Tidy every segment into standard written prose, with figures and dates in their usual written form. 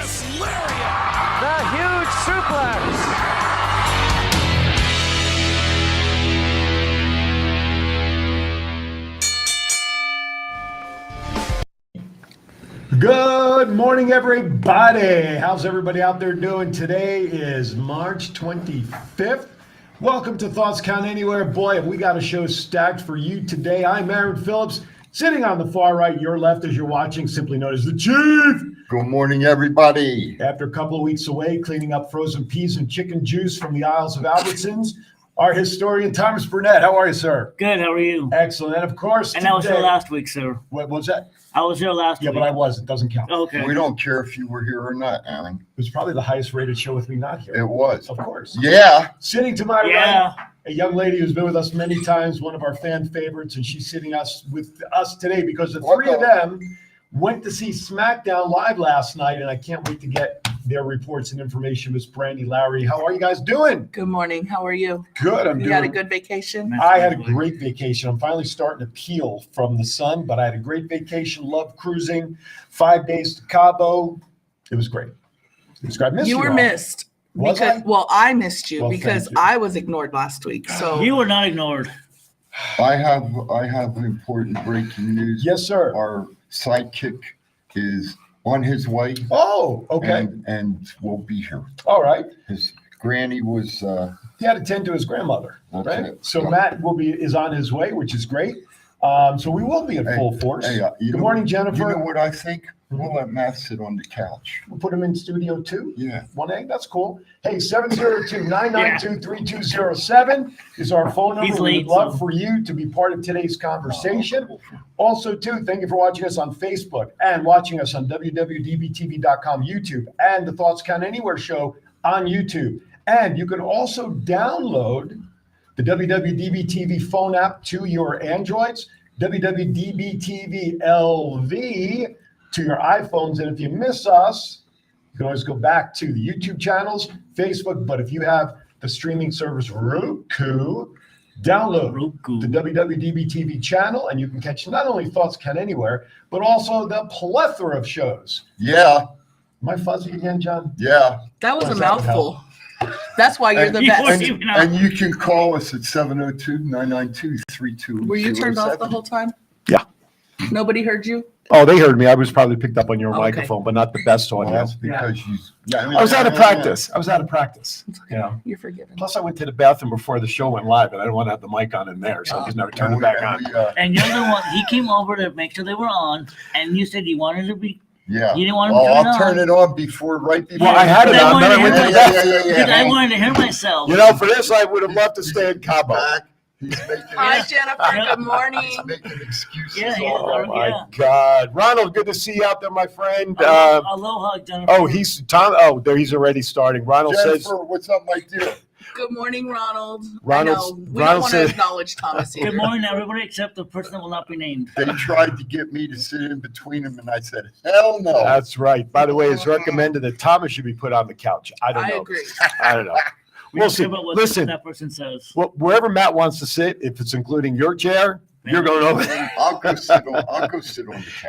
Texas lariat. The huge suplex. Good morning, everybody. How's everybody out there doing? Today is March 25th. Welcome to Thoughts Count Anywhere. Boy, have we got a show stacked for you today. I'm Aaron Phillips. Sitting on the far right, your left as you're watching, simply known as the Chief. Good morning, everybody. After a couple of weeks away, cleaning up frozen peas and chicken juice from the aisles of Albertsons, our historian, Thomas Burnett. How are you, sir? Good, how are you? Excellent. And of course, And I was here last week, sir. What was that? I was here last Yeah, week. but I wasn't. Doesn't count. Okay. We don't care if you were here or not, Aaron. It was probably the highest rated show with me not here. It was. Of course. Yeah. Sitting to my Yeah. right, a young lady who's been with us many times, one of our fan favorites, and she's sitting with us today because the three of them went to see SmackDown live last night, and I can't wait to get their reports and information. Miss Brandy Lowry, how are you guys doing? Good morning. How are you? Good. You had a good vacation? I had a great vacation. I'm finally starting to peel from the sun, but I had a great vacation. Loved cruising. 5 days to Cabo. It was great. It was great. I missed You were all. missed. Was I? Well, I missed you Well, because thank you. I was ignored last week. So You were not ignored. I have important breaking news. Yes, sir. Our sidekick is on his way. Oh, okay. And will be here. All right. His granny was He had to tend to his grandmother, That's right? it. So Matt is on his way, which is great. So we will be in full force. Hey, Good morning, Jennifer. You know what I think? We'll let Matt sit on the couch. We'll put him in studio 2. Yeah. 1A, that's cool. Hey, 702-992-3207 is our phone number. He's We late, would love so- for you to be part of today's conversation. Also, too, thank you for watching us on Facebook and watching us on WWDBTV.com, YouTube, and the Thoughts Count Anywhere show on YouTube. And you can also download the WWDB-TV phone app to your Androids, WWDB-TV LV to your iPhones. And if you miss us, you can always go back to the YouTube channels, Facebook. But if you have the streaming service Roku, download Roku. the WWDB-TV channel, and you can catch not only Thoughts Count Anywhere, but also the plethora of shows. Yeah. Am I fuzzy again, John? Yeah. that was a Does that mouthful. That's why you're the You best. weren't even out. And you can call us at 702-992-3207. Were you turned off the whole time? Yeah. Nobody heard you? Oh, they heard me. I was probably picked up on your Okay. microphone, but not the best Well, audio. that's because you. Yeah, I was out of practice. It's okay. Yeah. You're forgiven. Plus, I went to the bathroom before the show went live, and I didn't want to have the mic on in there, so I just never turned it back on. And you're the one, he came over to make sure they were on, and you said you wanted to be, Yeah. you didn't want to Oh, turn it I'll on. turn it on right before. Well, I had it But I on, wanted then I to went to hear the my- bathroom. Because I wanted to hear myself. You know, for this, I would have loved to stay in Cabo. Back. He's making, Hi, Jennifer. Good morning. he's making excuses. Yeah, yeah. all Oh, right. my Yeah. God. Ronald, good to see you out there, my friend. Aloha, Jennifer. Oh, he's Tom. Oh, there he's already starting. Ronald says, Jennifer, what's up, my dear? Good morning, Ronald. Ronald's- I know. We Ronald don't want to said- acknowledge Thomas here. Good morning, everybody, except the person that will not be named. They tried to get me to sit in between them, and I said, hell no. that's right. By the way, it's recommended that Thomas should be put on the couch. I don't I know. agree. I don't know. We We'll don't see. care about what Listen, that person says. wherever Matt wants to sit, if it's including your chair, you're going over there. I'll go sit on the couch.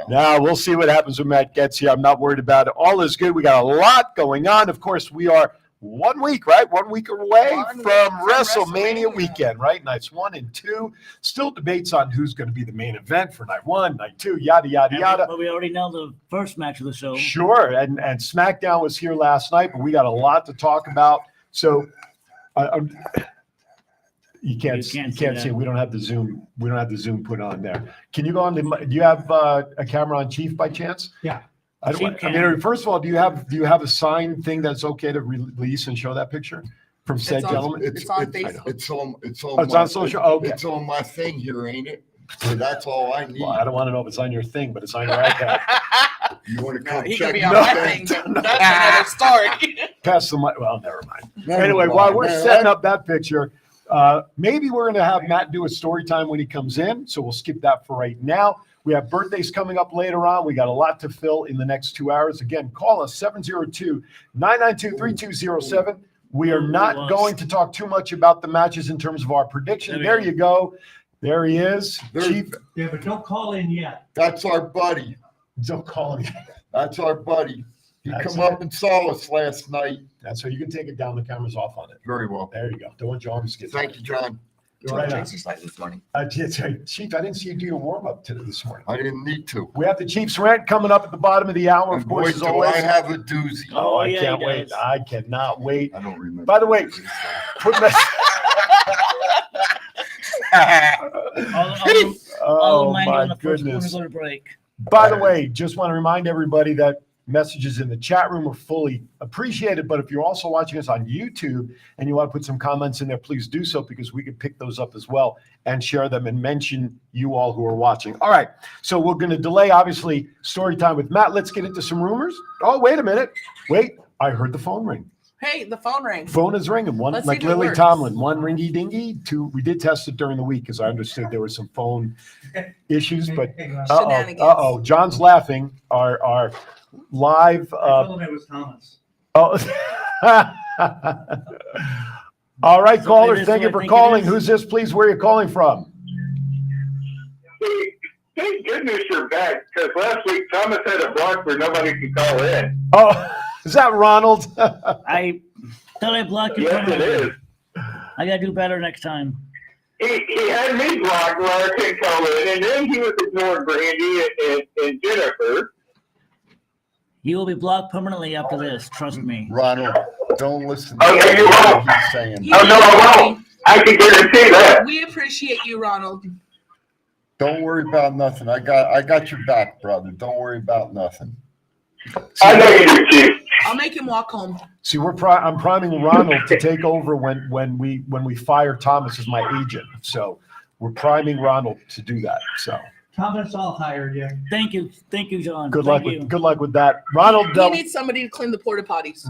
Now, we'll see what happens when Matt gets here. I'm not worried about it. All is good. We got a lot going on. Of course, we are 1 week, right? 1 week away One week from from WrestleMania WrestleMania. weekend, right? Nights 1 and 2. Still debates on who's going to be the main event for night 1, night 2, yada, yada, yada. But we already know the first match of the show. Sure. And SmackDown was here last night, but we got a lot to talk about. So you can't see that. it. We don't have the Zoom. We don't have the Zoom put on there. Can you go on the? Do you have a camera on Chief by chance? Yeah. I Chief mean, first of all, do you have a sign thing that's okay to release and show that picture from said on- gentleman? It's on Facebook. It's on Oh, it's on social. Okay. It's on my thing here, ain't it? So that's all I need. Well, I don't want to know if it's on your thing, but it's on your iPad. You want to No, come he check could be my on my thing? thing, but that's another story. Pass the mic. Well, never mind. Never Anyway, mind, while we're man. setting up that picture, maybe we're going to have Matt do a story time when he comes in. So we'll skip that for right now. We have birthdays coming up later on. We got a lot to fill in the next 2 hours. Again, call us 702-992-3207. We are not going to talk too much about the matches in terms of our prediction. There you go. There he is. Chief. Yeah, but don't call in yet. That's our buddy. Don't call him. That's our buddy. He That's come it. up and saw us last night. That's so you can take it down. The camera's off on it. Very well. There you go. Don't want your arms to get. Thank you, John. You're right on. Exercise this morning. Chief, I didn't see you do your warm up this morning. I didn't need to. We have the Chiefs rant coming up at the bottom of the hour, of And course, boy, as do always. I have a doozy. Oh, I yeah, can't he wait. does. I cannot wait. I don't remember. By the way, put that. All Oh of mine my on the first one goodness. to go to break. By the way, just want to remind everybody that messages in the chat room are fully appreciated. But if you're also watching us on YouTube and you want to put some comments in there, please do so because we can pick those up as well and share them and mention you all who are watching. All right. So we're going to delay, obviously, story time with Matt. Let's get into some rumors. Oh, wait a minute. Wait. I heard the phone ring. Hey, the phone rang. Phone is ringing. One, Let's see like if it Lily works. Tomlin, one ringy dingy, two. We did test it during the week because I understood there were some phone issues, but Shenanigans. uh-oh. John's laughing. Our live. I told him it was Thomas. Oh. All right, So caller. it is Thank who you I for think it calling. is. Who's this, please? Where are you calling from? Thank goodness you're back, because last week Thomas had a block where nobody could call in. Oh, is that Ronald? I thought I blocked you. Yes, it is. I gotta do better next time. He had me blocked where I couldn't call in, and then he was ignoring Brandy and Jennifer. You will be blocked permanently after this. Trust me. Ronald, don't listen Oh, yeah, you what won't. he's saying. You- Oh, no, I won't. I can guarantee that. We appreciate you, Ronald. Don't worry about nothing. I got your back, brother. Don't worry about nothing. I know you do, Chief. I'll make him walk home. See, I'm priming Ronald to take over when we fire Thomas as my agent. So we're priming Ronald to do that. So Thomas, I'll hire you. Thank you, John. good Thank luck you. with that. Ronald, He needs somebody to clean the porta potties.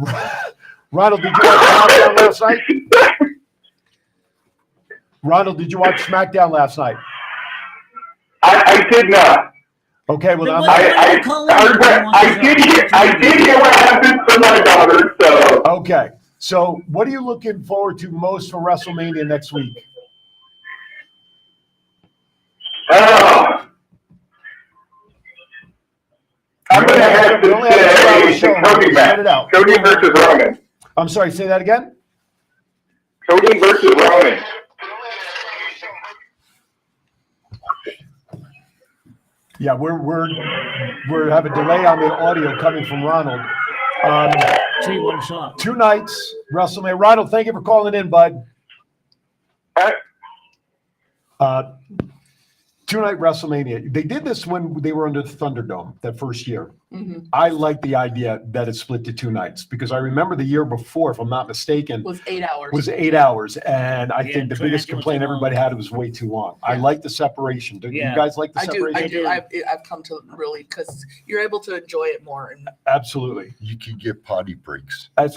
Ronald, did you watch SmackDown last night? Ronald, did you watch SmackDown last night? I did not. Okay, well, Then I'm, what- I did hear what happened to my daughter, so. okay. So, what are you looking forward to most for WrestleMania next week? Oh. I'm going to have We to only have a 2-hour say show. the Cody Get it match. out. Cody versus Roman. I'm sorry, say that again? Cody versus Roman. Yeah, we're have a delay on the audio coming from Ronald. Gee, what a shock. 2 nights WrestleMania. Ronald, thank you for calling in, bud. All right. 2-night WrestleMania. They did this when they were under the Thunderdome that first year. Mhm. I like the idea that it's split to 2 nights because I remember the year before, if I'm not mistaken, Was 8 hours. was 8 hours, and I Yeah, think the trying biggest to do it complaint too long. everybody had was way too long. I Yeah. like the separation. Do Yeah. you guys like the I do. separation? I've come to really, because you're able to enjoy it more. And Absolutely. You can get potty breaks. That's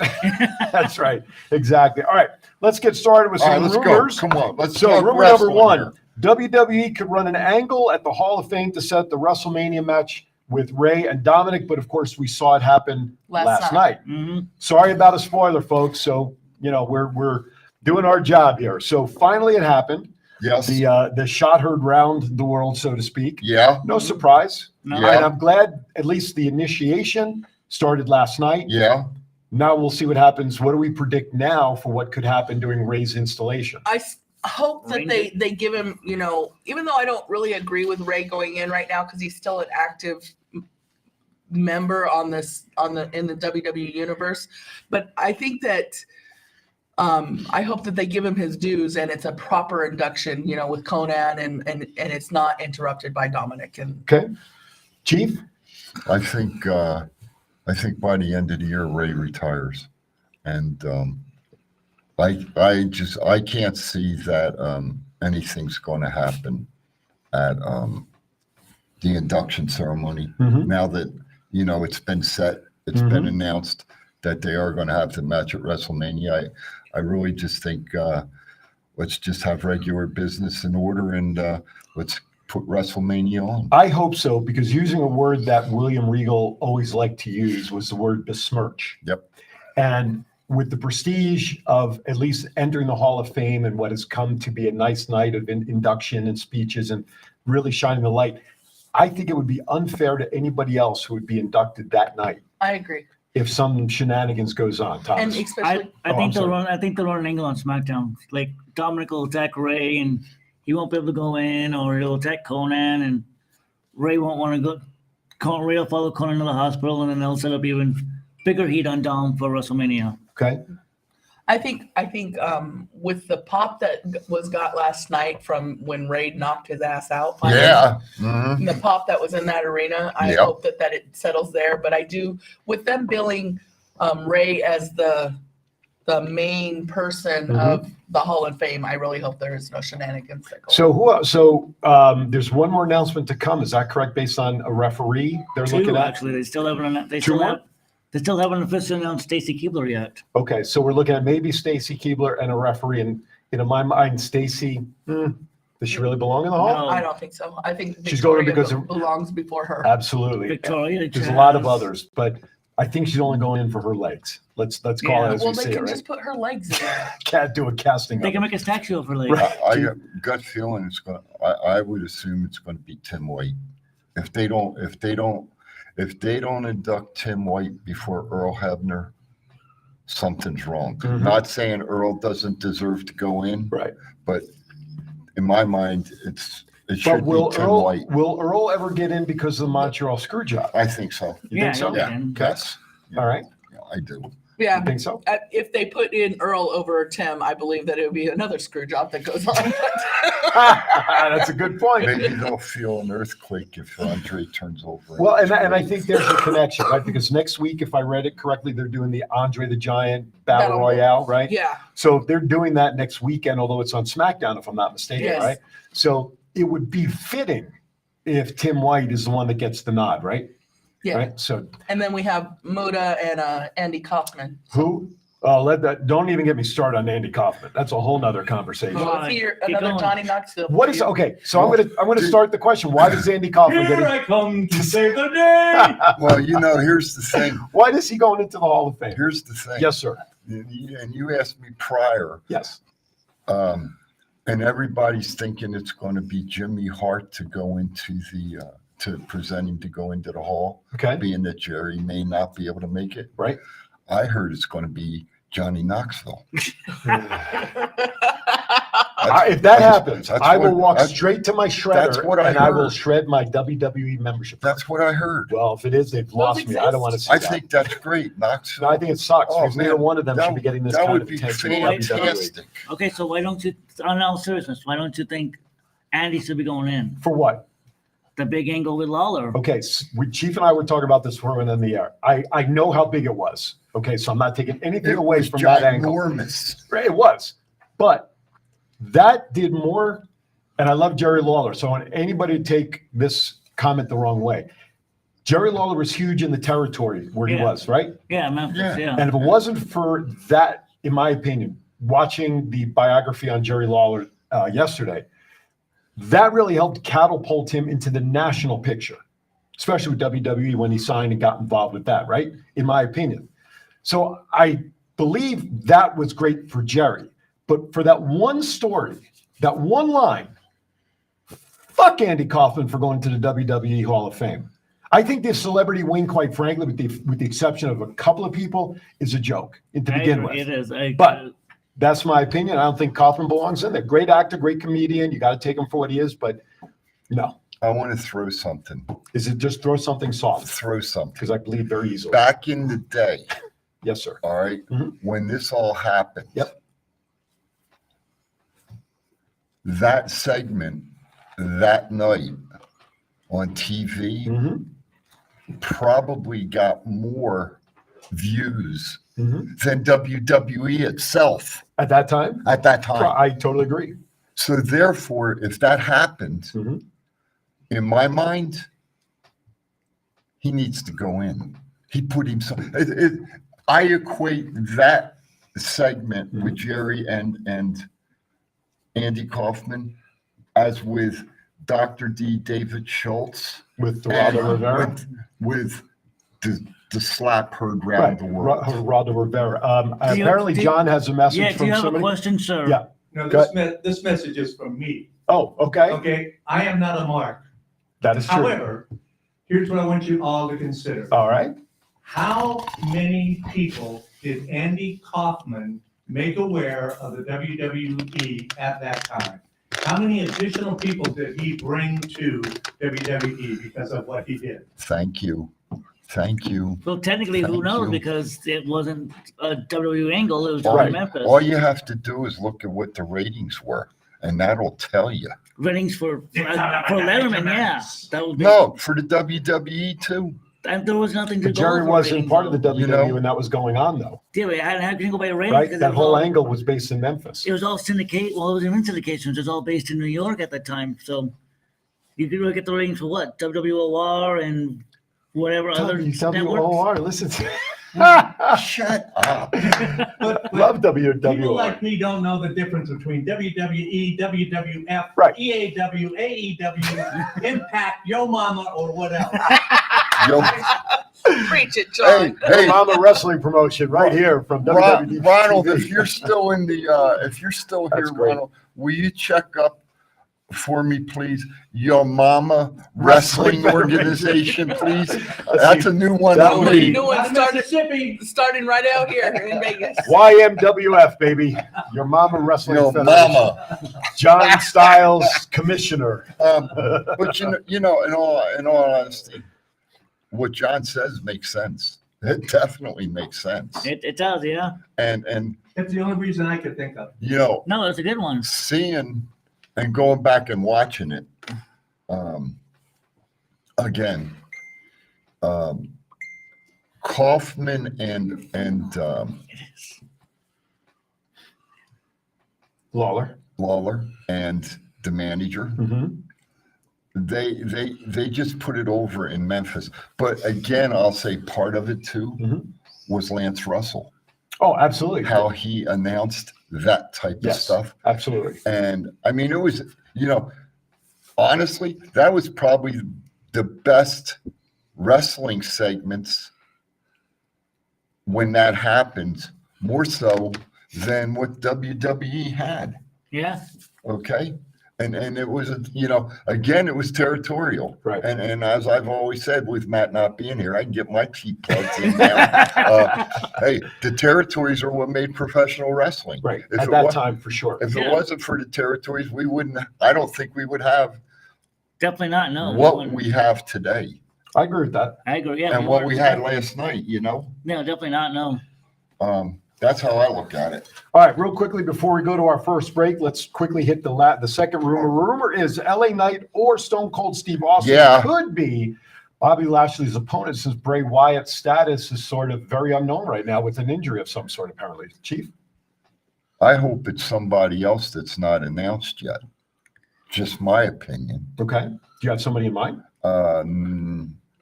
that's right. Exactly. All right, let's get started with All right, some let's rumors. go. Come on. Let's So talk rumor number wrestling 1, here. WWE could run an angle at the Hall of Fame to set the WrestleMania match with Ray and Dominic, but of course we saw it happen last night. hmm Sorry about a spoiler, folks. So we're doing our job here. So finally it happened. Yes. The shot heard round the world, so to speak. Yeah. No surprise. No. All right, I'm glad at least the initiation started last night. Yeah. Now we'll see what happens. What do we predict now for what could happen during Ray's installation? hope that Ranger. they give him, even though I don't really agree with Ray going in right now because he's still an active member in the WWE universe, but I think that I hope that they give him his dues and it's a proper induction, with Conan and it's not interrupted by Dominic. And Okay, Chief. I think by the end of the year, Ray retires, and I can't see that anything's going to happen at the induction ceremony. Mhm. Now that it's been set, it's been announced that they are going to have the match at WrestleMania. I really just think let's just have regular business in order and let's put WrestleMania on. I hope so, because using a word that William Regal always liked to use was the word besmirch. Yep. And with the prestige of at least entering the Hall of Fame and what has come to be a nice night of induction and speeches and really shining the light, I think it would be unfair to anybody else who would be inducted that night. I agree. if some shenanigans goes on, And Thomas. especially, I Oh, I'm think they'll sorry. run. I think they'll run an angle on SmackDown. Like Dominic will attack Ray, and he won't be able to go in, or he'll attack Conan, and Ray won't want to go. Ray will follow Conan to the hospital, and then they'll set up even bigger heat on Dom for WrestleMania. Okay. I think with the pop that was got last night from when Ray knocked his ass out. finally, Yeah. Mhm. and the pop that was in that arena, I Yep. hope that it settles there. But I do, with them billing Ray as the main person Mhm. of the Hall of Fame, I really hope there is no shenanigans that go on. So who else? So there's one more announcement to come. Is that correct? Based on a referee they're looking Two, at? actually, they still haven't. They Two still more? have. They still haven't officially announced Stacy Keibler yet. Okay, so we're looking at maybe Stacy Keibler and a referee. And in my mind, Stacy, does she really belong in the hall? No. I don't think so. I think She's going Victoria because of- belongs before her. Absolutely. Victoria. There's a lot of Chaz. others, but I think she's only going in for her legs. Let's call Yeah. it as Well, we they see it, can right? just put her legs in there. Can't do a casting. They of can it. make a statue of her later. Right. I got gut feeling it's going. I would assume it's going to be Tim White. If they don't induct Tim White before Earl Hebner, something's wrong. Mhm. Not saying Earl doesn't deserve to go in, Right. but in my mind, it But should be Tim White. will Earl ever get in because of the Montreal screw job? I think so. You Yeah, think so? yeah. Okay. Yes. All right. Yeah, I do. Yeah. You think so? If they put in Earl over Tim, I believe that it would be another screw job that goes on. That's a good point. Maybe they'll feel an earthquake if Andre turns over. Well, and I think there's a connection, right? Because next week, if I read it correctly, they're doing the Andre the Giant Battle Battle Royale, right? Yeah. So they're doing that next weekend, although it's on SmackDown, if I'm not mistaken, Yes. right? So it would be fitting if Tim White is the one that gets the nod, right? Yeah. Right. So And then we have Muda and Andy Kaufman. who? Don't even get me started on Andy Kaufman. That's a whole nother conversation. Go on. Is he Keep another going. Johnny Knoxville? What is okay? So I'm gonna start the question. Why does Andy Kaufman Here get? I come to save the day. Well, here's the thing. Why is he going into the Hall of Fame? Here's the thing. Yes, sir. And you asked me prior, Yes. and everybody's thinking it's going to be Jimmy Hart to go into to present him to go into the hall, Okay. being that Jerry may not be able to make it. Right. I heard it's going to be Johnny Knoxville. If that happens, that's I will what- walk that's- straight to my that's shredder what I and I will heard. shred my WWE membership. That's what I heard. Well, if it is, they've lost me. I don't want to see I that. think that's great. Knoxville. No, I think it sucks Oh, because neither man, one of them that should be getting this that kind would of be attention. in WWE. fantastic. Okay, so why don't you, on all seriousness, why don't you think Andy should be going in? For what? The big angle with Lawler. Okay, Chief and I were talking about this before we went on the air. I know how big it was. Okay, so I'm not taking anything It away was from that angle. ginormous. Right, it was. But that did more, and I love Jerry Lawler, so I want anybody to take this comment the wrong way. Jerry Lawler was huge in the territory where he Yeah. was, right? Yeah, Memphis, Yeah. yeah. And if it wasn't for that, in my opinion, watching the biography on Jerry Lawler yesterday, that really helped catapult him into the national picture, especially with WWE when he signed and got involved with that, right? In my opinion. So I believe that was great for Jerry. But for that one story, that one line, fuck Andy Kaufman for going to the WWE Hall of Fame. I think the celebrity wing, quite frankly, with the exception of a couple of people, is a joke to begin with. It is. But that's my opinion. I don't think Kaufman belongs in there. Great actor, great comedian. You got to take him for what he is, but no. I want to throw something. Is it just throw something soft? Throw something. Because I bleed very easily. Back in the day, Yes, sir. all right, Mhm. when this all happened, Yep. that segment that night on TV Mhm. probably got more views Mhm. than WWE itself At that time, at that time. I totally agree. So therefore, if that happened, Mhm. in my mind, he needs to go in. He put himself. I equate that segment with Jerry and Andy Kaufman as with Dr. D. David Schultz With and Geraldo Rivera. with the slap heard round the world. Geraldo Rivera. Do you- Apparently, do- John has a message Yeah, do from you have a somebody. question, sir? Yeah. No, Go this message is from me. Oh, okay. Okay, I am not a mark. That is true. However, here's what I want you all to consider. All right. How many people did Andy Kaufman make aware of the WWE at that time? How many additional people did he bring to WWE because of what he did? Thank you. Thank you. Well, technically, who Thank knows? you. Because it wasn't a WWE angle; it was just All, Memphis. all you have to do is look at what the ratings were, and that'll tell you. Ratings for Letterman, yeah, that would be. No, for the WWE too. And there was nothing to But go Jerry for wasn't ratings, part of the though. WWE You know? when that was going on, though. Yeah, but how can you go by ratings? Right? 'Cause That it was whole all- angle was based in Memphis. It was all syndicate. Well, it was in syndications. It was all based in New York at that time. So you could look at the ratings for what WWOR and whatever other networks. WWOR, listen to Shut up. But Love people WWOR. like me don't know the difference between WWE, WWF, Right. EAW, AEW, Impact, Yo Mama, or what else. Yo, Preach it, John. hey, Mama Wrestling Promotion right here from WWDBTV. Ronald, if you're still in the, if you're still here, That's great. Ronald, will you check up for me, please? Yo Mama Wrestling Organization, please. That's a new one That on would me. be- New one Not Mississippi. starting right out here in Vegas. YMWF, baby. Your Mama Wrestling Yo Federation. Mama. John Styles, Commissioner. But you know, in all honesty, what John says makes sense. It definitely makes sense. It does, yeah. And That's the only reason I could think of. you know, No, it's a good one. seeing and going back and watching it again, Kaufman and Lawler. Lawler and the manager, Mm-hmm. they just put it over in Memphis. But again, I'll say part of it too Mhm. was Lance Russell, Oh, absolutely. how he announced that type of Yes, stuff. absolutely. And I mean, it was, you know, honestly, that was probably the best wrestling segments when that happened, more so than what WWE had. Yeah. Okay. And it was, you know, again, it was territorial. Right. And as I've always said, with Matt not being here, I can get my teeth plugged in now. Hey, the territories are what made professional wrestling. Right. If At it that wa- time, for sure. If Yeah. it wasn't for the territories, we wouldn't, I don't think we would have Definitely not. No. what we have today I agree with that. I agree. Yeah. and what we had last night, you know? No, definitely not. No. That's how I look at it. All right, real quickly before we go to our first break, let's quickly hit the second rumor. Rumor is LA Knight or Stone Cold Steve Austin Yeah. could be Bobby Lashley's opponent, since Bray Wyatt's status is sort of very unknown right now with an injury of some sort, apparently. Chief? I hope it's somebody else that's not announced yet. Just my opinion. Okay. Do you have somebody in mind?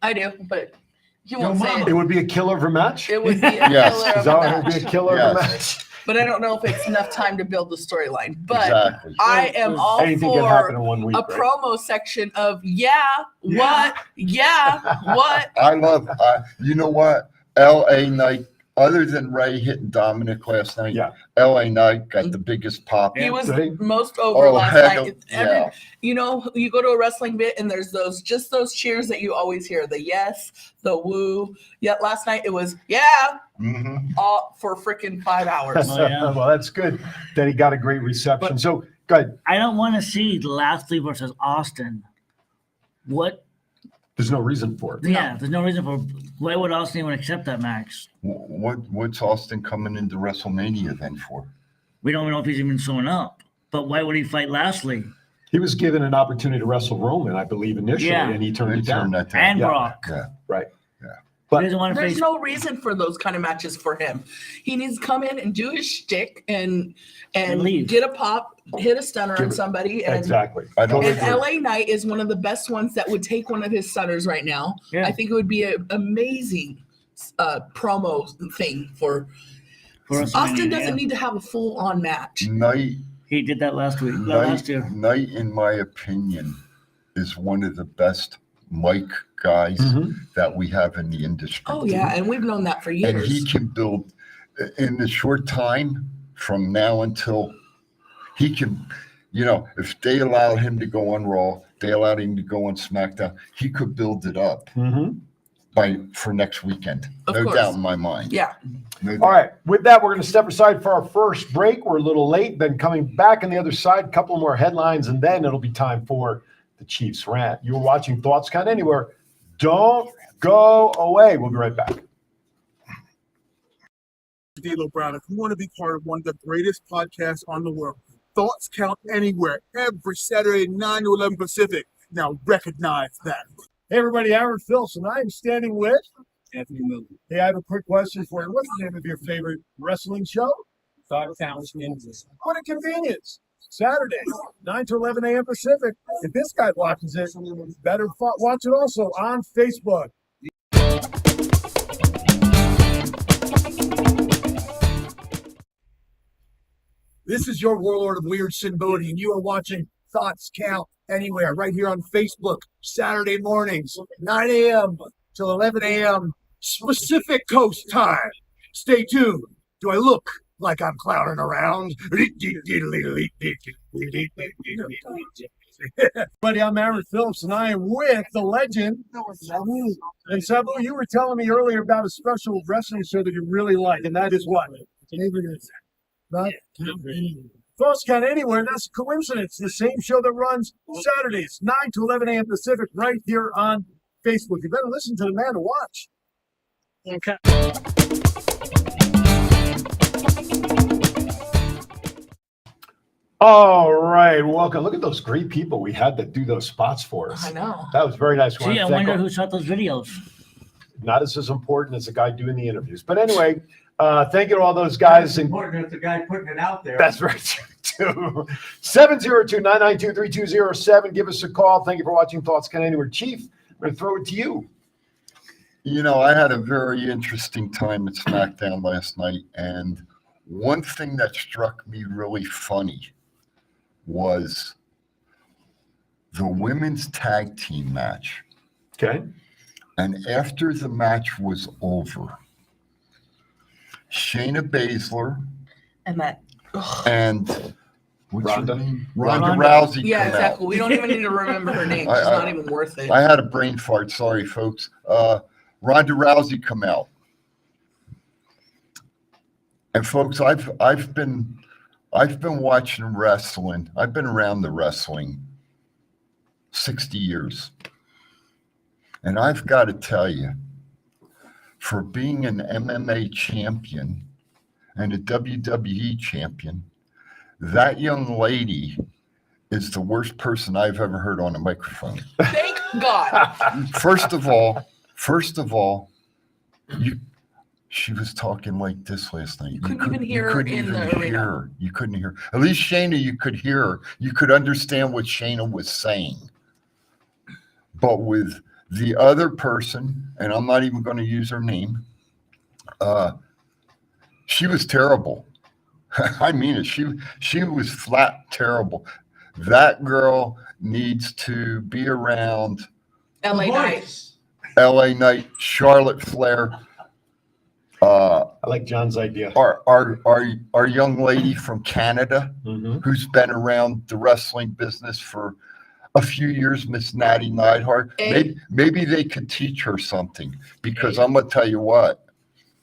I do, but you Yo won't say Mama. It it. would be a killer of a match? It would be a Yes. killer Is of that a what it would be a match. killer of a Yes. match? But I don't know if it's enough time to build the storyline. But Exactly. I am all Anything can happen for in 1 week, a right? promo section of what. I love, you know what? LA Knight, other than Ray hitting Dominic last night, Yeah. LA Knight got the biggest pop. He was Right. most over Oh, last heck, night. yeah. You know, you go to a wrestling bit and there's those cheers that you always hear, the yes, the woo. Yet last night it was Mhm. all for freaking 5 hours. Oh, yeah. Well, that's good that he got a great reception. But- So, go ahead. I don't want to see Lashley versus Austin. What? There's no reason for it. Yeah. There's no reason for. Why would Austin even accept that match? What's Austin coming into WrestleMania then for? We don't know if he's even showing up. But why would he fight Lashley He was given an opportunity to wrestle Roman, I believe, initially, Yeah. and he turned They it down. turned that down. and Yeah. Brock? Yeah. Right. Yeah. But- He doesn't want to There's face. no reason for those kind of matches for him. He needs to come in and do his shtick and leave. get a pop, hit a stunner Give on it- somebody. And, Exactly. I don't and agree. LA Knight is one of the best ones that would take one of his stunners right now. Yeah. I think it would be an amazing promo thing for Austin. Doesn't need to have a full on match. Knight, He did that last week. Last year. Knight, in my opinion, is one of the best mic guys Mhm. that we have in the industry. Oh yeah, and we've known that for And years. he can build in the short time from now until he can, you know, if they allowed him to go on Raw, they allowed him to go on SmackDown, he could build it up. Mhm. for next weekend. Of No course. doubt in my mind. Yeah. No doubt. All right. With that, we're going to step aside for our first break. We're a little late. Then coming back on the other side, a couple more headlines, and then it'll be time for the Chiefs rant. You're watching Thoughts Count Anywhere. Don't go away. We'll be right back. D'Lo Brown. If you want to be part of one of the greatest podcasts on the world, Thoughts Count Anywhere, every Saturday, 9 to 11 Pacific. Now recognize that. Hey, everybody, Aaron Phillips, and I am standing with Anthony Miller. Hey, I have a quick question for you. What's the name of your favorite wrestling show? Thoughts Count Anywhere. What a convenience. Saturday, 9 to 11 a.m. Pacific. If this guy watches it, better watch it also on Facebook. This is your warlord of weird Sin Bodhi, and you are watching Thoughts Count Anywhere right here on Facebook, Saturday mornings, 9 a.m. till 11 a.m. Pacific Coast time. Stay tuned. Do I look like I'm clowning around? Buddy, I'm Aaron Phillips, and I am with the legend. And Sabu, you were telling me earlier about a special wrestling show that you really like, and that is what? Thoughts Count Anywhere, that's a coincidence. The same show that runs Saturdays, 9 to 11 a.m. Pacific, right here on Facebook. You better listen to the man to watch. Okay. All right, welcome. Look at those great people we had that do those spots for us. I know. That was very nice. Gee, I wonder who shot those videos. Not as important as the guy doing the interviews. But anyway, thank you to all those guys. It's important as the guy putting it out there. That's right, too. 702-992-3207. Give us a call. Thank you for watching Thoughts Count Anywhere. Chief, I'm going to throw it to you. You know, I had a very interesting time at SmackDown last night, and one thing that struck me really funny was the women's tag team match. Okay. And after the match was over, Shayna Baszler And that. and what's her Ronda. name? Ronda. Rousey Yeah, come exactly. out. We don't even need to remember her name. She's not even worth it. I had a brain fart. Sorry, folks. Ronda Rousey come out. And folks, I've been watching wrestling. I've been around the wrestling 60 years. And I've got to tell you, for being an MMA champion and a WWE champion, that young lady is the worst person I've ever heard on a microphone. Thank God. First of all, she was talking like this last night. You couldn't even hear her in the arena. You couldn't hear. At least Shayna, you could hear her. You could understand what Shayna was saying. But with the other person, and I'm not even going to use her name, she was terrible. I mean it. She was flat terrible. That girl needs to be around LA Knight. LA Knight, Charlotte Flair, I like John's idea. our young lady from Canada Mm-hmm. who's been around the wrestling business for a few years, Miss Natty Neidhart. Maybe they could teach her something, because I'm gonna tell you what,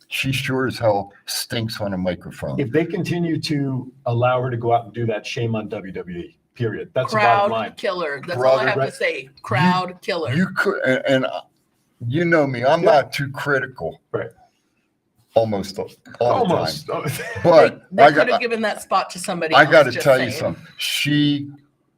she sure as hell stinks on a microphone. If they continue to allow her to go out and do that, shame on WWE. Period. That's the bottom line. Crowd killer. That's all I have Right. to say. Crowd killer. You could, and you know me, I'm not too critical. Right. Almost all the Almost. time. But they could have given that spot to somebody else. I got to just tell you saying. something.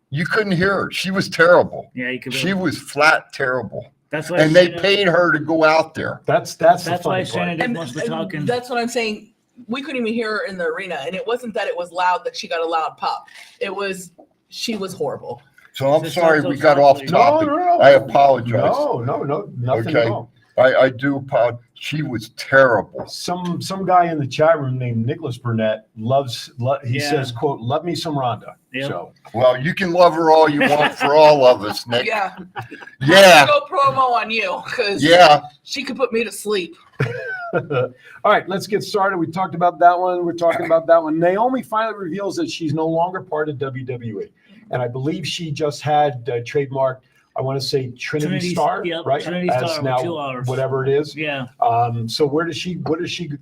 You couldn't hear her. She was terrible. Yeah, you could. She was flat terrible. That's why. And they Shayna- paid her to go out there. That's the That's funny why part. Shayna did most of the And talking. that's what I'm saying. We couldn't even hear her in the arena, and it wasn't that it was loud that she got a loud pop. It was she was horrible. So I'm Just sorry not we so got off softly. topic. No. I apologize. No, nothing Okay. at all. I do apologize. She was terrible. Some guy in the chat room named Nicholas Burnett he Yeah. says, quote, love me some Rhonda. Yep. So Well, you can love her all you want for all of us, Nick. Yeah. Yeah. Go promo on you because Yeah. she could put me to sleep. all right, let's get started. We talked about that one. We're talking about that one. Naomi finally reveals that she's no longer part of WWE. And I believe she just had trademarked I want to say Trinity Star, yep, right? Trinity As Star now with 2 hours. whatever it is. Yeah. So what does she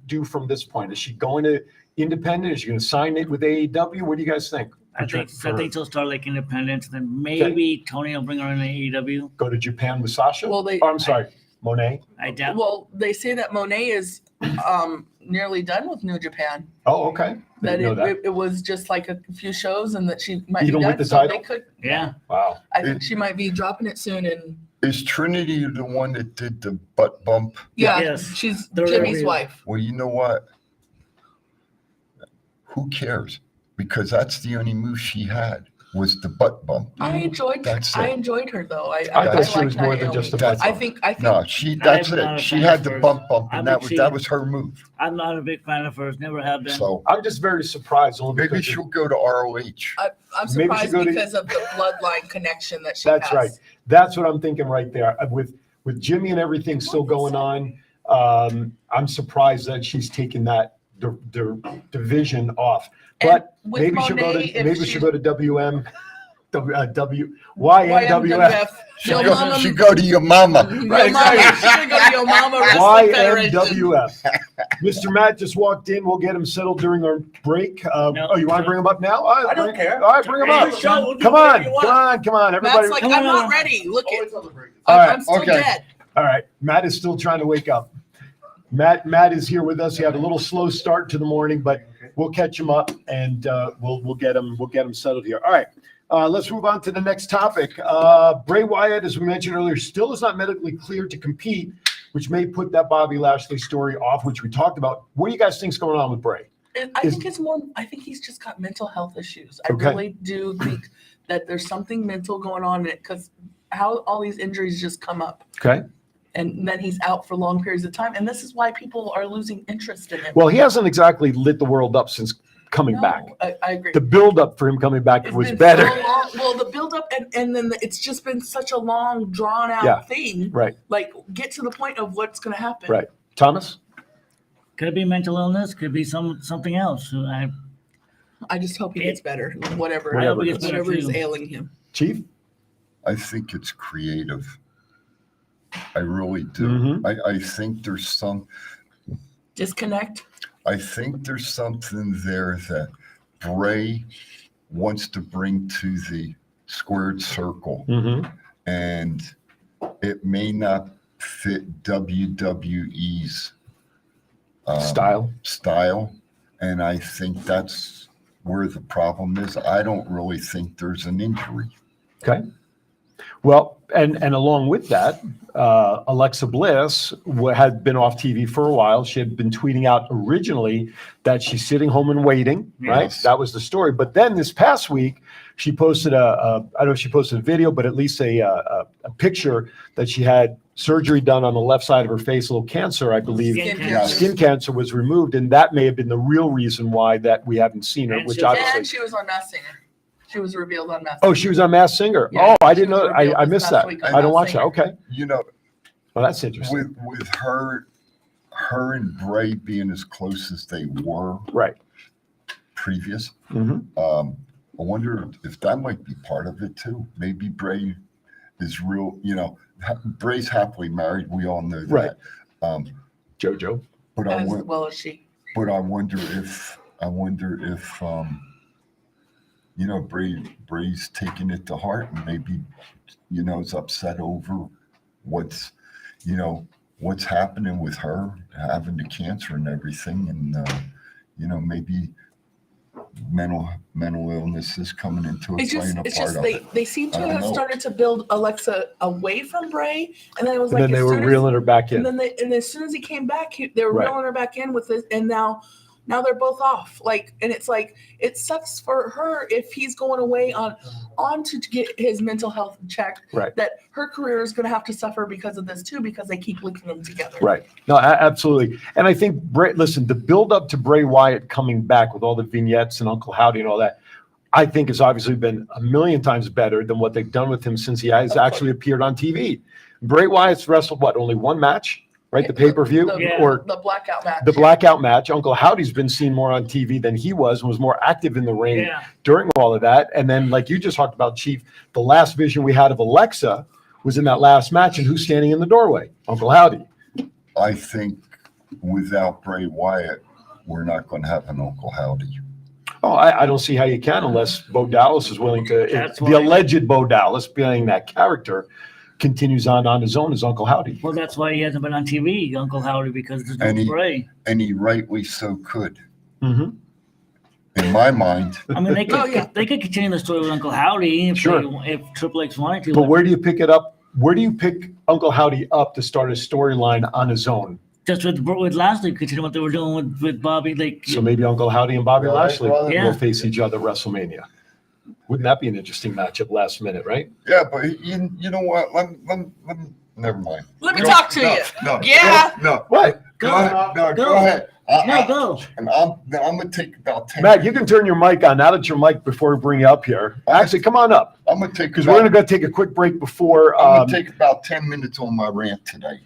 do from this point? Is she going to independent? Is she going to sign it with AEW? What do you guys think? I think she'll start like independent, then maybe Tony will bring her in AEW. Go to Japan with Sasha? Well, I'm sorry, Monet. I doubt. Well, they say that Monet is nearly done with New Japan. Oh, okay. That Didn't know it was just like a few shows, and that she might Even be with done. the So title? they could. Yeah. Wow. I think she might be dropping it soon. And Is Trinity the one that did the butt bump? yeah, Yes. she's They're Jimmy's real. wife. Well, you know what? Who cares? Because that's the only move she had was the butt bump. I enjoyed. That's I it. enjoyed her though. I thought she liked was more than just a Naomi. butt I bump. think. No, that's I'm not it. a She fan had of the hers. bump, I and think that was her move. I'm not a big fan of hers. Never have been. So I'm just very surprised. Only maybe because she'll go to ROH. I'm Maybe she surprised go to- because of the bloodline connection that she That's has. right. That's what I'm thinking right there. With Jimmy and everything still going on, I'm surprised that she's taken that division off. But And with maybe she'll go Monet, to if maybe she- she'll go to YNWF. Your mama- She go to your mama. Your Right, mama. exactly. She's gonna go to your mama wrestling federation. YNWF. Mr. Matt just walked in. We'll get him settled during our break. Oh, you want to bring him up now? I don't care. All right, bring him up. Hey, show, we'll do Come whatever on, you want. come on, everybody. Matt's like, Come I'm on. not ready. Look at. All right, I'm still okay. dead. All right, Matt is still trying to wake up. Matt is here with us. He had a little slow start to the morning, but we'll catch him up and we'll get him settled here. All right, let's move on to the next topic. Bray Wyatt, as we mentioned earlier, still is not medically cleared to compete, which may put that Bobby Lashley story off, which we talked about. What do you guys think's going on with Bray? And I think it's more. I think he's just got mental health issues. I Okay. really do think that there's something mental going on in it because how all these injuries just come up, Okay. and then he's out for long periods of time, and this is why people are losing interest in him. Well, he hasn't exactly lit the world up since coming No, back. I agree. The build-up for him coming back It's was been better. so long. Well, the build up and then it's just been such a long, drawn out Yeah. thing. Right, Like, get to the point of what's going to happen. right. Thomas? Could be mental illness. Could be something else. I just hope he gets better. Whatever Whatever it is. is ailing him. Chief? I think it's creative. I really do. Mhm. I think there's Disconnect. I think there's something there that Bray wants to bring to the squared circle, Mm-hmm. and it may not fit WWE's style, and I think that's where the problem is. I don't really think there's an injury. Okay. Well, and along with that, Alexa Bliss had been off TV for a while. She had been tweeting out originally that she's sitting home and waiting, right? Yes. That was the story. But then this past week, she posted I don't know if she posted a video, but at least a picture that she had surgery done on the left side of her face, a little cancer, I believe. Skin cancer. Yes. Skin cancer was removed, and that may have been the real reason why that we haven't seen her, And which she was- obviously. And she was on Masked Singer. She was revealed on Masked Oh, she was on Masked Singer. Yeah, Oh, I she didn't was know. revealed I this missed past that. week on I don't Masked watch that. Singer. Okay. You know, Well, that's interesting. with her and Bray being as close as they were Right. previous, hmm I wonder if that might be part of it too. Maybe Bray is real, Bray's happily married. We all know Right. that. JoJo. But I as wonder well as she. wonder if Bray's taking it to heart and maybe, is upset over what's happening with her having the cancer and everything. And, maybe mental illness is coming into it, playing a It's part just of it. they seem to I don't have know. started to build Alexa away from Bray, and then it was And like then they as were soon as- reeling her back in. And then and as soon as he came back, they were Right. reeling her back in with this, and now they're both off. Like, and it's like it sucks for her if he's going away on to get his mental health checked. Right. That her career is going to have to suffer because of this too, because they keep linking them together. Right. No, absolutely. And I think listen, the build up to Bray Wyatt coming back with all the vignettes and Uncle Howdy and all that, I think has obviously been a million times better than what they've done with him since he has actually appeared on TV. Bray Wyatt's wrestled only one match, right? The pay-per-view The, or the blackout match. the blackout match. Uncle Howdy's been seen more on TV than he was and was more active in the ring Yeah. during all of that. And then, like you just talked about, Chief, the last vision we had of Alexa was in that last match, and who's standing in the doorway? Uncle Howdy. I think without Bray Wyatt, we're not going to have an Uncle Howdy. Oh, I don't see how you can unless Bo Dallas is willing to. That's The why- alleged Bo Dallas, being that character, continues on his own as Uncle Howdy. Well, that's why he hasn't been on TV, Uncle Howdy, because there's And no he- Bray. And he rightly so could. Mm-hmm. In my mind, I mean, they could Oh, yeah. they could continue the story with Uncle Howdy if Sure. if Triple H wanted to. But where do you pick it up? Where do you pick Uncle Howdy up to start a storyline on his own? Just with Lashley, continue what they were doing with Bobby. Like, So maybe Uncle Howdy and Bobby Right, Lashley brother. Yeah. will face each other at WrestleMania. Wouldn't that be an interesting matchup last minute, right? yeah, but you know what? Let me, never mind. Let me No, talk to no, you. No, Yeah. no. What? Go ahead. No, Go. go ahead. no, go. And I'm gonna take about 10. Matt, you can turn your mic on. Now that your mic before we bring you up here. Actually, come on up I'm gonna take because we're going to go take a quick break before. I'm gonna take about 10 minutes on my rant today.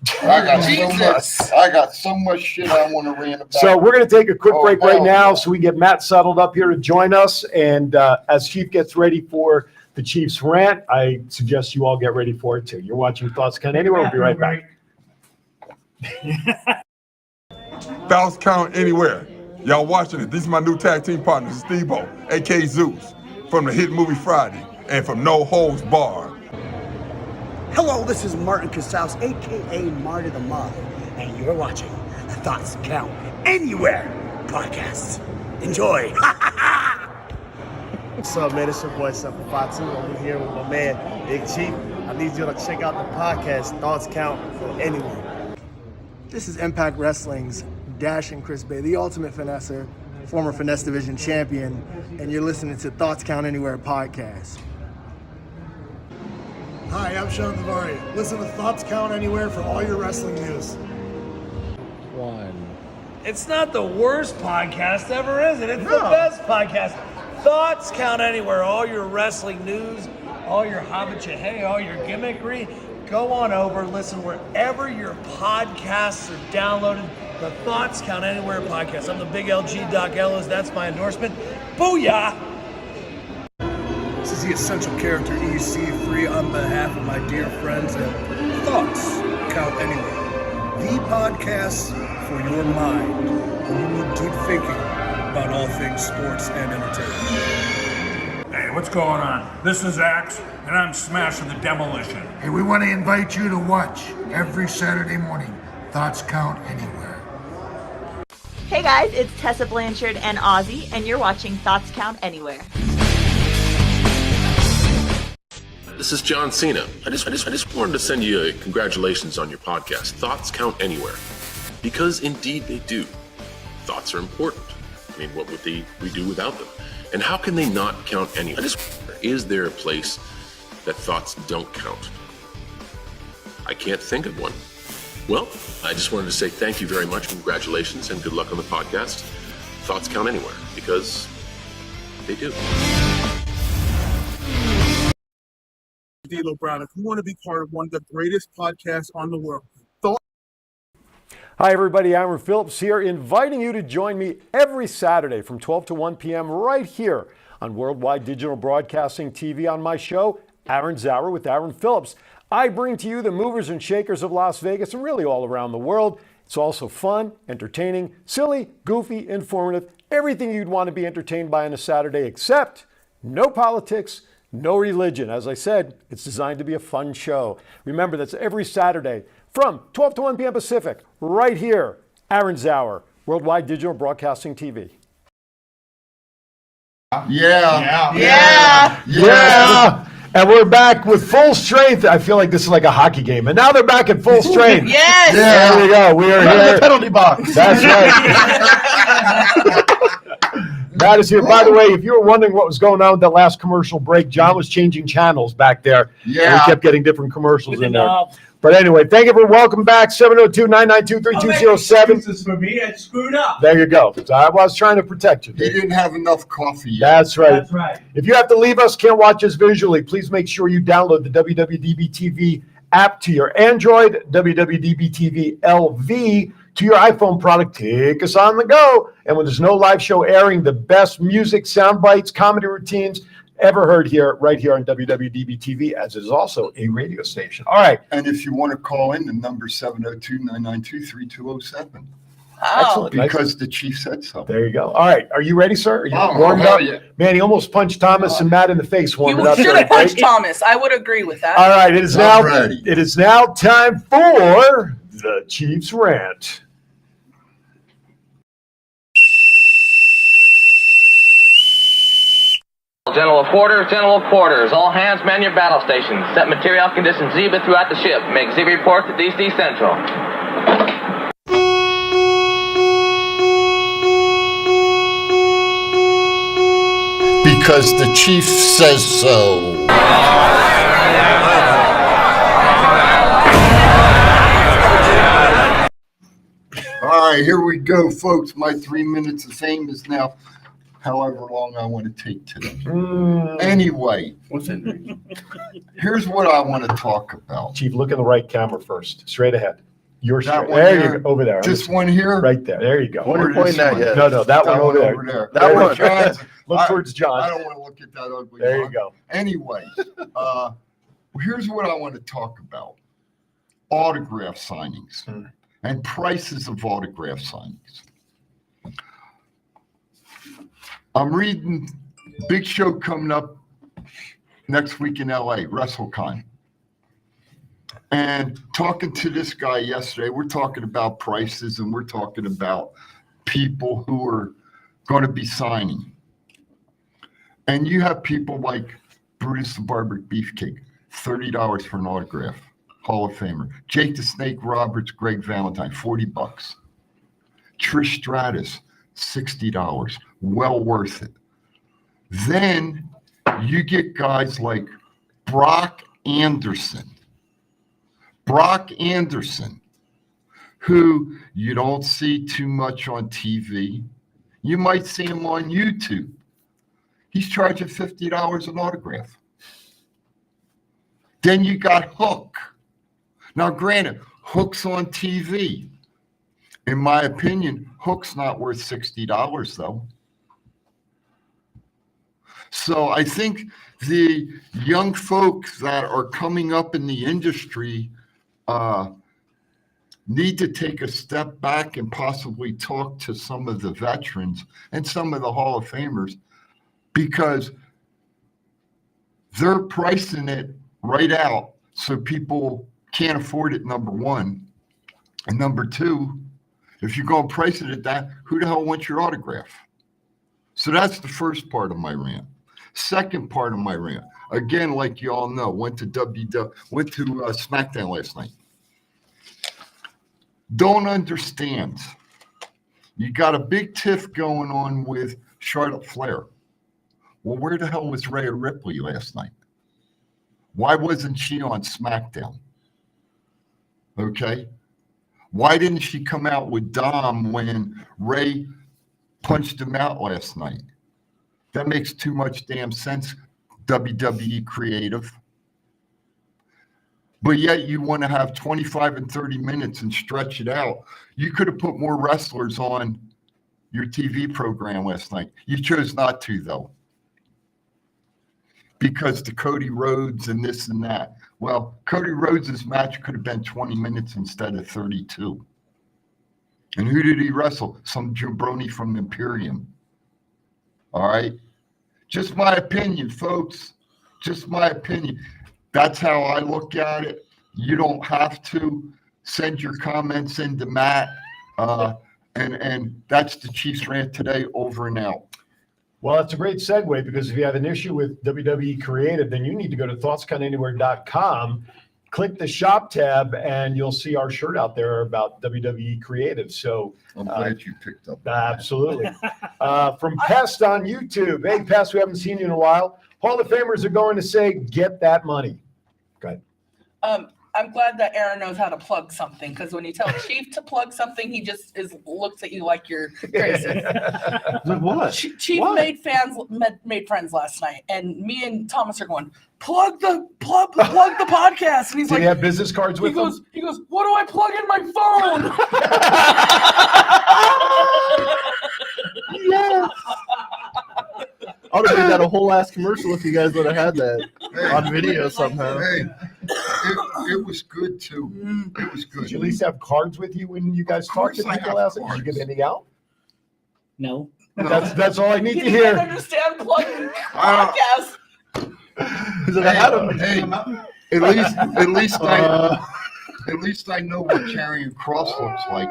Jesus. I got so much shit I want to rant about. So we're going to take a quick Oh, break right hell now yeah. so we get Matt settled up here to join us. And as Chief gets ready for the Chief's rant, I suggest you all get ready for it too. You're watching Thoughts Count Anywhere. We'll be right back. Thoughts Count Anywhere. Y'all watching it. These are my new tag team partners, Steve-O, a.k.a. Zeus, from the hit movie Friday, and from No Holds Barred. Hello, this is Martin Casals, aka Marty the Moth, and you're watching the Thoughts Count Anywhere podcast. Enjoy. What's up, man? It's your boy, Simple Fatu. I'm here with my man, Big Chief. I need you to check out the podcast, Thoughts Count Anywhere. This is Impact Wrestling's Dashing Chris Bay, the ultimate finesser, former Finesse Division champion, and you're listening to Thoughts Count Anywhere podcast. Hi, I'm Sean Navari. Listen to Thoughts Count Anywhere for all your wrestling news. It's not the worst podcast ever, is it? It's the best podcast. Thoughts Count Anywhere. All your wrestling news, all your hobbit-cha-hey, all your gimmickry. Go on over, listen wherever your podcasts are downloaded. The Thoughts Count Anywhere podcast. I'm the big LG Doc Ellis. That's my endorsement. Booyah! This is the Essential Character EC3 on behalf of my dear friends at Thoughts Count Anywhere. The podcast for your mind when you need deep thinking about all things sports and entertainment. Hey, what's going on? This is Axe, and I'm smashing the demolition. Hey, we want to invite you to watch every Saturday morning, Thoughts Count Anywhere. Hey guys, it's Tessa Blanchard and Ozzy, and you're watching Thoughts Count Anywhere. This is John Cena. I just wanted to send you a congratulations on your podcast, Thoughts Count Anywhere. Because indeed they do. Thoughts are important. I mean, what would we do without them? And how can they not count anywhere? Is there a place that thoughts don't count? I can't think of one. Well, I just wanted to say thank you very much, congratulations, and good luck on the podcast. Thoughts count anywhere, because they do. D'Lo Brown, if you want to be part of one of the greatest podcasts on the world, Hi, everybody. Aaron Phillips here, inviting you to join me every Saturday from 12 to 1 p.m. right here on Worldwide Digital Broadcasting TV on my show, Aaron's Hour with Aaron Phillips. I bring to you the movers and shakers of Las Vegas and really all around the world. It's also fun, entertaining, silly, goofy, informative, everything you'd want to be entertained by on a Saturday, except no politics, no religion. As I said, it's designed to be a fun show. Remember, that's every Saturday from 12 to 1 p.m. Pacific, right here, Aaron's Hour, Worldwide Digital Broadcasting TV. Yeah. And we're back with full strength. I feel like this is like a hockey game. And now they're back at full strength. Yes. Yeah, there we go. We are here. The penalty box. That's right. Matt is here. By the way, if you were wondering what was going on with that last commercial break, John was changing channels back there. Yeah. And we kept getting different commercials in there. knob. But anyway, thank you for welcome back. 702-992-3207. Excuses for me, I screwed up. There you go. So I was trying to protect you. He didn't have enough coffee yet. That's right. That's right. If you have to leave us, can't watch us visually, please make sure you download the WWDBTV app to your Android, WWDBTV LV to your iPhone product. Take us on the go. And when there's no live show airing, the best music, sound bites, comedy routines, ever heard here, right here on WWDB-TV, as it is also a radio station. All right. And if you want to call in, the number 702-992-3207. Excellent. Because the chief said so. There you go. All right. Are you ready, sir? Are you Oh, warmed hell up? yeah. Man, he almost punched Thomas and Matt in the face He warming up. should during have punched break. Thomas. I would agree with that. All right. It is I'm ready. now time for the Chiefs rant. General quarters, all hands man your battle stations. Set material conditions Zebra throughout the ship. Make Zebra report to DC Central. Because the chief says so. All right, here we go, folks. My 3 minutes of fame is now however long I want to take today. Anyway, here's what I want to talk about. Chief, look in the right camera first. Straight ahead. You're That straight. one There here? you go. Over there. This one here? Right there. There you go. What are you pointing at? No, that one over there. That There one. you go. Look towards John. I don't want to look at that ugly There you one. go. Anyway, here's what I want to talk about. Autograph signings and prices of autograph signings. I'm reading big show coming up next week in LA, WrestleCon. And talking to this guy yesterday, we're talking about prices and we're talking about people who are going to be signing. And you have people like Brutus the Barber Beefcake, $30 for an autograph, Hall of Famer. Jake the Snake Roberts, Greg Valentine, $40. Trish Stratus, $60. Well worth it. Then you get guys like Brock Anderson, who you don't see too much on TV. You might see him on YouTube. He's charging $50 an autograph. Then you got Hook. Now, granted, Hook's on TV. In my opinion, Hook's not worth $60, though. So I think the young folks that are coming up in the industry need to take a step back and possibly talk to some of the veterans and some of the Hall of Famers, because they're pricing it right out so people can't afford it, number one. And number two, if you're going to price it at that, who the hell wants your autograph? So that's the first part of my rant. Second part of my rant, again, like you all know, went to SmackDown last night. Don't understand. You got a big tiff going on with Charlotte Flair. Well, where the hell was Rhea Ripley last night? Why wasn't she on SmackDown? Okay. Why didn't she come out with Dom when Ray punched him out last night? That makes too much damn sense, WWE creative. But yet you want to have 25 and 30 minutes and stretch it out. You could have put more wrestlers on your TV program last night. You chose not to, though, because the Cody Rhodes and this and that. Well, Cody Rhodes' match could have been 20 minutes instead of 32. And who did he wrestle? Some jabroni from Imperium. All right? Just my opinion, folks. Just my opinion. That's how I look at it. You don't have to send your comments into Matt. And that's the Chiefs rant today, over and out. Well, it's a great segue, because if you have an issue with WWE Creative, then you need to go to thoughtscountanywhere.com, click the shop tab, and you'll see our shirt out there about WWE Creative. So I'm glad you picked up. Absolutely. From Pest on YouTube. Hey, Pest, we haven't seen you in a while. Hall of Famers are going to say, get that money. Go ahead. I'm glad that Aaron knows how to plug something, because when you tell Chief to plug something, he just looks at you like you're crazy. Like what? Chief What? made friends last night, and me and Thomas are going, plug the podcast. And he's Did like, he have business cards with him? He goes, what do I plug in my phone? Yes. I would have made that a whole ass commercial if you guys would have had that on video somehow. Hey, it was good too. It was good. Did you at least have cards with you when you guys talked to people last night? Did you give anything out? No. That's all I need You to didn't hear. understand plugging podcast. At least I know what Carrying Cross looks like.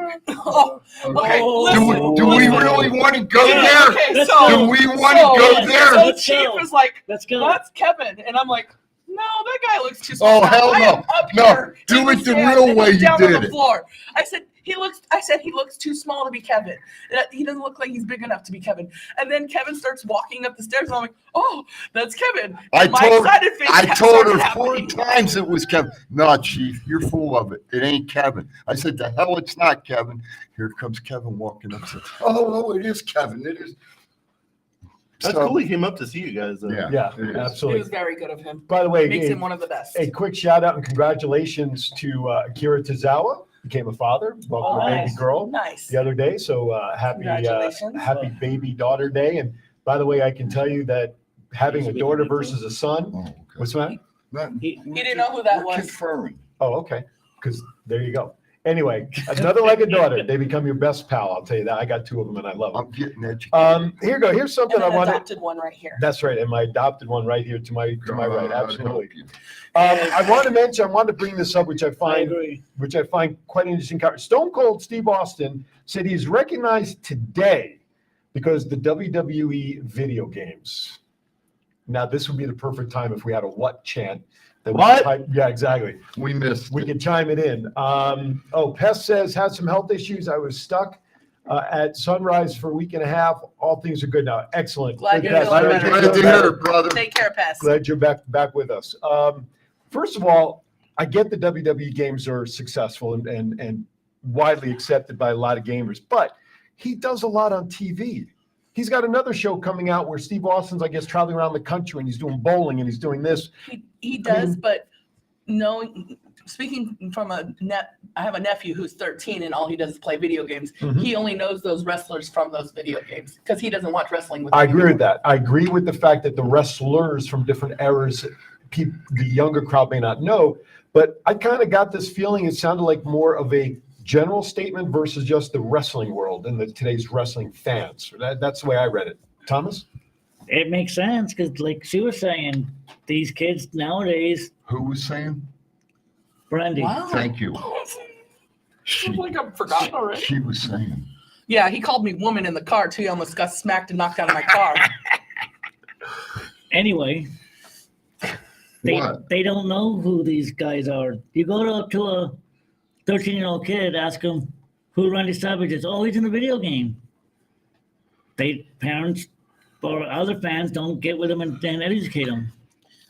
Okay, Do we really want to go there? Okay, so Do we want to go there? So Chief is like, let's go. That's Kevin, and I'm like, no, that guy looks too small. Oh, hell I no. am up No, here do in it the the stand, real and way he's you down on did the it. floor. I said he looks too small to be Kevin. He doesn't look like he's big enough to be Kevin. And then Kevin starts walking up the stairs, and I'm like, oh, that's Kevin. I My told her started 4 happening. times it was Kevin. No, Chief, you're full of it. It ain't Kevin. I said, the hell it's not Kevin. Here comes Kevin walking up. Said, oh, it is Kevin. It is. That's cool. He came up to see you guys. Though. Yeah, It absolutely. was very good of him. By the way, Makes him one of the best. A quick shout out and congratulations to Akira Tozawa. Became a father, welcome a baby girl Nice. the other day. So Congratulations. happy baby daughter day. And by the way, I can tell you that having a daughter versus a son, what's that? He didn't know who that was. Confirming. Oh, okay. Because there you go. Anyway, another like a daughter. They become your best pal. I'll tell you that. I got 2 of them and I love them. I'm getting educated. Here you go. Here's something And I an wanted. adopted one right here. That's right, and my adopted one right here to my right. God Absolutely. help you. I wanted to bring this up, which I find quite interesting. Stone Cold Steve Austin said he's recognized today because the WWE video games. Now, this would be the perfect time if we had a what chant. Yeah, exactly. We missed. We can chime it in. Pest says, had some health issues. I was stuck at Sunrise for a week and a half. All things are good now. Excellent. Glad Good, you're Pest. feeling better. Glad to hear it, brother. Take care, Pest. Glad you're back with us. First of all, I get the WWE games are successful and widely accepted by a lot of gamers, but he does a lot on TV. He's got another show coming out where Steve Austin's, I guess, traveling around the country and he's doing bowling and he's doing this. He does, but speaking from I have a nephew who's 13 and all he does is play video games. Mhm. He only knows those wrestlers from those video games because he doesn't watch wrestling with I them agree with anymore. that. I agree with the fact that the wrestlers from different eras, the younger crowd may not know, but I kind of got this feeling it sounded like more of a general statement versus just the wrestling world and today's wrestling fans. That's the way I read it. Thomas? It makes sense because, like she was saying, these kids nowadays. Who was saying? Brandy. Wow. Thank you. I like I've forgotten already. She was saying. Yeah, he called me woman in the car too. He almost got smacked and knocked out of my car. Anyway, What? they don't know who these guys are. You go to a 13-year-old kid, ask him who Randy Savage is. Oh, he's in a video game. Parents or other fans don't get with them and educate them.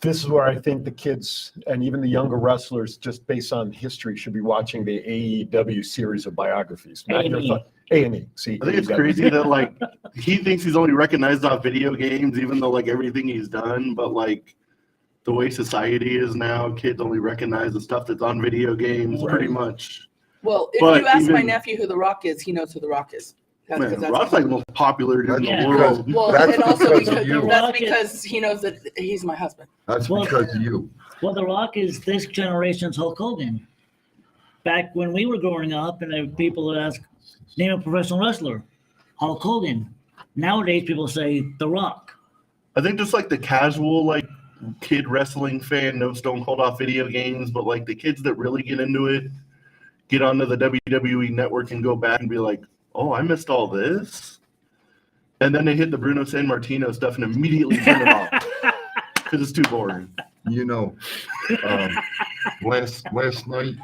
This is where I think the kids and even the younger wrestlers, just based on history, should be watching the AEW series of biographies. A&E. See, I think it's AEW. crazy that like he thinks he's only recognized on video games, even though like everything he's done. But like the way society is now, kids only recognize the stuff that's on video games, pretty much. Well, if But you ask my even- nephew who The Rock is, he knows who The Rock is. That's Man, 'cause that's Rock's like the most popular dude in Yeah. the world. well, That's and also because of because you. that's because he knows that he's my husband. That's Well- because of you. Well, The Rock is this generation's Hulk Hogan. Back when we were growing up, and people would ask, name a professional wrestler, Hulk Hogan. Nowadays, people say The Rock. I think just like the casual like kid wrestling fan knows Stone Cold off video games, but like the kids that really get into it, get onto the WWE network and go back and be like, oh, I missed all this. And then they hit the Bruno San Martino stuff and immediately turn it off because it's too boring. You know, last night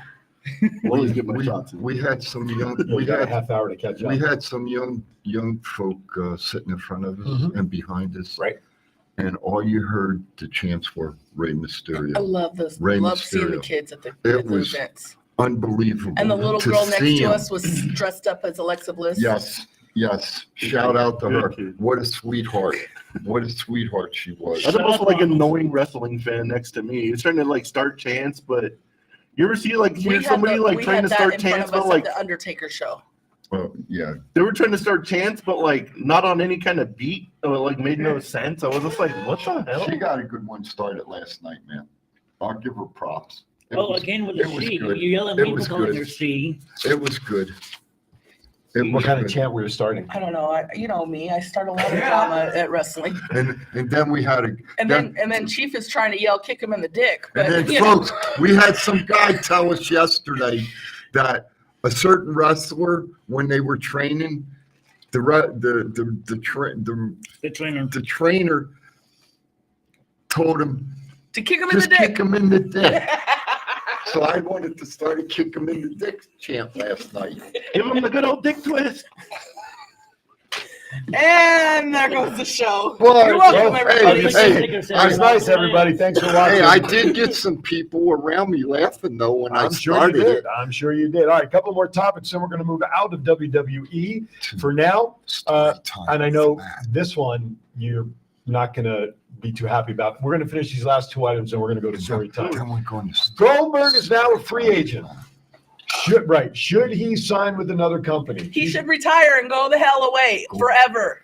Always get my shots in. we had some young We got a half hour to catch up. we had some young folk sitting in front of us Mhm. and behind us, Right. and all you heard the chants were Rey Mysterio. I love those. Rey Love seeing the Mysterio. kids at the was events. Unbelievable. And the little to girl next see to him. us was dressed up as Alexa Bliss. Yes. Shout out to her. Good kid. What a sweetheart. What a sweetheart she was. That's also like a knowing wrestling fan next to me. He's trying to like start chants, but you ever see like We hear had somebody the- like we trying had to that start in front chants, of us but like at the Undertaker show. Well, yeah. They were trying to start chants, but like not on any kind of beat. So it like made no sense. I was just like, what the hell? She got a good one started last night, man. I'll give her props. Again with the she. good. You yell at It me for was calling good. her she. It was good. What kind of chant we were starting? I don't know. You know me. I start a lot of drama at wrestling. And then we had And then Chief is trying to yell, kick him in the dick. But, and then, you know. folks, we had some guy tell us yesterday that a certain wrestler, when they were training, the trainer told him to kick him in the just dick. kick him in the dick. So I wanted to start a kick him in the dick chant last night. Give him the good old dick twist. And there goes the show. Well, You're welcome, everybody. It's nice, everybody. Thanks for watching. Hey, I did get some people around me laughing though when I started it. I'm sure you did. All right, a couple more topics, and we're going to move out of WWE for now. And I know this one you're not going to be too happy about. We're going to finish these last two items, and we're going to go to story time. Goldberg is now a free agent. Should he sign with another company? He should retire and go the hell away forever.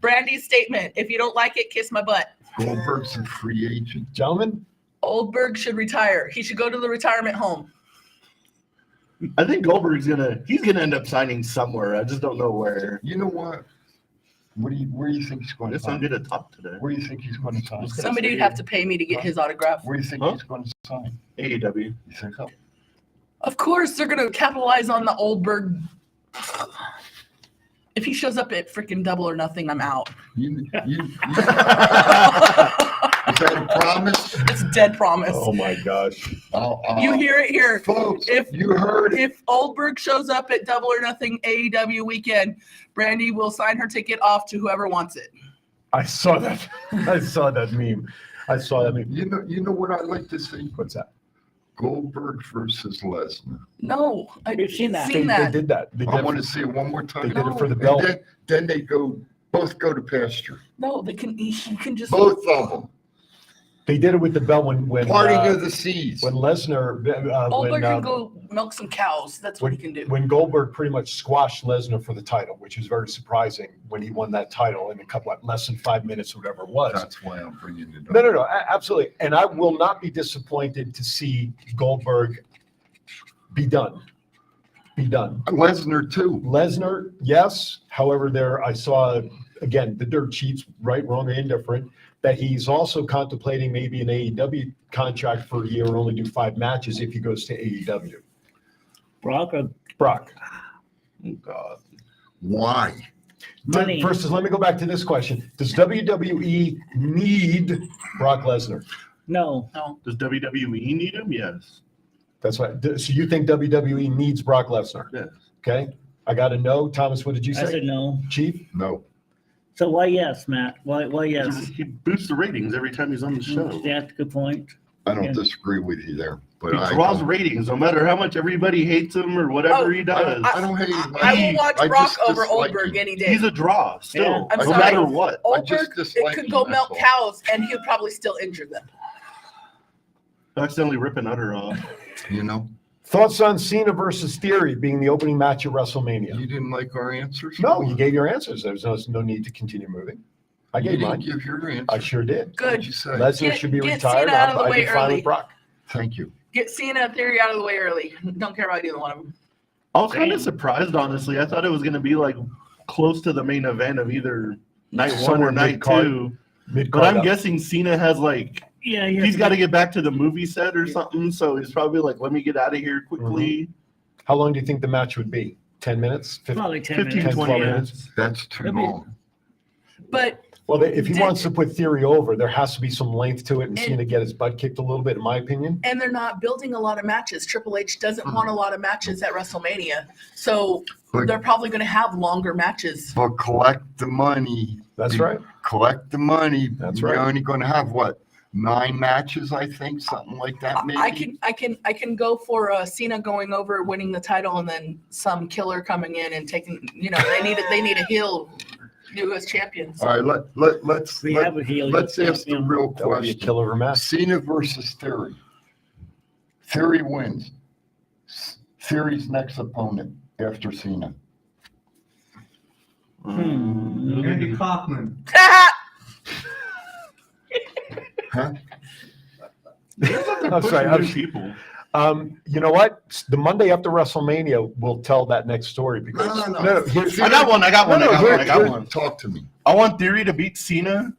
Brandy's statement. If you don't like it, kiss my butt. Goldberg's a free agent. Gentlemen? Goldberg should retire. He should go to the retirement home. I think Goldberg's he's gonna end up signing somewhere. I just don't know where. You know what? Where do you think he's going to sign? I'm gonna talk today. Where do you think he's going to sign? Somebody would have to pay me to get his autograph. Where do you think he's going to sign? AEW. You think so? Of course, they're going to capitalize on the Oldberg. If he shows up at freaking Double or Nothing, I'm out. Is that a promise? It's a dead promise. Oh my gosh! You hear it here, folks. If you heard it. If Oldberg shows up at Double or Nothing AEW weekend, Brandy will sign her ticket off to whoever wants it. I saw that. I saw that meme. You know what I'd like to see? What's that? Goldberg versus Lesnar. No, I've seen that. They did that. I want to see it one more time. They did it for the belt. Then they both go to pasture. No, they can. You can just both of them. They did it with the belt when Parting of the Seas. When Lesnar Goldberg can go milk some cows. That's what he can do. When Goldberg pretty much squashed Lesnar for the title, which was very surprising when he won that title in a couple less than 5 minutes or whatever it was. That's why I'm bringing it up. No, absolutely. And I will not be disappointed to see Goldberg be done. Lesnar too. Lesnar, yes. However, I saw again the dirt sheets, right, wrong, or indifferent, that he's also contemplating maybe an AEW contract for a year or only do 5 matches if he goes to AEW. Brock. Oh, God. Why? Money. First, let me go back to this question. Does WWE need Brock Lesnar? No. Does WWE need him? Yes. That's right. So you think WWE needs Brock Lesnar? Yes. Okay. I got a no. Thomas, what did you say? I said no. Chief? No. So why yes, Matt? Why yes? He boosts the ratings every time he's on the show. Yeah, that's a good point. I don't disagree with you there. But He draws ratings no matter how much everybody hates him or whatever he does. I don't hate him. I will watch I Brock just over dislike Oldberg him. any day. He's a draw still, I'm no sorry. matter what. Oldberg, it could go milk cows, and he'll probably still injure them. Accidentally ripping udder off. You know? Thoughts on Cena versus Theory being the opening match at WrestleMania? You didn't like our answers? No, you gave your answers. There's no need to continue moving. I You gave didn't mine. give your answer. I sure did. Good. What'd you say? Lesnar should be Get retired. Cena out of the I'd way be fine early. with Brock. Thank you. Get Cena and Theory out of the way early. Don't care about either one of them. I was kind of surprised, honestly. I thought it was going to be like close to the main event of either night one Somewhere or night mid-card. two. Mid-card But I'm up. guessing Cena has like, Yeah, he's got to get back to the movie set or something. So he's probably like, let me get out of here quickly. How long do you think the match would be? 10 minutes? Probably 10 15, minutes. 20 12 minutes. That's too long. But Well, if he wants to put Theory over, there has to be some length to it and Cena get his butt kicked a little bit, in my opinion. and they're not building a lot of matches. Triple H doesn't want a lot of matches at WrestleMania, so But- they're probably going to have longer matches. But collect the money. That's right. Collect the money. That's You're right. only going to have what? 9 matches, I think, something like that. Maybe. I can go for Cena going over, winning the title, and then some killer coming in and taking. You know, they need a heel U.S. champion. So. All right, let's have a heel let's U.S. ask the champion. real That would be a question. killer of a match. Cena versus Theory. Theory wins. Theory's next opponent after Cena. Andy Kaufman. I'm sorry. People. You know what? The Monday after WrestleMania, we'll tell that next story because here's- I got one. I got one. Talk to me. I want Theory to beat Cena,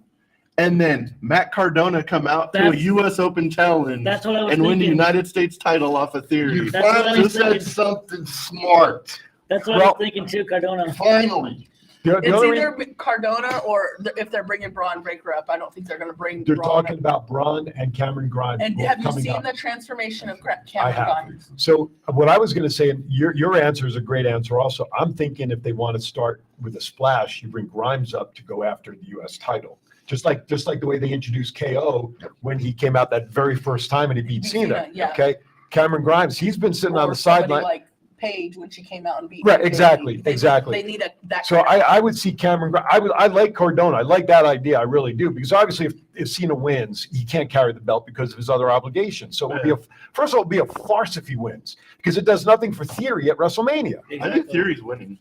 and then Matt Cardona come out to a U.S. Open challenge That's what I was and win the thinking. United States title off of Theory. You finally said something smart. That's what I was thinking too, Cardona. Finally. It's either Cardona or if they're bringing Braun Breaker up. I don't think they're going to bring They're Braun talking about Braun and Cameron Grimes. And have you coming seen up. the transformation of I Cameron have. Grimes? So what I was going to say, and your answer is a great answer also. I'm thinking if they want to start with a splash, you bring Grimes up to go after the U.S. title. Just like the way they introduced KO when he came out that very first time and he beat Cena. Yeah. Okay. Cameron Grimes, he's been sitting on Or the somebody sideline. like Paige when she came out and beat Right, him. exactly. They need that. So I would see Cameron. I like Cardona. I like that idea. I really do because obviously if Cena wins, he can't carry the belt because of his other obligations. So it would be first of all, it would be a farce if he wins because it does nothing for Theory at WrestleMania. I think Theory's winning.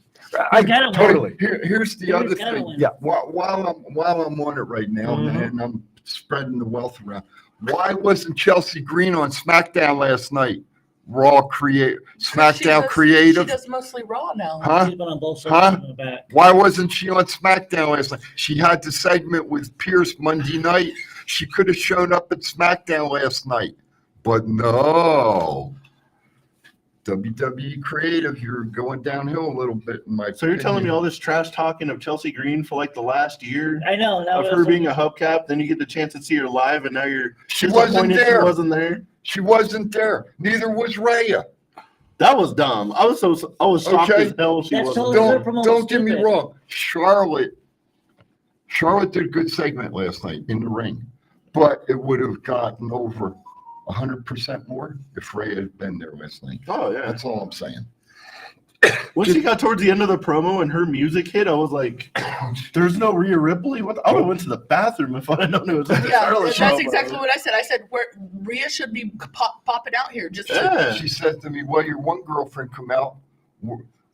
Totally. Here's the other thing. Yeah. While I'm on it right now, Mm-hmm. and I'm spreading the wealth around. Why wasn't Chelsea Green on SmackDown last night? SmackDown Creative. She does mostly Raw now. Huh? She's been on both sides Huh? of the back. Why wasn't she on SmackDown last night? She had the segment with Pierce Monday night. She could have shown up at SmackDown last night, but no. WWE Creative, you're going downhill a little bit in my So you're telling me all this trash talking of Chelsea Green for like the last year? I know. Of her being a hubcap, then you get the chance to see her live, and now you're She wasn't disappointed there. She wasn't there. She wasn't there. Neither was Rhea. That was dumb. I was shocked Okay. as hell she wasn't. Don't get me wrong. Charlotte did a good segment last night in the ring, but it would have gotten over 100% more if Rhea had been there last night. Oh yeah, that's all I'm saying. Once she got towards the end of the promo and her music hit, I was like, "There's no Rhea Ripley." What? I would have went to the bathroom if I had known it was. Yeah, that's exactly what I said. I said where Rhea should be popping out here. She said to me, "Well, your one girlfriend come out.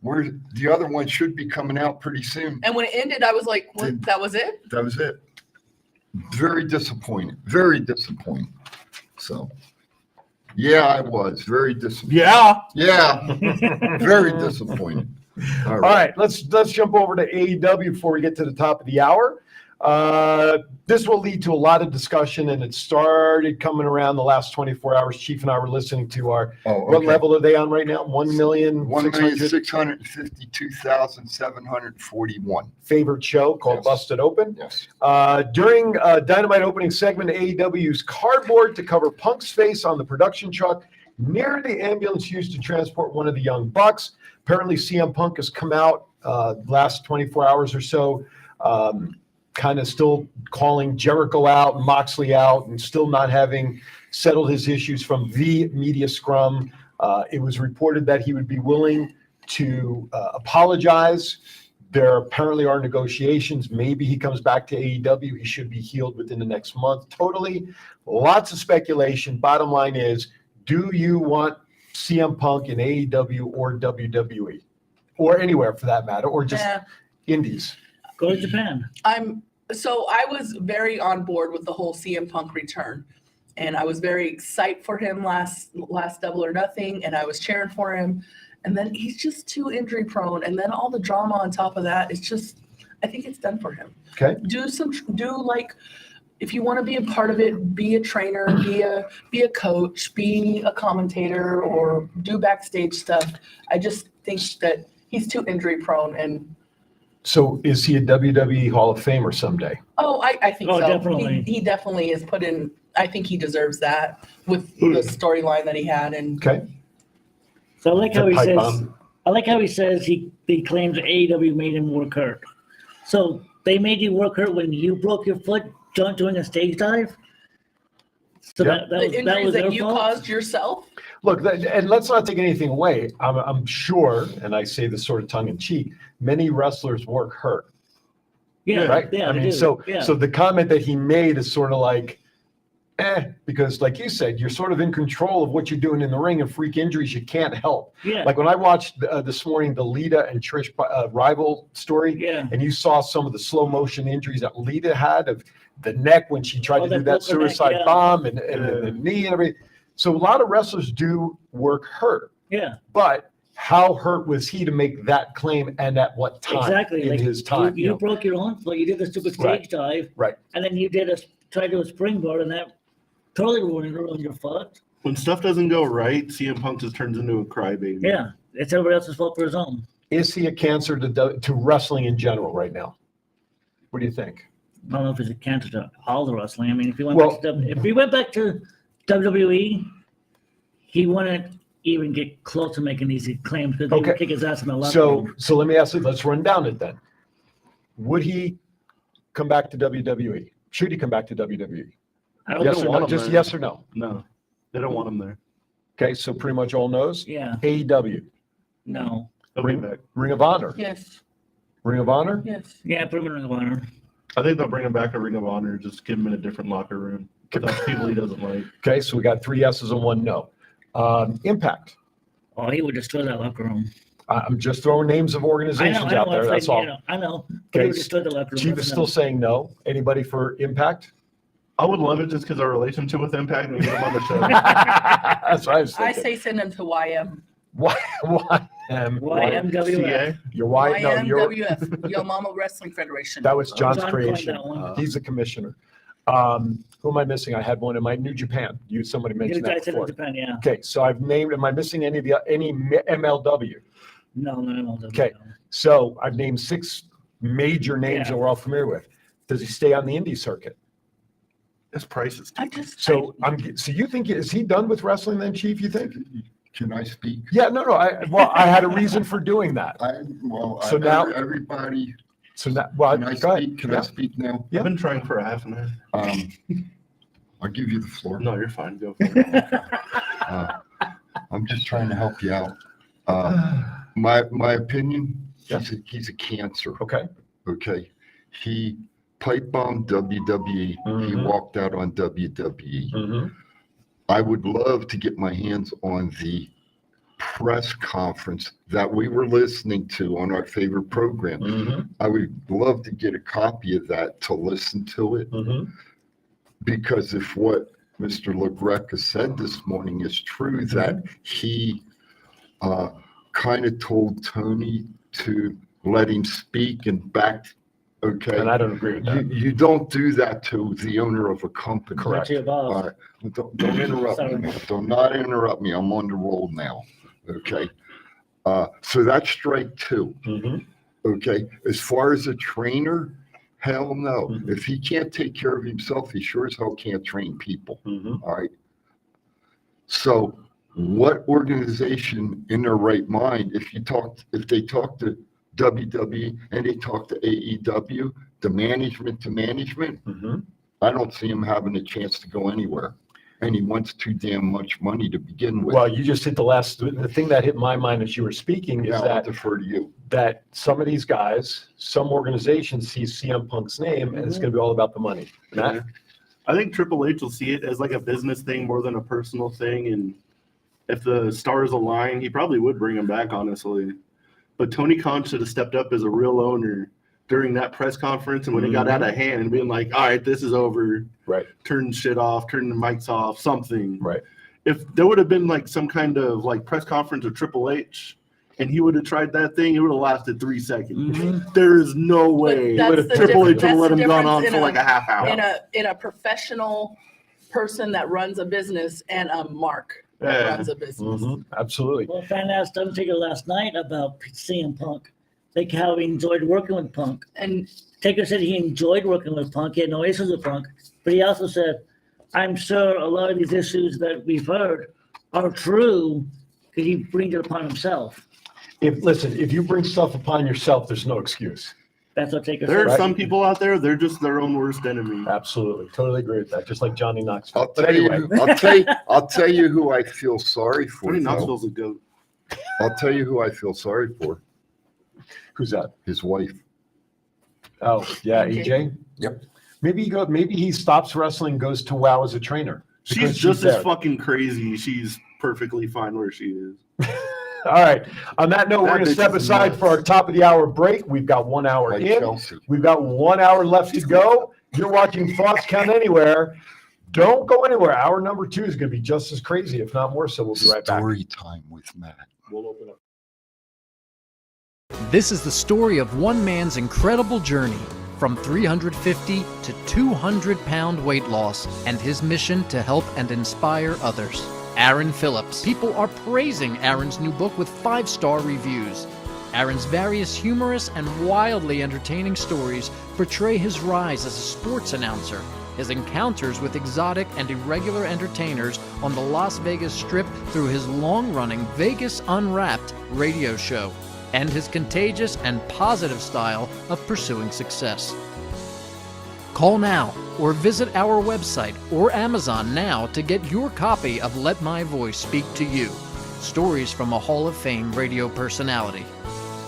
Where the other one should be coming out pretty soon." And when it ended, I was like, what, that was it? That was it. Very disappointed. Very disappointed. So, yeah, I was very disappointed. Yeah, very disappointed. All right, let's jump over to AEW before we get to the top of the hour. This will lead to a lot of discussion, and it started coming around the last 24 hours. Chief and I were listening to our. What level are they on right now? 1,652,741. Favorite show called Busted Open. Yes. During Dynamite opening segment, AEW used cardboard to cover Punk's face on the production truck near the ambulance used to transport one of the Young Bucks. Apparently, CM Punk has come out last 24 hours or so, kind of still calling Jericho out and Moxley out and still not having settled his issues from the media scrum. It was reported that he would be willing to apologize. There apparently are negotiations. Maybe he comes back to AEW. He should be healed within the next month. Totally. Lots of speculation. Bottom line is, do you want CM Punk in AEW or WWE? Or anywhere for that matter, or just indies? Go to Japan. I was very on board with the whole CM Punk return. And I was very excited for him last Double or Nothing, and I was cheering for him. And then he's just too injury prone. And then all the drama on top of that, it's just, I think it's done for him. Okay. If you want to be a part of it, be a trainer, be a coach, be a commentator, or do backstage stuff. I just think that he's too injury prone. And So is he a WWE Hall of Famer someday? I think so. Definitely. He definitely is put in. I think he deserves that with the storyline that he had. And okay. So I like how he Pipe says. bomb. I like how he says he claims AEW made him work hurt. So they made you work hurt when you broke your foot doing a stage dive. So Yeah. the injuries that you caused yourself. Look, and let's not take anything away. I'm sure, and I say this sort of tongue in cheek, many wrestlers work hurt. Yeah, right. yeah, I they mean, do. so Yeah. so the comment that he made is sort of like, Because like you said, you're sort of in control of what you're doing in the ring, and freak injuries you can't help. Yeah. Like when I watched this morning the Lita and Trish rival story, and you saw some of the slow motion injuries that Lita had of the neck when she tried to do that suicide bomb and the knee and everything. So a lot of wrestlers do work hurt. Yeah. But how hurt was he to make that claim, and at what time? Exactly. In Like, his time. You broke your own foot. You did the stupid stage dive. Right. And then you tried to do a springboard, and that totally ruined your foot. When stuff doesn't go right, CM Punk just turns into a crybaby. Yeah. It's everybody else's fault for his own. Is he a cancer to wrestling in general right now? What do you think? I don't know if he's a cancer to all the wrestling. I mean, if he went back to WWE, he wouldn't even get close to making these claims because he would kick his ass in the locker room. So let me ask you, let's run down it then. Would he come back to WWE? Should he come back to WWE? Yes or no? Just yes or no? No, they don't want him there. Okay, so pretty much all no's? Yeah. AEW? No. Ring of Honor? Yes. Ring of Honor? Yes. Yeah, put him in Ring of Honor. I think they'll bring him back to Ring of Honor, just give him in a different locker room. Without people he doesn't like. Okay, so we got 3 yeses and 1 no. Impact? Oh, he would destroy that locker room. I'm just throwing names of organizations out there, that's all. I know. But he would destroy the locker room. Chief is still saying no. Anybody for Impact? I would love it just because our relationship with Impact and we get him on the show. That's what I was I thinking. say send him to YM. YMWF. You're YMWF, Yo Mama Wrestling Federation. That was John's John creation. coined that one. He's the commissioner. Who am I missing? I had one in my New Japan. Somebody mentioned I that said before. Japan, yeah. Okay, so I've named. Am I missing any MLW? No, MLW. Okay, so I've named 6 major names that we're all familiar with. Does he stay on the indie circuit? His price is So you think is he done with wrestling then, Chief? You think? Can I speak? Yeah, no. I had a reason for doing that. So now everybody. So now, well, Can I go ahead. speak? Can I speak now? I've been trying for a half an hour. I'll give you the floor. No, you're fine. Go for it. I'm just trying to help you out. My opinion, he's a cancer. Okay. Okay. He pipe bombed WWE. He walked out on WWE. I would love to get my hands on the press conference that we were listening to on our favorite program. I would love to get a copy of that to listen to it. Because if what Mr. LaGreca said this morning is true, that he kind of told Tony to let him speak and back. Okay. And I don't agree with that. You don't do that to the owner of a company. Correct. To your boss. All right. Don't interrupt me. Do not interrupt me. I'm on the roll now. Okay. So that's strike 2. Okay. As far as a trainer, hell no. If he can't take care of himself, he sure as hell can't train people. All right. So what organization in their right mind, if they talk to WWE and they talk to AEW, the management to management, I don't see him having a chance to go anywhere. And he wants too damn much money to begin with. Well, you just hit the thing that hit my mind as you were speaking is I'll that defer to you. That some of these guys, some organizations see CM Punk's name and it's going to be all about the money. Matt? I think Triple H will see it as like a business thing more than a personal thing. And if the stars align, he probably would bring him back, honestly. But Tony Khan should have stepped up as a real owner during that press conference, and when it got out of hand and being like, all right, this is over. Right. Turn shit off, turn the mics off, something. Right. If there would have been like some kind of like press conference with Triple H and he would have tried that thing, it would have lasted 3 seconds. There is no way Triple H would have let him gone on for like a half hour. In a professional person that runs a business and a mark that runs a business. Absolutely. Well, fan asked Undertaker last night about CM Punk, like how he enjoyed working with Punk. And Taker said he enjoyed working with Punk. He had no issues with Punk. But he also said, I'm sure a lot of these issues that we've heard are true because he brings it upon himself. If you bring stuff upon yourself, there's no excuse. That's what Taker said. There are some people out there, they're just their own worst enemy. Absolutely. Totally agree with that. Just like Johnny Knoxville. I'll tell you who I feel sorry for. Johnny Knoxville's a goat. I'll tell you who I feel sorry for. Who's that? His wife. Oh, yeah, EJ? Yep. Maybe he stops wrestling, goes to WoW as a trainer. She's just as fucking crazy. She's perfectly fine where she is. All right. On that note, we're going to step aside for our top of the hour break. We've got 1 hour in. Chelsea. We've got 1 hour left to go. You're watching Thoughts Count Anywhere. Don't go anywhere. Hour number 2 is going to be just as crazy, if not more so. We'll be right back. Story time with Matt. We'll open up. This is the story of one man's incredible journey from 350 to 200-pound weight loss and his mission to help and inspire others. Aaron Phillips. People are praising Aaron's new book with 5-star reviews. Aaron's various humorous and wildly entertaining stories portray his rise as a sports announcer, his encounters with exotic and irregular entertainers on the Las Vegas Strip through his long-running Vegas Unwrapped radio show, and his contagious and positive style of pursuing success. Call now or visit our website or Amazon now to get your copy of Let My Voice Speak to You, stories from a Hall of Fame radio personality.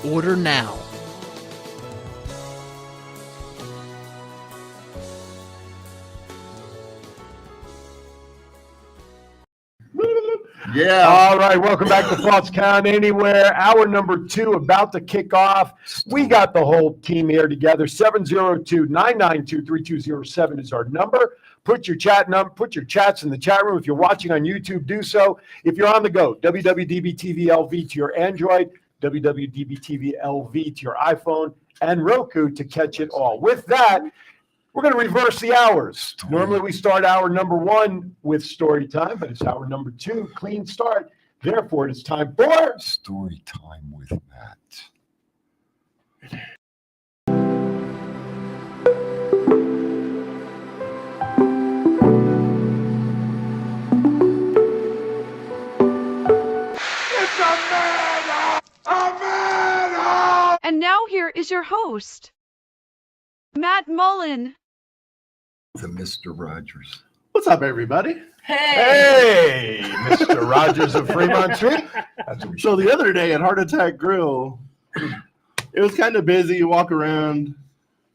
Order now. Yeah. All right. Welcome back to Thoughts Count Anywhere. Hour number 2 about to kick off. We got the whole team here together. 702-992-3207 is our number. Put your chats in the chat room. If you're watching on YouTube, do so. If you're on the go, WWDBTV.LV to your Android, WWDBTV.LV to your iPhone, and Roku to catch it all. With that, we're going to reverse the hours. Normally we start hour number 1 with story time, but it's hour number 2, clean start. Therefore, it's time for Story Time with Matt. And now here is your host, Matt Mullen. The Mr. Rogers. What's up, everybody? Hey, Mr. Rogers of Fremont Street. So the other day at Heart Attack Grill, it was kind of busy. You walk around,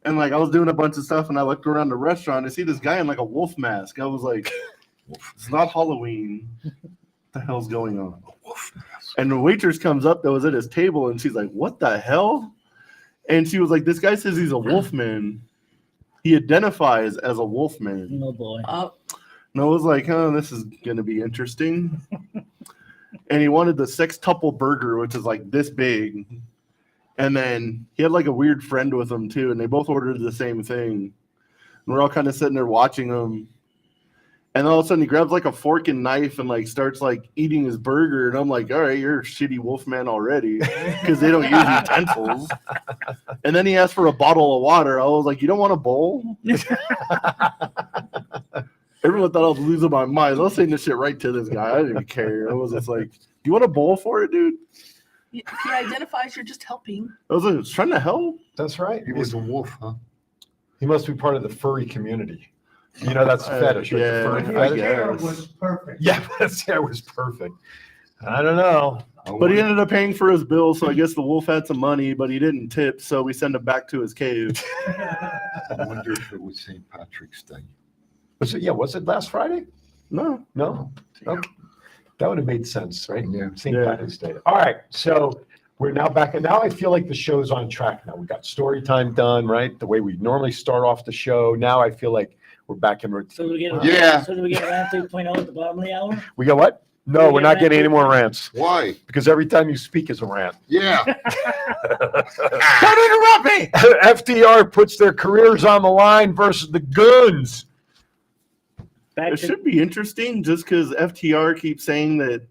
and like I was doing a bunch of stuff, and I looked around the restaurant. I see this guy in like a wolf mask. I was like, "It's not Halloween. What the hell's going on?" And the waitress comes up that was at his table, and she's like, "What the hell?" And she was like, "This guy says he's a wolfman. He identifies as a wolfman." Oh boy. And I was like, "Oh, this is gonna be interesting." And he wanted the sextuple burger, which is like this big. And then he had like a weird friend with him too, and they both ordered the same thing. And we're all kind of sitting there watching him. And all of a sudden he grabs like a fork and knife and like starts like eating his burger. And I'm like, all right, you're a shitty wolfman already, because they don't use utensils. And then he asked for a bottle of water. I was like, you don't want a bowl? Everyone thought I was losing my mind. I was saying this shit right to this guy. I didn't even care. I was just like, do you want a bowl for it, dude? If he identifies, you're just helping. I was like, trying to help. That's right. He was a wolf, huh? He must be part of the furry community. You know, that's a fetish. Right? Yeah, The furry I fetish. Hair guess. was perfect. Yeah, his hair was perfect. I don't know. But he ended up paying for his bill, so I guess the wolf had some money, but he didn't tip, so we sent him back to his cave. I wonder if it was St. Patrick's Day. Was it? Yeah, was it last Friday? No. Okay. That would have made sense, right? Yeah. St. Patrick's Day. All right, so we're now back, and now I feel like the show's on track. Now we got story time done, right? The way we normally start off the show. Now I feel like we're back in routine. So do we get Yeah. So do we get round 2.0 at the bottom of the hour? We got what? No, We we're get not rant getting any more rants Why? because every time you speak is a rant. Yeah. Don't interrupt me. FDR puts their careers on the line versus the goons. It should be interesting just because FTR keeps saying that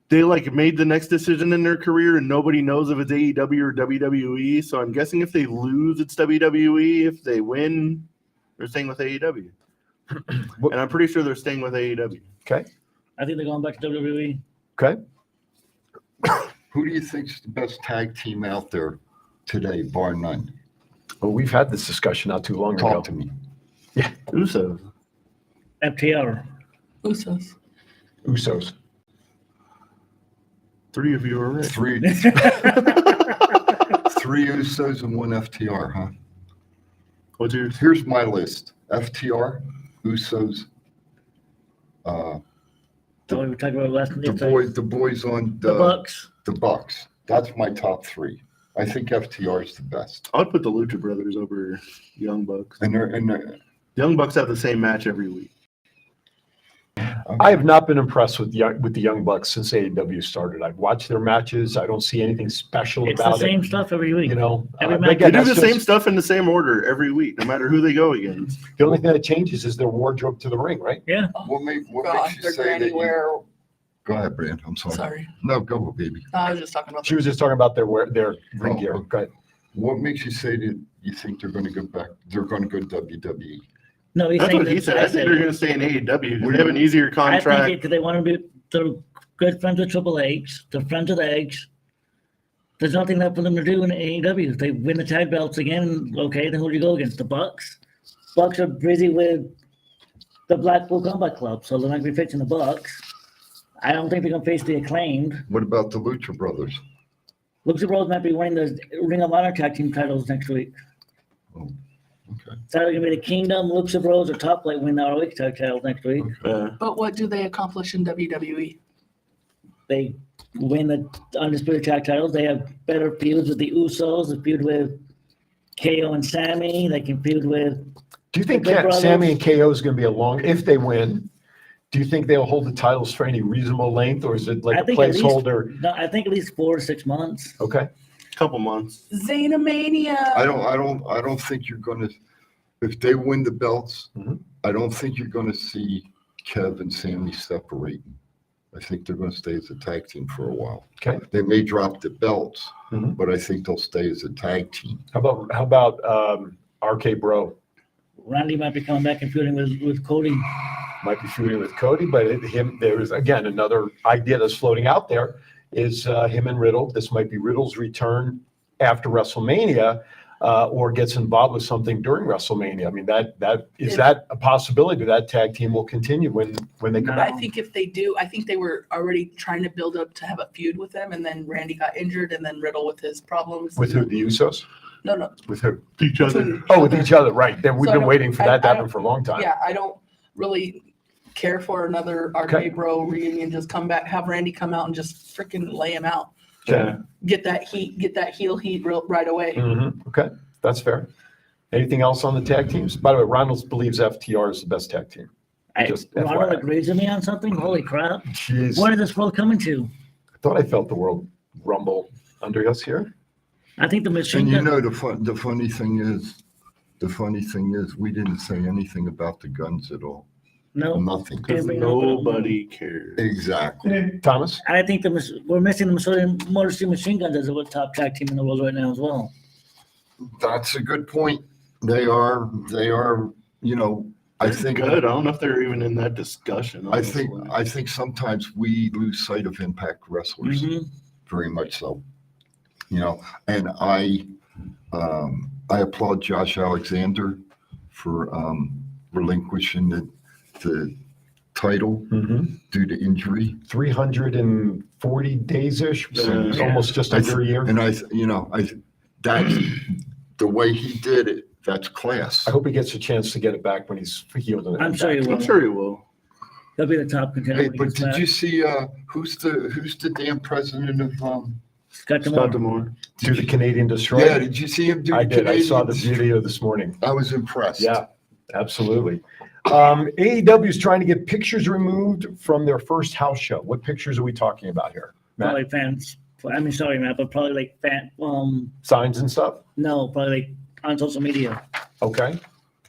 they like made the next decision in their career and nobody knows if it's AEW or WWE. So I'm guessing if they lose, it's WWE. If they win, they're staying with AEW. And I'm pretty sure they're staying with AEW. Okay. I think they're going back to WWE. Okay. Who do you think's the best tag team out there today, bar none? Well, we've had this discussion not too long ago. Talk to me. Yeah. Usos. FTR. Usos. Usos. 3 of you are right. Three Usos and 1 FTR, huh? What's yours? Here's my list. FTR, Usos, We were talking about last the boys on the Bucks. The Bucks. That's my top three. I think FTR is the best. I would put the Lucha Brothers over Young Bucks. And they're Young Bucks have the same match every week. I have not been impressed with the Young Bucks since AEW started. I've watched their matches. I don't see anything special It's about the it. same stuff every week. You know, Every but match. again, They do the that's same just- stuff in the same order every week, no matter who they go against. The only thing that changes is their wardrobe to the ring, right? Yeah. What makes you Their say granny that? wear. Go ahead, Brand. I'm sorry. Sorry. No, go, baby. No, I was just talking about. She was just talking about their ring gear. Go ahead. What makes you say that you think they're going to go back? They're going to go WWE. No, he's That's saying what he that- said. I think they're going to stay in AEW because they have an easier I contract. think because they want to be they're good friends with Triple H, they're friends with Edge. There's nothing left for them to do in AEW. If they win the tag belts again, okay, then who do you go against? The Bucks? Bucks are busy with the Blackpool Combat Club, so they're not going to be fixing the Bucks. I don't think they're going to face the Acclaimed. What about the Lucha Brothers? Lucha Bros might be winning the Ring of Honor tag team titles next week. Oh, okay. It's either going to be the Kingdom, Lucha Bros, or Top Plate win the ROH tag titles next week. But what do they accomplish in WWE? They win the Undisputed Tag titles. They have better feuds with the Usos. They feud with KO and Sammy. They can feud with. Do you think the Good Brothers. Sammy and KO is going to be a long? If they win, do you think they'll hold the titles for any reasonable length, or is it like a placeholder? I think at least 4 to 6 months. Okay, couple months. Zanemania. I don't think you're going to. If they win the belts, I don't think you're going to see Kev and Sammy separating. I think they're going to stay as a tag team for a while. Okay. They may drop the belts, but I think they'll stay as a tag team. How about RK Bro? Randy might be coming back and feuding with Cody. Might be feuding with Cody, but there is again another idea that's floating out there is him and Riddle. This might be Riddle's return after WrestleMania, or gets involved with something during WrestleMania. I mean, that is that a possibility that tag team will continue when they come I out? think if they do, I think they were already trying to build up to have a feud with them, and then Randy got injured, and then Riddle with his problems. With who? The Usos? No. With who? Each other. Oh, with each other, right. Then we've So I been don't- waiting for I- that to I happen don't- for a long time. Yeah, I don't really care for another RK Okay. Bro reunion. Just come back, have Randy come out and just freaking lay him out. Yeah. Get that heel heat right away. Okay, that's fair. Anything else on the tag teams? By the way, Ronald believes FTR is the best tag team. Just Ronald FYI. agrees with me on something? Holy crap. Jeez. What is this world coming to? I thought I felt the world rumble under us here. I think the machine And you gun. know the funny thing is we didn't say anything about the guns at all. No. Nothing. Because nobody cares. Exactly. Thomas? And I think we're missing the Motor City Machine Guns as a top tag team in the world right now as well. That's a good point. They are, you know, I They're think good. I don't know if they're even in that discussion. I think sometimes we lose sight of Impact wrestlers, very much so. You know, and I applaud Josh Alexander for relinquishing the title due to injury. 340 days-ish, so it's almost just under a year. And that's the way he did it. That's class. I hope he gets a chance to get it back when he's healed. and I'm sure he back. will. I'm sure he will. He'll be the top contender. Hey, when he but gets did back. you see who's the damn president of Scott Demore. Do the Canadian Destroyer? Yeah, did you see him do I the did. I saw the Canadian video this morning. I was impressed. Yeah, absolutely. AEW is trying to get pictures removed from their first house show. What pictures are we talking about here, Matt? Probably fans. I mean, sorry, Matt, but probably like Signs and stuff? No, probably like on social media. Okay.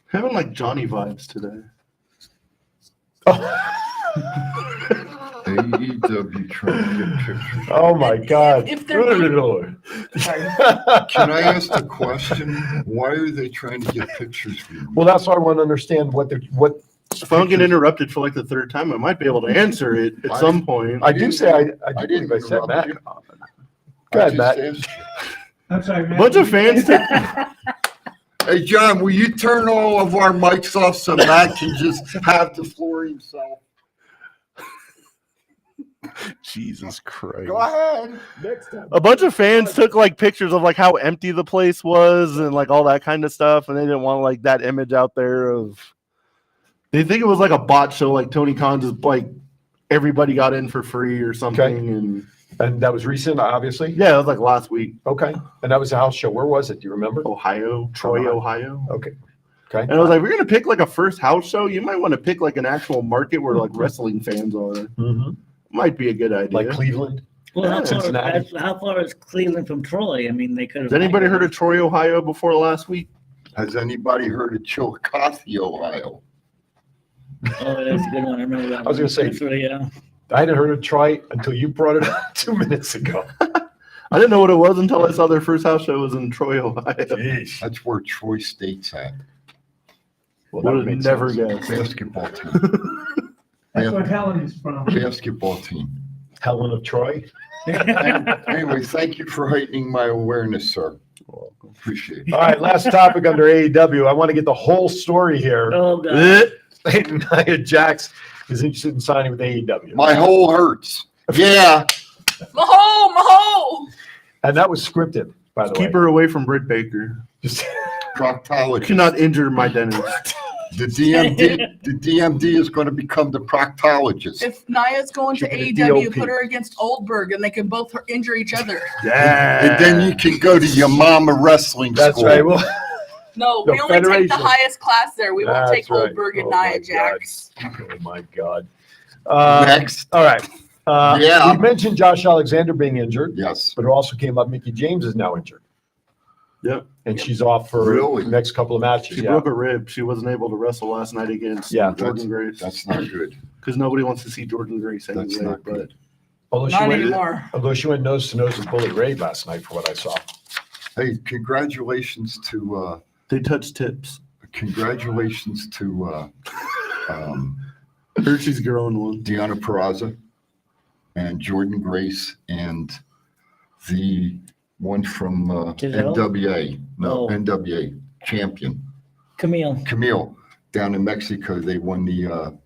Having like Johnny vibes today. AEW trying to get pictures. Oh my God. If they're Can I ask the question? Why are they trying to get pictures from you? Well, that's why I want to understand what. If I don't get interrupted for like the third time, I might be able to answer it at some point. I do say I do believe I said Matt. Go ahead, Matt. I'm sorry, Matt. Bunch of fans. Hey, John, will you turn all of our mics off so Matt can just have the floor himself? Jesus Christ. Go ahead. Next time. A bunch of fans took like pictures of like how empty the place was and like all that kind of stuff, and they didn't want like that image out there of. They think it was like a bot show, like Tony Khan just like everybody got in for free or something, and that was recent, obviously. Yeah, it was like last week. Okay, and that was a house show. Where was it? Do you remember? Ohio, Troy, Ohio. Okay. Okay. And I was like, we're gonna pick like a first house show. You might want to pick like an actual market where like wrestling fans are. Mm-hmm. Might be a good idea. Like Cleveland. Well, how far is Cleveland from Troy? I mean, they could have. Has anybody heard of Troy, Ohio before last week? Has anybody heard of Chillicothe, Ohio? Oh, that's a good one. I remember that. I was going to say, That's really, yeah. I hadn't heard of Troy until you brought it up 2 minutes ago. I didn't know what it was until I saw their first house show was in Troy, Ohio. Jeez. That's where Troy State's at. Well, would have never guessed. Basketball team. That's where Helen's from. Basketball team. Helen of Troy. Anyway, thank you for heightening my awareness, sir. Appreciate it. All right, last topic under AEW. I want to get the whole story here. Oh, God. Nia Jax is interested in signing with AEW. My hole hurts. Yeah. Maho! And that was scripted, by the way. Keep her away from Britt Baker. Just proctologist. Cannot injure my dentist. The DMD is going to become the proctologist. If Nia's going to She'll be the AEW, DOP. put her against Oldberg, and they can both injure each other. Yeah. And then you can go to your mama wrestling That's school. right. Well, No, The we only take the Federation. highest class there. We won't That's take right. Oldberg and Oh, my Nia Jax. oh my God. Next. All right. Yeah. We mentioned Josh Alexander being injured. Yes. But it also came up Mickey James is now injured. Yep. And she's off for Really? the next couple of matches. She Yeah. broke a rib. She wasn't able to wrestle last night against Jordan Grace. That's not good. Because nobody wants to see Jordan Grace anyway. That's not but good. Although Not anymore. she went nose to nose with Bully Ray last night, for what I saw. Hey, congratulations to they touched tips. Congratulations to Hershey's growing one. Deanna Peraza and Jordan Grace and the one from Giselle? NWA. No, Oh. NWA champion. Camille. Down in Mexico. They won the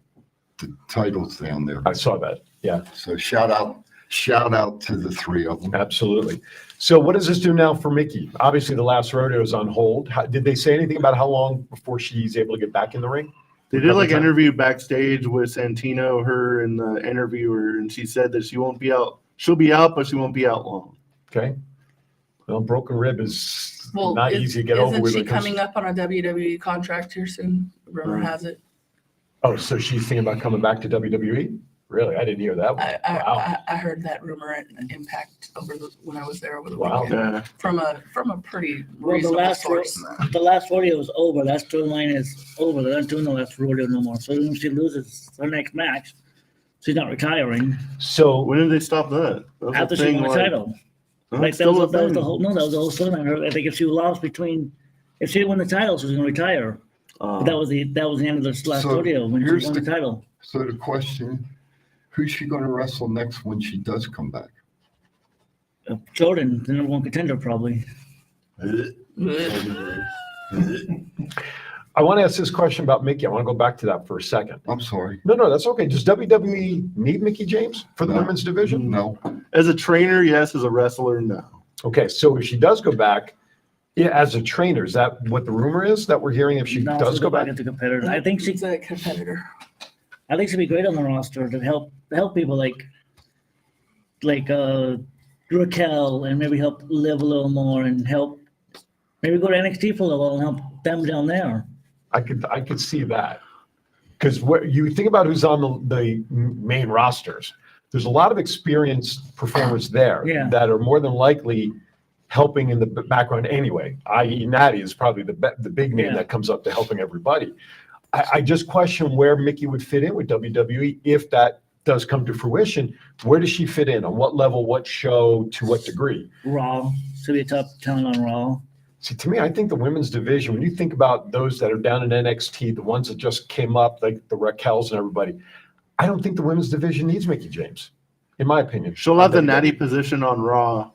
titles down there. I saw that. Yeah. So shout out to the three of them. Absolutely. So what does this do now for Mickey? Obviously, the last rodeo is on hold. Did they say anything about how long before she's able to get back in the ring? They did like an interview backstage with Santino, her and the interviewer, and she said that she won't be out. She'll be out, but she won't be out long. Okay. Well, broken rib is Well, not easy to get over with. Isn't she when it comes- coming up on a WWE contract here soon? Rumor has it. Oh, so she's thinking about coming back to WWE? Really? I didn't hear that one. Wow. I heard that rumor at Impact when I was there over the Wow. weekend Yeah. from a pretty Well, reasonable source. the last rodeo is over. That storyline is over. They're not doing the last rodeo no more. So even if she loses her next match, she's not retiring. So when did they stop that? That was a After she thing, won the like- title. Oh, Like it's that was, still a that was the thing. whole that was the whole storyline. I think if she lost if she won the title, she was gonna retire. But that was the end of this last So rodeo when she here's won the title. So the question, who's she going to wrestle next when she does come back? Jordan, the number one contender, probably. I want to ask this question about Mickey. I want to go back to that for a second. I'm sorry. No, that's okay. Does WWE need Mickey James for the women's division? No. As a trainer, yes. As a wrestler, no. Okay, so if she does go back, yeah, as a trainer, is that what the rumor is that we're hearing if she No, does she'll go back? as a competitor. I think She's a competitor. I think she'd be great on the roster to help people like Raquel, and maybe help Liv a little more, and help maybe go to NXT for a little while and help them down there. I could see that, because you think about who's on the main rosters. There's a lot of experienced performers there that are more than likely helping in the background anyway. I.e., Natty is probably the big name that comes up to helping everybody. I just question where Mickey would fit in with WWE if that does come to fruition. Where does she fit in? On what level? What show? To what degree? Raw. She'll be a top talent on Raw. See, to me, I think the women's division, when you think about those that are down in NXT, the ones that just came up, like the Raquels and everybody, I don't think the women's division needs Mickey James, in my opinion. She'll have the Natty position on Raw.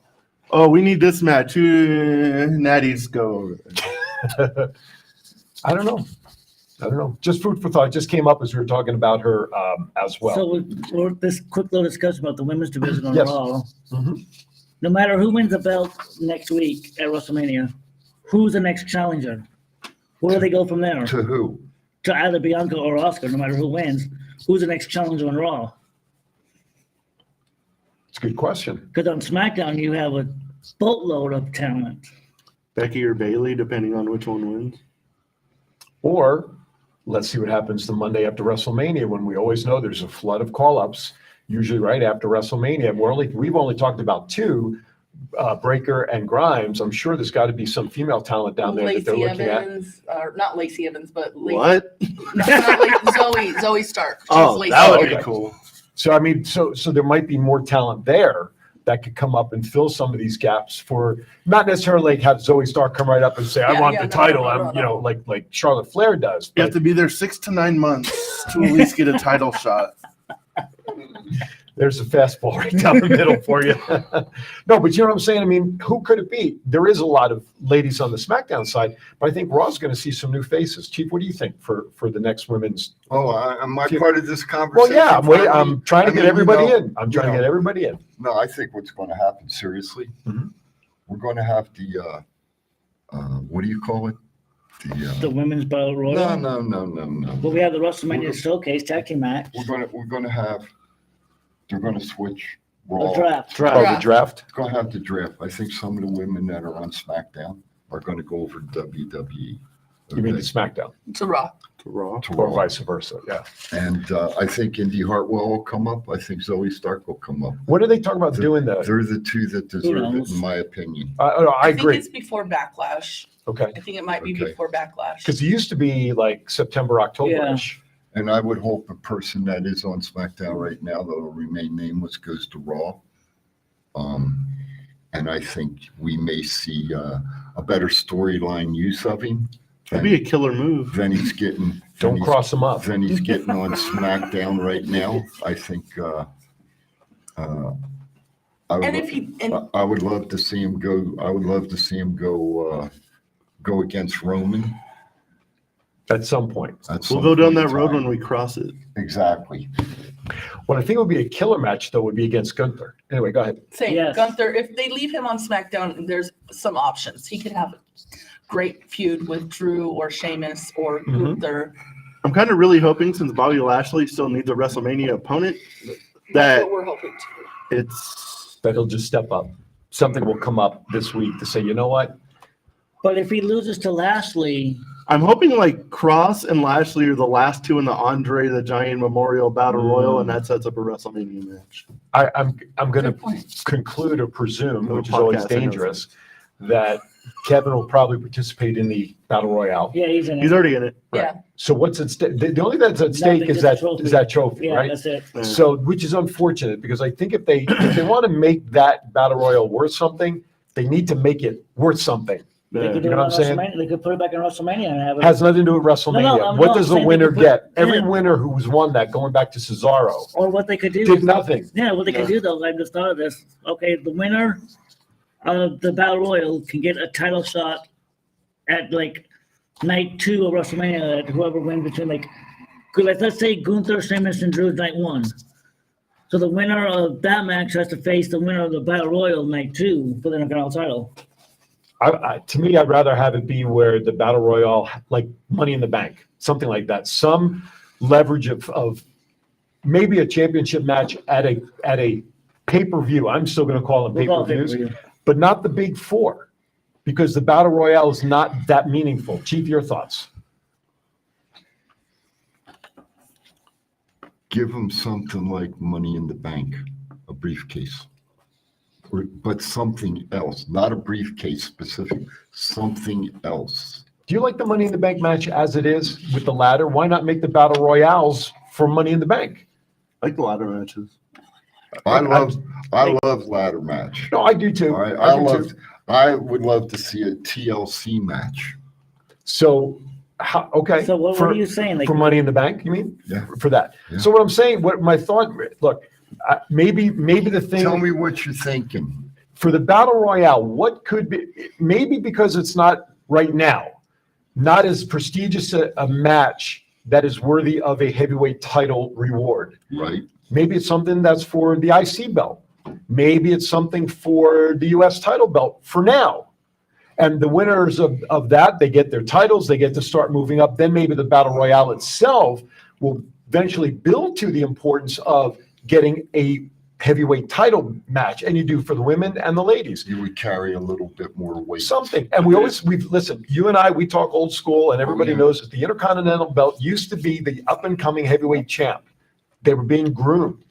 Oh, we need this match. Natty's go. I don't know. I don't know. Just food for thought. It just came up as we were talking about her as well. So we're this quick little discussion about the women's division on Yes. Raw. Mhm. No matter who wins the belt next week at WrestleMania, who's the next challenger? Where do they go from there? To who? To either Bianca or Oscar, no matter who wins. Who's the next challenger on Raw? It's a good question. Because on SmackDown, you have a boatload of talent. Becky or Bailey, depending on which one wins. Or let's see what happens the Monday after WrestleMania, when we always know there's a flood of call-ups, usually right after WrestleMania. We've only talked about two, Breaker and Grimes. I'm sure there's got to be some female talent down there that they're Lacey looking Evans, or not Lacey Evans, but Lacey, What? No, not Zoe Stark. She's Oh, Lacey that would Evans. be cool. So I mean, so there might be more talent there that could come up and fill some of these gaps for not necessarily like have Zoe Stark come right up and say, I want the title. I'm, you know, like Charlotte Flair does. You have to be there 6 to 9 months to at least get a title shot. There's a fastball right down the middle for you. No, but you know what I'm saying? I mean, who could it be? There is a lot of ladies on the SmackDown side, but I think Raw's going to see some new faces. Chief, what do you think for the next women's? Oh, am I part of this conversation? Well, yeah, I'm trying to I get mean, everybody you know, in. I'm trying to get everybody in. No, I think what's going to happen, seriously, we're going to have the, what do you call it? The women's battle royal. No. Well, we have the WrestleMania showcase tag team match. We're going to have. They're going to switch. The draft. Oh, the draft. Going to have the draft. I think some of the women that are on SmackDown are going to go over to WWE. You mean the SmackDown? To Raw. Or vice versa, yeah. And I think Indy Hartwell will come up. I think Zoe Stark will come up. What are they talking about doing that? They're the two that deserve it, in my opinion. I agree. think it's before Backlash. Okay. I think it might be before Backlash. Because it used to be like September, October-ish. And I would hope a person that is on SmackDown right now that will remain nameless goes to Raw. And I think we may see a better storyline use of him. That'd be a killer move. Then he's getting. Don't cross him up. Then he's getting on SmackDown right now. I think. I would love to see him go. I would love to see him go against Roman. At some point. We'll go down that road when we cross it. Exactly. What I think would be a killer match, though, would be against Gunther. Anyway, go ahead. Same. Gunther, if they leave him on SmackDown, there's some options. He could have a great feud with Drew or Sheamus or Gunther. I'm kind of really hoping, since Bobby Lashley still needs a WrestleMania opponent, That's that what we're hoping to. That he'll just step up. Something will come up this week to say, you know what? But if he loses to Lashley, I'm hoping like Cross and Lashley are the last two in the Andre the Giant Memorial Battle Royal, and that sets up a WrestleMania match. I'm going to conclude or presume, which is always dangerous, that Kevin will probably participate in the Battle Royale. yeah, he's in it. He's already in it. Yeah. So what's at stake? The only thing that's at stake Nothing, is just a that trophy. is that trophy, Yeah, right? that's it. So, which is unfortunate because I think if they want to make that Battle Royal worth something, they need to make it worth something. They could You do know it what on I'm saying? WrestleMania. They could put it back in WrestleMania and have it. Has nothing to do with WrestleMania. No, What no, does the I'm saying winner they could get? put- Every yeah. winner who's won that, going back to Cesaro, Or what they could do did is- nothing. Yeah, what they could do though, I just thought of this. Okay, the winner of the Battle Royal can get a title shot at like night 2 of WrestleMania. At whoever wins between like, let's say Gunther, Sheamus, and Drew's night 1. So the winner of that match has to face the winner of the Battle Royal night 2 for the Intercontinental title. To me, I'd rather have it be where the Battle Royale, like Money in the Bank, something like that. Some leverage of maybe a championship match at a pay-per-view. I'm still going to call them We'll call it pay-per-views, pay-per-view. but not the big 4, because the Battle Royale is not that meaningful. Chief, your thoughts? Give them something like Money in the Bank, a briefcase. But something else, not a briefcase specific, something else. Do you like the Money in the Bank match as it is with the ladder? Why not make the Battle Royales for Money in the Bank? I like the ladder matches. I love ladder match. No, I do too. I would love to see a TLC match. So, okay. So what are you saying? Like, for Money in the Bank, you mean? Yeah. For that. Yeah. So what I'm saying, what my thought, look, maybe the thing. Tell me what you're thinking. For the Battle Royale, what could be, maybe because it's not right now, not as prestigious a match that is worthy of a heavyweight title reward. Right. Maybe it's something that's for the IC belt. Maybe it's something for the US title belt for now. And the winners of that, they get their titles, they get to start moving up. Then maybe the Battle Royale itself will eventually build to the importance of getting a heavyweight title match. And you do for the women and the ladies. You would carry a little bit more weight. Something. And we've listened, you and I, we talk old school, and everybody knows that the Intercontinental belt used to be the up and coming heavyweight champ. They were being groomed.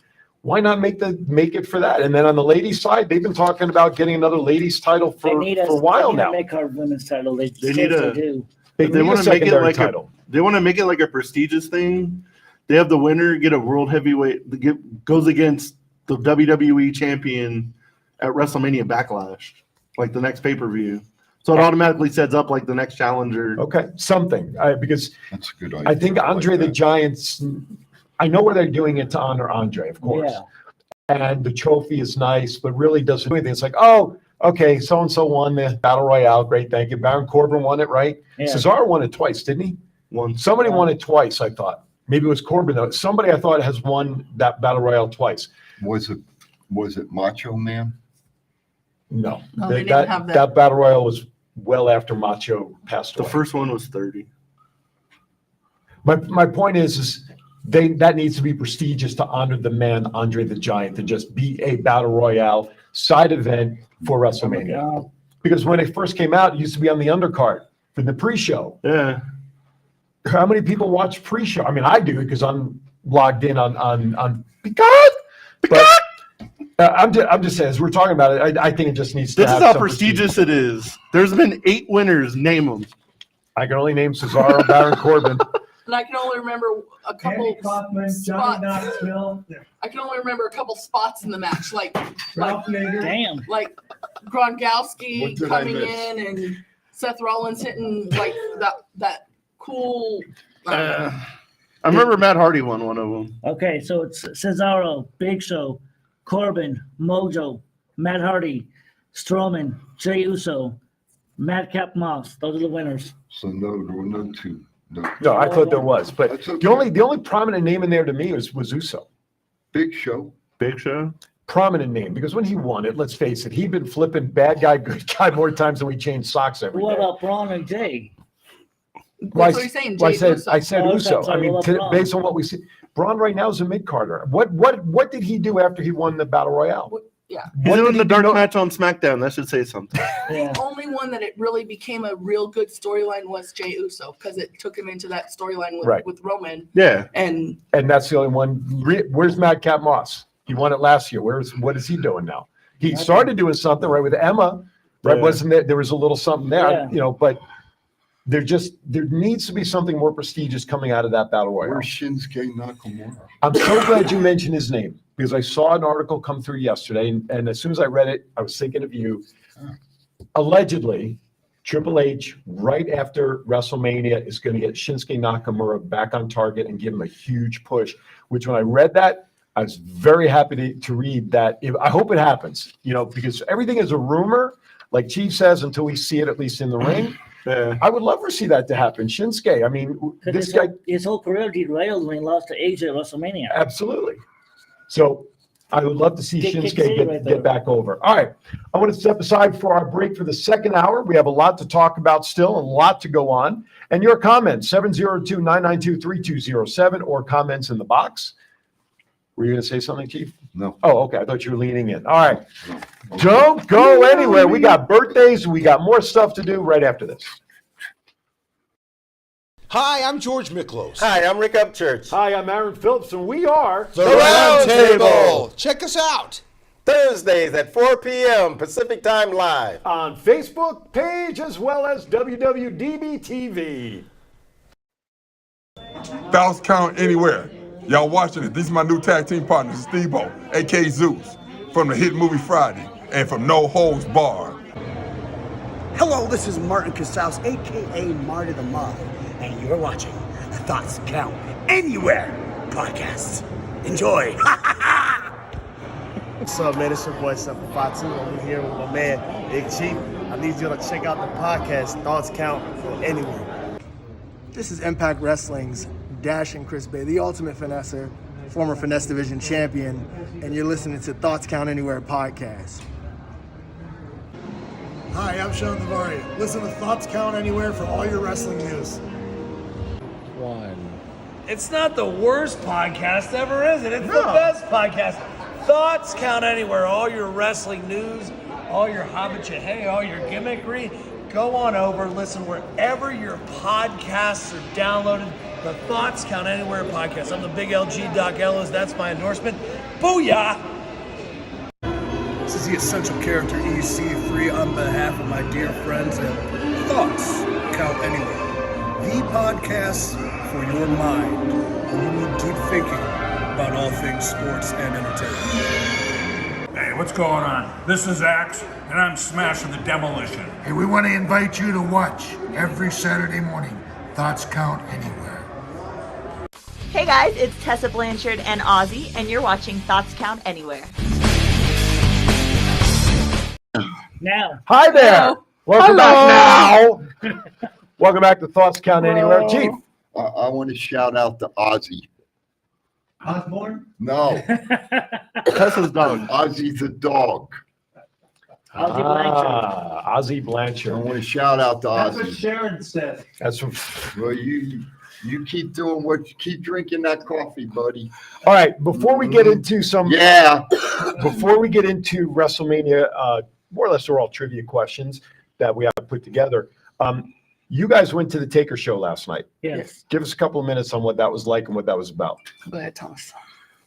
Why not make it for that? And then on the ladies' side, they've been talking about getting another ladies' title for a while now. They need to make our women's title. They need a. do. They want to make it like title. They want to make it like a prestigious thing. They have the winner get a world heavyweight, goes against the WWE champion at WrestleMania Backlash, like the next pay-per-view. So it automatically sets up like the next challenger. Okay, something. Because that's a good idea. I think Andre the Giant's. I know where they're doing it to honor Andre, of course. Yeah. And the trophy is nice, but really doesn't do anything. It's like, oh, okay, so-and-so won the Battle Royale. Great, thank you. Baron Corbin won it, right? Yeah. Cesaro won it twice, didn't he? Somebody won it twice, I thought. Maybe it was Corbin, though. Somebody I thought has won that Battle Royale twice. Was it Macho Man? No. They didn't have that. That Battle Royale was well after Macho passed away. The first one was 30. My point is that needs to be prestigious to honor the man Andre the Giant, to just be a Battle Royale side event for WrestleMania. Because when it first came out, it used to be on the undercard for the pre-show. Yeah. How many people watch pre-show? I mean, I do because I'm logged in on because. I'm just saying, as we're talking about it, I think it just needs to. This is how prestigious it is. There's been 8 winners. Name them. I can only name Cesaro, Baron Corbin. And I can only remember a couple spots. I can only remember a couple spots in the match, like damn, like Gronkowski coming in and Seth Rollins hitting like that cool. I remember Matt Hardy won one of them. Okay, so it's Cesaro, Big Show, Corbin, Mojo, Matt Hardy, Strowman, Jey Uso, Madcap Moss. Those are the winners. So no, there were no two. No, I thought there was, but okay. the only prominent name in there to me was Uso. Big Show. Prominent name, because when he won it, let's face it, he'd been flipping bad guy, good guy more times than we changed socks every day. What about Braun and Jay? That's what he's saying. I said Uso. I mean, based on what we see, Braun right now is a mid-carder. What did he do after he won the Battle Royale? Yeah. He's doing the dark match on SmackDown. That should say something. The only one that it really became a real good storyline was Jey Uso, because it took him into that storyline with Roman. Yeah. And that's the only one. Where's Madcap Moss? He won it last year. What is he doing now? He started doing something right with Emma, right? Yeah. Wasn't there was a little something there, but there needs to be something more prestigious coming out of that Battle Royale. Where's Shinsuke Nakamura? I'm so glad you mentioned his name, because I saw an article come through yesterday, and as soon as I read it, I was thinking of you. Allegedly, Triple H, right after WrestleMania, is going to get Shinsuke Nakamura back on target and give him a huge push, which when I read that, I was very happy to read that. I hope it happens, because everything is a rumor, like Chief says, until we see it at least in the ring. I would love to see that to happen. Shinsuke, I mean, this guy. His whole career derailed when he lost to AJ at WrestleMania. Absolutely. So I would love to see Shinsuke get back over. All right. I want to step aside for our break for the second hour. We have a lot to talk about still, a lot to go on. And your comments, 702-992-3207, or comments in the box. Were you going to say something, Chief? No. Oh, okay. I thought you were leaning in. All right. Don't go anywhere. We got birthdays. We got more stuff to do right after this. Hi, I'm George Miklos. Hi, I'm Rick Upchurch. Hi, I'm Aaron Phillips, and we are The Round Table. Check us out. Thursdays at 4 p.m. Pacific Time Live. On Facebook page as well as WWDBTV. Fouls count anywhere. Y'all watching it. These are my new tag team partners, Steve-O, a.k.a. Zeus, from the hit movie Friday, and from No Holds Barred. Hello, this is Martin Casals, a.k.a. Marty the Moth, and you're watching the Thoughts Count Anywhere podcast. Enjoy. What's up, man? It's your boy, Simple Fatu. I'm here with my man, Big Chief. I need you to check out the podcast, Thoughts Count Anywhere. This is Impact Wrestling's Dash and Chris Bay, the ultimate finesser, former Finesse Division champion, and you're listening to Thoughts Count Anywhere podcast. Hi, I'm Sean Navari. Listen to Thoughts Count Anywhere for all your wrestling news. It's not the worst podcast ever, is it? It's the best podcast. Thoughts Count Anywhere. All your wrestling news, all your hobbit-hey, all your gimmickry. Go on over, listen wherever your podcasts are downloaded. The Thoughts Count Anywhere podcast. I'm the big LG Doc Ellis. That's my endorsement. Booyah! This is the Essential Character EC3 on behalf of my dear friends at Thoughts Count Anywhere. The podcast for your mind when you need deep thinking about all things sports and entertainment. Hey, what's going on? This is Axe, and I'm smashing the demolition. Hey, we want to invite you to watch every Saturday morning Thoughts Count Anywhere. Hey guys, it's Tessa Blanchard and Ozzy, and you're watching Thoughts Count Anywhere. Now. Hi there. Hello. Welcome back now. Welcome back to Thoughts Count Anywhere. Chief. I want to shout out to Ozzy. Osborne? No. Tessa's dog. Ozzy's the dog. Ozzy Blanchard. Ozzy Blanchard. I want to shout out to That's what Ozzy. Sharon said. That's Well, you keep doing keep drinking that coffee, buddy. all right. Before we get into before we get into WrestleMania, more or less they're all trivia questions that we have put together. You guys went to the Taker show last night. Yes. Give us a couple of minutes on what that was like and what that was about. Go ahead, Thomas.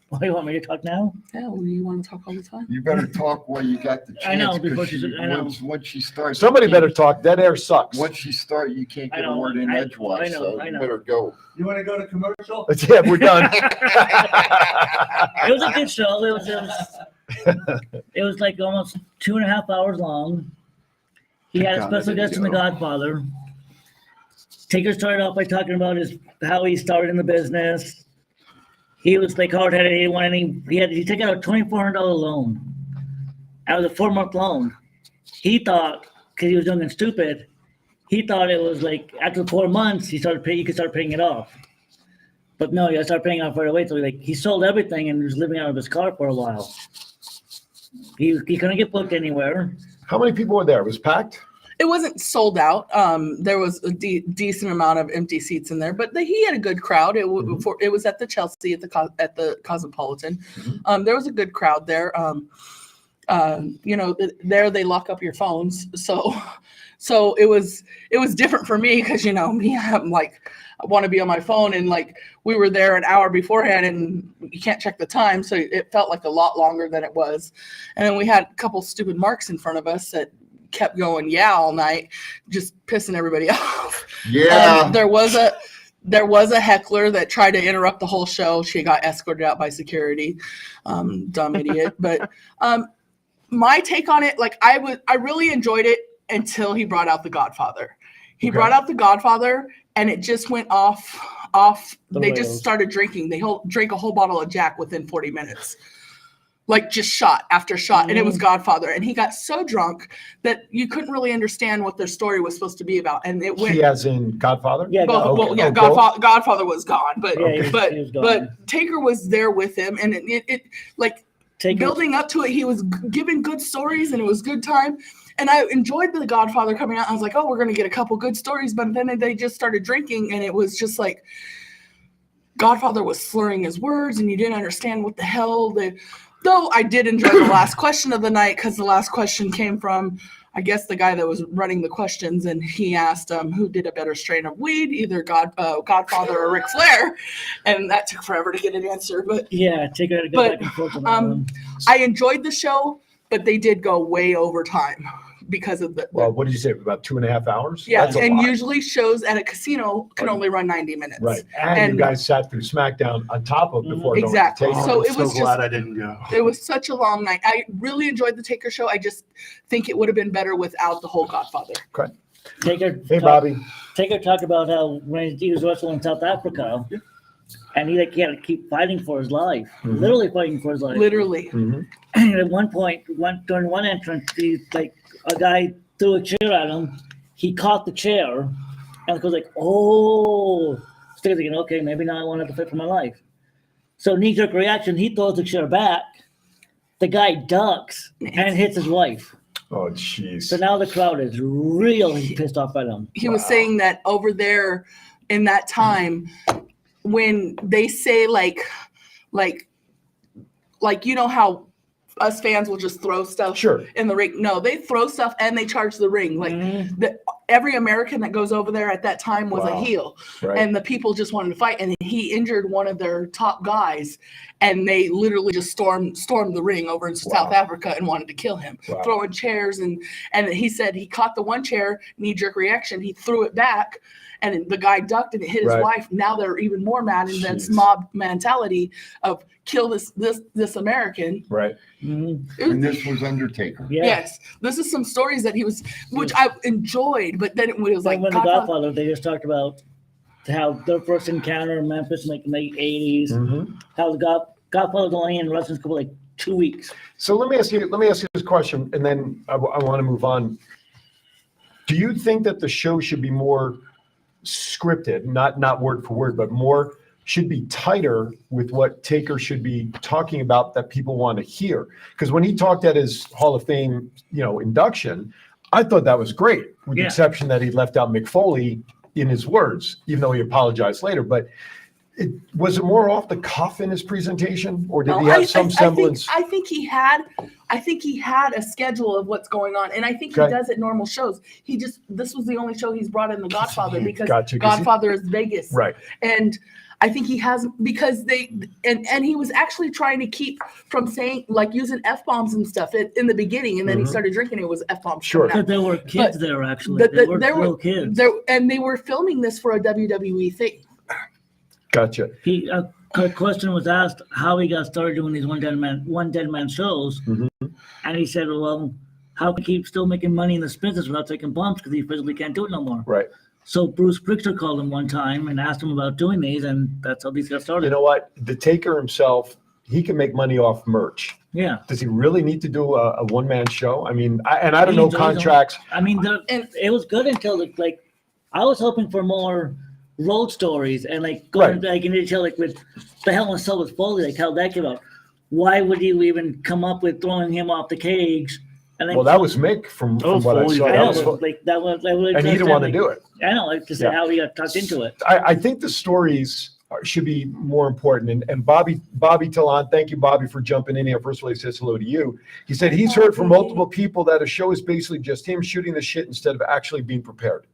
Why do you want me to talk now? Yeah, well, you want to talk all the time? You better talk while you got the chance. I know, before 'cause I know. once she starts, Somebody better talk. Dead air sucks. Once you start, you can't I get a know, word in I edgewise. know, So I you know. better go. You want to go to commercial? Yeah, we're done. It was a good show. It was like almost 2.5 hours long. He had a God, I special didn't guest from The go. Godfather. Taker started off by talking about how he started in the business. He was like hard-headed. He didn't want any. He took out a $2,400 loan. That was a 4-month loan. He thought, because he was young and stupid, he thought it was like after 4 months you could start paying it off. But no, you got to start paying off right away. So he sold everything and was living out of his car for a while. He couldn't get booked anywhere. How many people were there? It was packed? It wasn't sold out. There was a decent amount of empty seats in there, but he had a good crowd. It was at the Chelsea at the Cosmopolitan. There was a good crowd there. There they lock up your phones, so it was different for me because me, I'm like, I want to be on my phone, and like we were there an hour beforehand, and you can't check the time, so it felt like a lot longer than it was. And then we had a couple stupid marks in front of us that kept going all night, just pissing everybody off. Yeah. There was a heckler that tried to interrupt the whole show. She got escorted out by security. Dumb idiot. But my take on it, like I really enjoyed it until he brought out The Godfather. He brought out The Godfather, and it just went off. They just started drinking. They drank a whole bottle of Jack within 40 minutes. Like just shot after shot, and it was Godfather. And he got so drunk that you couldn't really understand what their story was supposed to be about. And it went. He as in Godfather? Yeah, both, okay. yeah, Both? Godfather was gone, but Yeah, he was gone. but Taker was there with him, and it like Taker- building up to it. He was giving good stories, and it was good time. And I enjoyed The Godfather coming out. I was like, oh, we're gonna get a couple good stories, but then they just started drinking, and it was just like Godfather was slurring his words, and you didn't understand what the hell Though I did enjoy the last question of the night, because the last question came from, I guess, the guy that was running the questions, and he asked who did a better strain of weed, either Godfather or Ric Flair, and that took forever to get an answer. But Yeah, Taker had to go back and forth on that one. I enjoyed the show, but they did go way over time because of the. Well, what did you say? About 2.5 hours? Yeah, That's a and lot. usually shows at a casino can only run 90 minutes. Right. And you guys sat through SmackDown on top of before Exactly. going to So Taker. it was so glad I didn't go. It was such a long night. I really enjoyed the Taker show. I just think it would have been better without the whole Godfather. Okay. Taker. Hey, Bobby. Taker talked about how when he was wrestling in South Africa, and he had to keep fighting for his life, literally fighting for his life. Literally. And at one point, during one entrance, a guy threw a chair at him. He caught the chair, And Cole's like, oh. Sticker's thinking, okay, maybe now I won't have to fight for my life. So knee-jerk reaction, he throws the chair back. The guy ducks and hits his wife. Oh, jeez. So now the crowd is really pissed off at him. He was saying that over there in that time, when they say like you know how us fans will just throw stuff in the ring. No, they throw stuff and they charge the ring. Like every American that goes over there at that time was a heel, and the people just wanted to fight. And he injured one of their top guys, and they literally just stormed the ring over in South Africa and wanted to kill him, throwing chairs. And he said he caught the one chair, knee-jerk reaction. He threw it back, and the guy ducked and it hit his wife. Now they're even more mad, and then it's mob mentality of kill this American. Right. And this was Undertaker. Yes. This is some stories that he was, which I enjoyed, but then it was like when the Godfather, they just talked about how their first encounter in Memphis in like the late 80s, how the Godfather was only in wrestling school for like 2 weeks. So let me ask you this question, and then I want to move on. Do you think that the show should be more scripted, not word for word, but more should be tighter with what Taker should be talking about that people want to hear? Because when he talked at his Hall of Fame, induction, I thought that was great, with the exception that he left out Mick Foley in his words, even though he apologized later. But was it more off the cuff in his presentation, or did he have some semblance? I think he had a schedule of what's going on, and I think he does at normal shows. This was the only show he's brought in the Godfather because Godfather is Vegas, right? And I think he has, because and he was actually trying to keep from saying, like, using F-bombs and stuff in the beginning, and then he started drinking. It was F-bombs. Sure. But there were kids there, actually. There were little kids. And they were filming this for a WWE thing. Gotcha. A question was asked how he got started doing these one dead man shows, and he said, well, how can he keep still making money in this business without taking bumps, because he physically can't do it no more. Right. So Bruce Prichard called him one time and asked him about doing these, and that's how these got started. You know what? The Taker himself, he can make money off merch. Yeah. Does he really need to do a one-man show? I mean, I don't know contracts. I mean, it was good until I was hoping for more road stories and going in detail, with the Hell in a Cell with Foley, how that came out. Why would you even come up with throwing him off the cage? And then, well, that was Mick from what I saw. And he didn't want to do it. I know, to say how he got tucked into it. I think the stories should be more important. And Bobby Talon, thank you, Bobby, for jumping in here. First of all, he says hello to you. He said he's heard from multiple people that a show is basically just him shooting the shit instead of actually being prepared.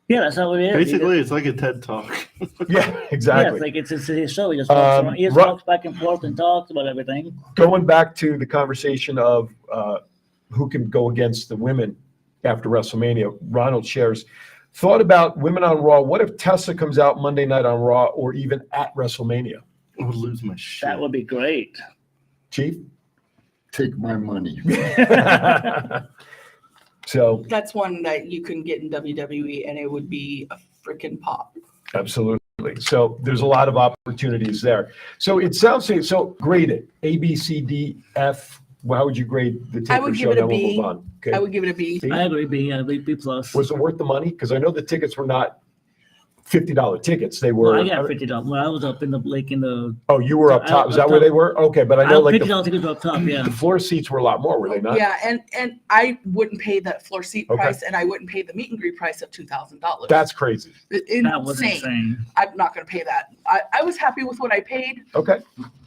Yeah, that's how it is. Basically, it's like a TED Talk. Yeah, exactly. Yeah, it's his show. He just talks around. He just talks back and forth and talks about everything. Going back to the conversation of who can go against the women after WrestleMania, Ronald shares thought about women on Raw. What if Tessa comes out Monday night on Raw, or even at WrestleMania? I would lose my shit. That would be great. Chief? Take my money. So that's one that you can get in WWE, and it would be a freaking pop. Absolutely. So there's a lot of opportunities there. So it sounds so graded. A, B, C, D, F. How would you grade the Taker show? Then we'll move on. Okay. I would give it a B. I agree, B plus. Was it worth the money? Because I know the tickets were not $50 tickets. They were. Well, I got $50. When I was up in the Oh, you were up top. Is that where they were? Okay, but I know $50 tickets were up top. Yeah. The floor seats were a lot more, were they not? Yeah, and I wouldn't pay that floor seat price, and I wouldn't pay the meet and greet price of $2,000. That's crazy. That was insane. I'm not going to pay that. I was happy with what I paid. Okay.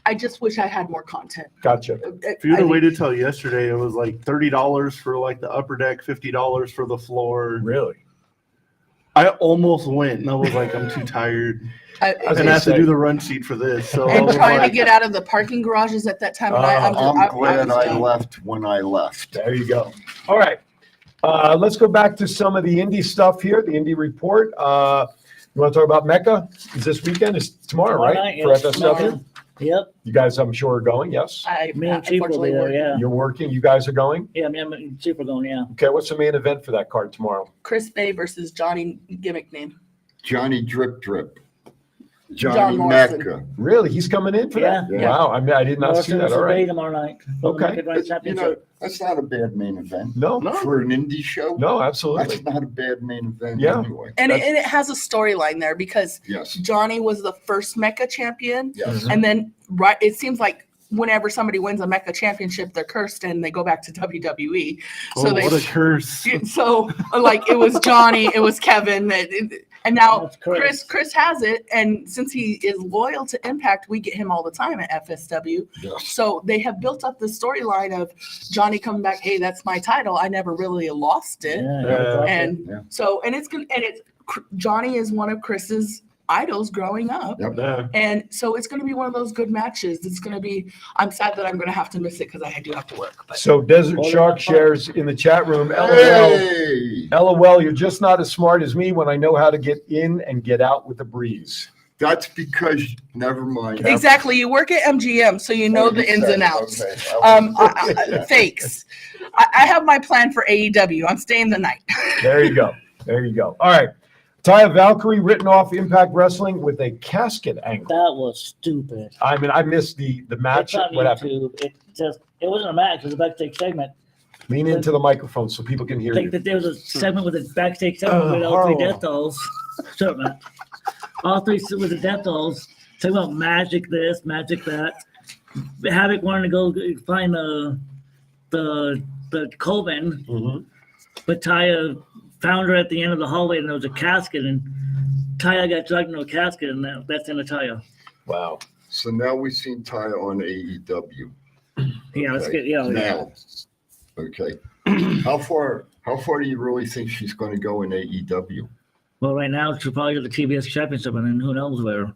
I just wish I had more content. Gotcha. If you would have waited till yesterday, it was like $30 for the upper deck, $50 for the floor. Really? I almost went, and I was like, I'm too tired. I have to do the run sheet for this. So and trying to get out of the parking garages at that time. I'm glad I left when I left. There you go. All right. Let's go back to some of the indie stuff here, the indie report. You want to talk about Mecca? Is this weekend? It's tomorrow, right? Night, for FSW? Yep. You guys, I'm sure, are going, yes? Me and Chief will be there, yeah. You're working? You guys are going? Yeah, me and Chief are going, yeah. Okay, what's the main event for that card tomorrow? Chris Bay versus Johnny Gimmick Name. Johnny Drip Drip. Johnny Morrison. Mecca. Really? He's coming in for that? Yeah. Wow. I mean, I did not see that. All right. tomorrow night. Okay. You know, that's not a bad main event. No. For an indie show? No, absolutely. That's not a bad main event Yeah. anyway. And it has a storyline there because Yes. Johnny was the first Mecca champion. Yes. And then it seems like whenever somebody wins a Mecca championship, they're cursed and they go back to WWE. So what a curse. So like it was Johnny, it was Kevin, and now Chris has it. And since he is loyal to Impact, we get him all the time at FSW. Yes. So they have built up the storyline of Johnny coming back. Hey, that's my title. I never really lost it. So Johnny is one of Chris's idols growing up. And so it's going to be one of those good matches. It's going to be, I'm sad that I'm going to have to miss it because I do have to work. But So Desert Shark shares in the chat room. Hey! LOL, you're just not as smart as me when I know how to get in and get out with a breeze. That's because, never mind. exactly, you work at MGM, so you know the ins and outs. Okay. Fakes. I have my plan for AEW. I'm staying the night. There you go. There you go. All right. Taya Valkyrie written off Impact Wrestling with a casket angle. That was stupid. I mean, I missed the match. It's on What happened? YouTube. It wasn't a match. It was a backstage segment. Lean into the microphone so people can hear you. There was a segment with a backstage segment with all three Death Dolls. Shut up, man. All three with the Death Dolls talking about magic this, magic that. Havoc wanted to go find the Coven, but Taya found her at the end of the hallway and there was a casket and Taya got dragged into a casket and that's in the Taya. Wow. So now we've seen Taya on AEW. Yeah, let's get now. Okay. How far do you really think she's going to go in AEW? Well, right now she'll probably get the TBS championship and then who knows where.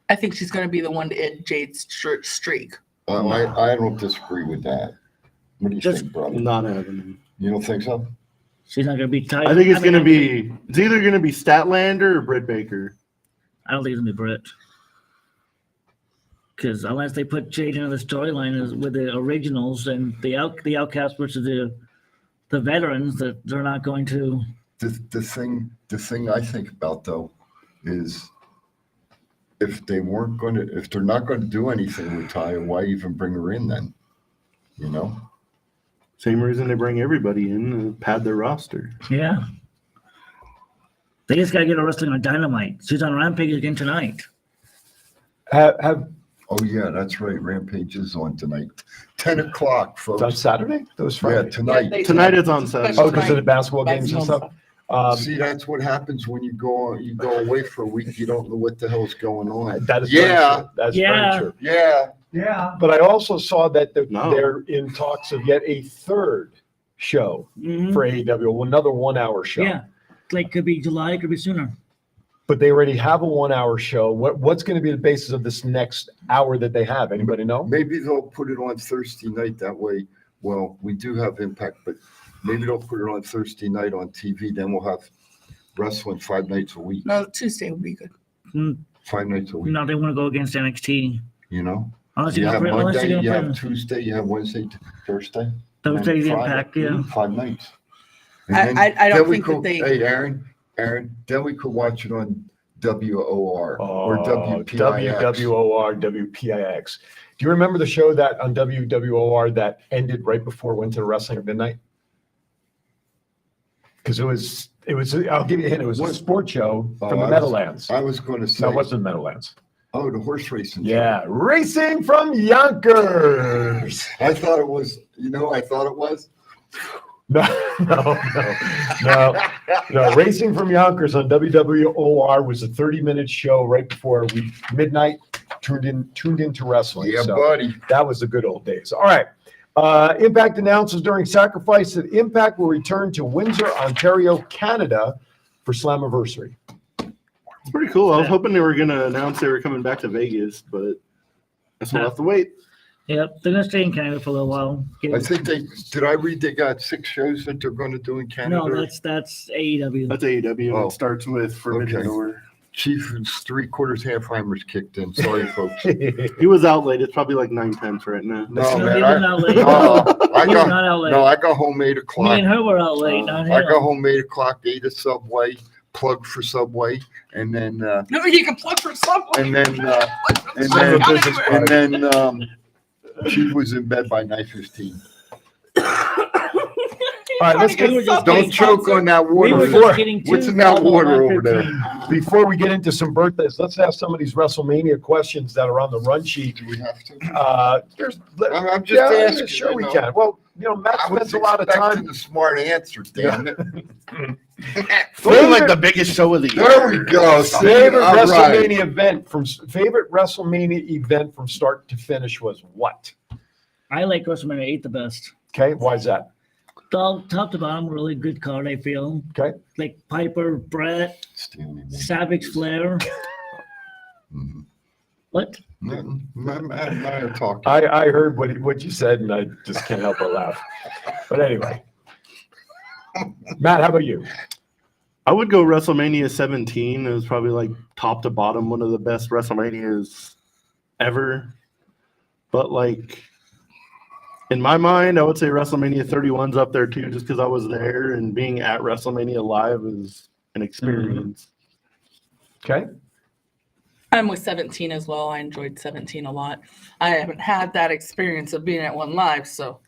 I think she's going to be the one to end Jade's streak. I don't disagree with that. What do you think, brother? Not happening. You don't think so? She's not going to be Taya. I think it's going to be, it's either going to be Statlander or Britt Baker. I don't think it's going to be Britt. Because unless they put Jade into the storyline with the originals and the Outcast versus the veterans, that they're not going to. The thing I think about though is if they're not going to do anything with Taya, why even bring her in then? You know? Same reason they bring everybody in and pad their roster. Yeah. They just got to get her wrestling on Dynamite. She's on Rampage again tonight. Oh yeah, that's right. Rampage is on tonight. 10 o'clock, folks. It's on Saturday? That was Friday. Yeah, tonight. Tonight it's on Saturday. Oh, because of the basketball games and stuff? See, that's what happens when you go away for a week. You don't know what the hell's going on. That is very true. That's very true. Yeah. But I also saw that they're in talks of yet a third show for AEW, another 1 hour show. Yeah. Like could be July, could be sooner. But they already have a 1 hour show. What's going to be the basis of this next hour that they have? Anybody know? Maybe they'll put it on Thursday night. That way, well, we do have Impact, but maybe they'll put it on Thursday night on TV. Then we'll have wrestling 5 nights a week. No, Tuesday would be good. 5 nights a week. No, they want to go against NXT. You know? Unless You you're have gonna put- unless Monday, you're gonna you put- have Tuesday, you have Wednesday, Thursday. Thursday, and the Friday. Impact, yeah. 5 nights. And I then don't we think could, that they. Hey, Aaron, then we could watch it on WOR or WPIX. WWOR, WPIX. Do you remember the show that on WWOR that ended right before it went to Wrestling at Midnight? Because it was, I'll give you a hint, it was a sports show from the Meadowlands. I was going to say. No, it wasn't Meadowlands. Oh, the horse racing. Yeah, Racing from Yonkers. I thought it was, I thought it was. No. Racing from Yonkers on WWOR was a 30-minute show right before midnight tuned into wrestling. Yeah, buddy. That was the good old days. All right. Impact announces during Sacrifice that Impact will return to Windsor, Ontario, Canada for Slammiversary. It's pretty cool. I was hoping they were going to announce they were coming back to Vegas, but I guess we'll have to wait. Yep, they're going to stay in Canada for a little while. I think did I read they got 6 shows that they're going to do in Canada? No, that's AEW. That's AEW. It starts with Forbidden Door. Chief 3/4 half-timers kicked in. Sorry, folks. He was out late. It's probably like 9:10 right now. No, man. He wasn't out late. I not out late. got home 8 o'clock. Me and her were out late. Not I him. got home 8 o'clock, ate a Subway, plug for Subway, and then No, you can plug for Subway. and then she was in bed by 9:15. All right, let's get. Don't choke on that water. What's in that water over there? Before we get into some birthdays, let's ask some of these WrestleMania questions that are on the run sheet. Do we have to? I'm just asking, Sure, we you know. can. Well, Matt spends a lot of time. The smart answer, damn it. Feeling like the biggest show of the year. There we go. Favorite All right. WrestleMania event from start to finish was what? I like WrestleMania 8 the best. Okay, why is that? Top to bottom, really good card, I feel. Okay. Like Piper, Brett, Savage, Flair. What? I talking. I heard what you said, and I just can't help but laugh. But anyway. Matt, how about you? I would go WrestleMania 17. It was probably like top to bottom one of the best WrestleManias ever. But like in my mind, I would say WrestleMania 31's up there too, just because I was there and being at WrestleMania live is an experience. Okay. I'm with 17 as well. I enjoyed 17 a lot. I haven't had that experience of being at one live, so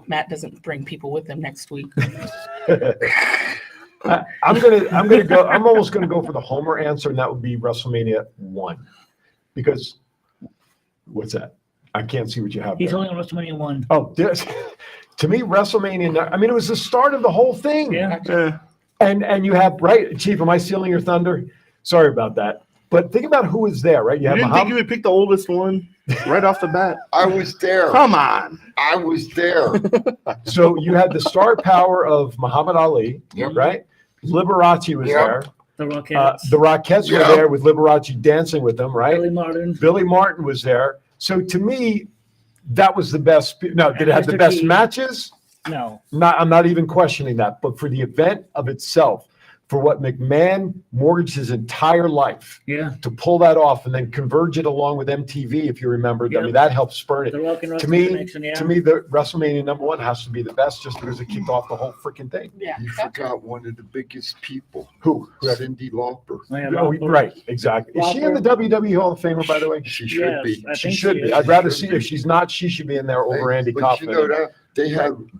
Matt doesn't bring people with him next week. I'm almost gonna go for the Homer answer, and that would be WrestleMania 1. Because what's that? I can't see what you have He's there. only on WrestleMania 1. Oh, this, to me, WrestleMania, it was the start of the whole thing. Yeah. And you have, right, Chief, am I stealing your thunder? Sorry about that. But think about who was there, right? You didn't think you would pick the oldest one right off the bat? I was there. Come on. I was there. So you had the star power of Muhammad Ali, right? Liberace was there. The Rockettes. The Rockettes were there with Liberace dancing with them, right? Billy Martin was there. So to me, that was the best. No, did it have the Mr. best T. matches? No. I'm not even questioning that. But for the event of itself, for what McMahon mortgaged his entire life to pull that off and then converge it along with MTV, if you remember, that helped spurn it. The Rock and To Wrestling me, connection, yeah. the WrestleMania #1 has to be the best just because it kicked off the whole freaking thing. Yeah. You forgot one of the biggest people. Who? Cyndi Lauper. Right, exactly. Is she in the WWE Hall of Famer, by the way? She should be. She should be. I'd rather see her. If she's not, she should be in there over Andy But Kaufman. you know that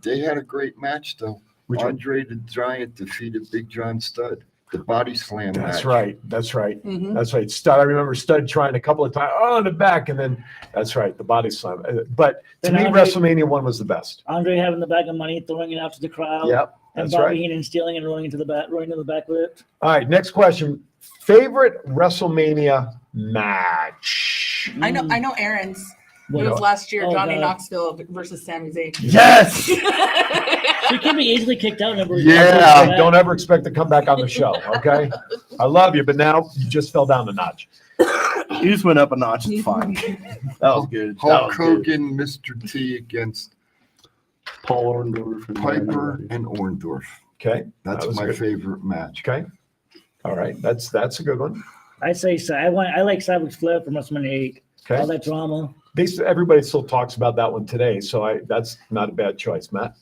they had a great match though. Andre the Giant defeated Big John Studd. The body slam match. That's right. That's right. Mhm. That's right. Stud. I remember Stud trying a couple of times. Oh, in the back, and then that's right. The body slam. But to Then me, Andre- WrestleMania 1 was the best. Andre having the bag of money, throwing it out to the crowd. Yep, And that's Bobby right. Heenan stealing and running to the back with it. All right. Next question. Favorite WrestleMania match? I know Aaron's. What? It was last year, Oh, Johnny God. Knoxville versus Sami Zayn. Yes. She can be easily kicked out. Don't ever expect to come back on the show. Okay. I love you, but now you just fell down a notch. You just went up a notch. It's fine. That was good. Hulk Hogan, Mr. T against Paul Orndorff. Piper and Orndorff. Okay. That's That was my good. favorite match. Okay. All right. That's a good one. I say so. I like Savage Flair from WrestleMania 8. Okay. All that drama. Everybody still talks about that one today, so that's not a bad choice, Matt.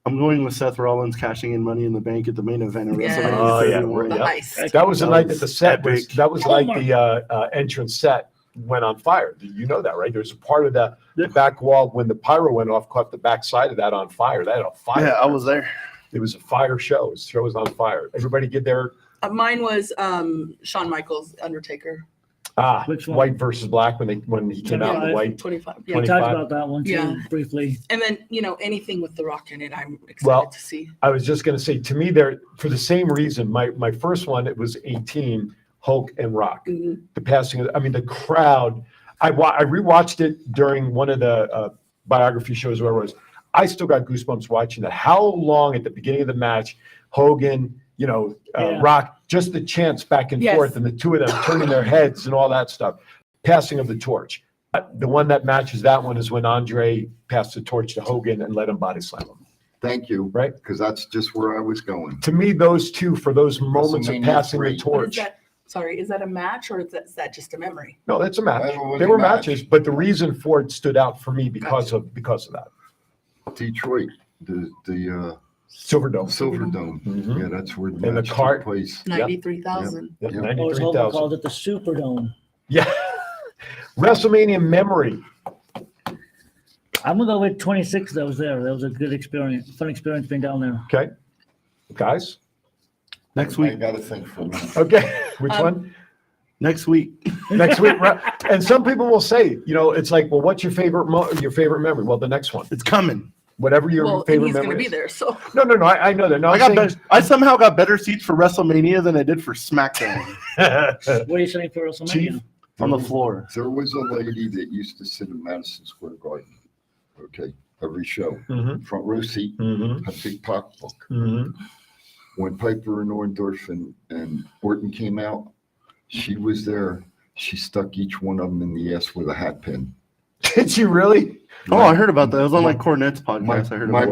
I'm going with Seth Rollins cashing in Money in the Bank at the main event of Yes. WrestleMania. Oh yeah, 31. yeah. That was the night that the set was. That was like the entrance set went on fire. You know that, right? There was a part of the back wall when the pyro went off, caught the back side of that on fire. That had a fire. Yeah, I was there. It was a fire show. The show was on fire. Everybody get there. Mine was Shawn Michaels, Undertaker. Which one? White versus black when he came out in the white. 25. We Yeah. talked about that one too, Yeah. briefly. And then, anything with The Rock in it, I'm excited Well, to see. I was just going to say, to me, there for the same reason. My first one, it was 18, Hulk and Rock. Mhm. The passing of, the crowd. I rewatched it during one of the biography shows where it was. I still got goosebumps watching that. How long at the beginning of the match, Hogan, Rock, just the chants back and Yes. forth, and the two of them turning their heads and all that stuff. Passing of the torch. The one that matches that one is when Andre passed the torch to Hogan and let him body slam him. Thank you. Right. Because that's just where I was going. To me, those two, for those moments of WrestleMania passing the 3. torch. Is that a match or is that just a memory? No, that's a match. That was They a were match. matches, but the reason for it stood out for me because of that. Detroit, the Silverdome. Silverdome. Yeah, that's where the And the match cart- took place. 93,000. Yep, Yep. Or as Hogan 93,000. called it, the Superdome. Yeah. WrestleMania memory. I'm gonna go with 26. That was there. That was a good experience, fun experience being down there. Okay. Guys? Next I week. got to think for a minute. Okay. Which one? Next week. Next week. Right. And some people will say, it's like, well, what's your favorite memory? Well, the next one. It's coming. Whatever your Well, and favorite he's going memory to be is. there, so. No, I know that. No, I somehow got better seats for WrestleMania than I did for SmackDown. better. What are you saying for WrestleMania? Chief? On the floor. There was a lady that used to sit in Madison Square Garden. Okay, every show, front row seat, a big pocketbook. When Piper and Orndorff and Orton came out, she was there. She stuck each one of them in the ass with a hat pin. Did she really? Oh, I heard about that. It was on like Cornette's podcast. I heard about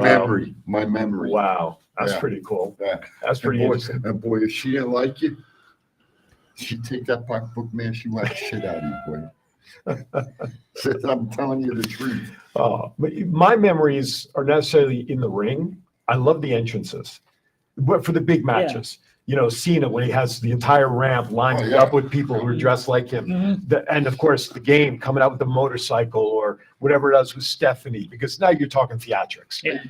My memory. Wow. That's Yeah. pretty cool. Yeah. That's pretty interesting. And boy, if she didn't like you, she'd take that pocketbook, man. She whacked the shit out of you, boy. I'm telling you the truth. But my memories are not necessarily in the ring. I love the entrances, but for the big matches, Cena when he has the entire ramp lined up with people who are dressed like him, and of course the game coming out with the motorcycle or whatever it is with Stephanie, because now you're talking theatrics. Yeah.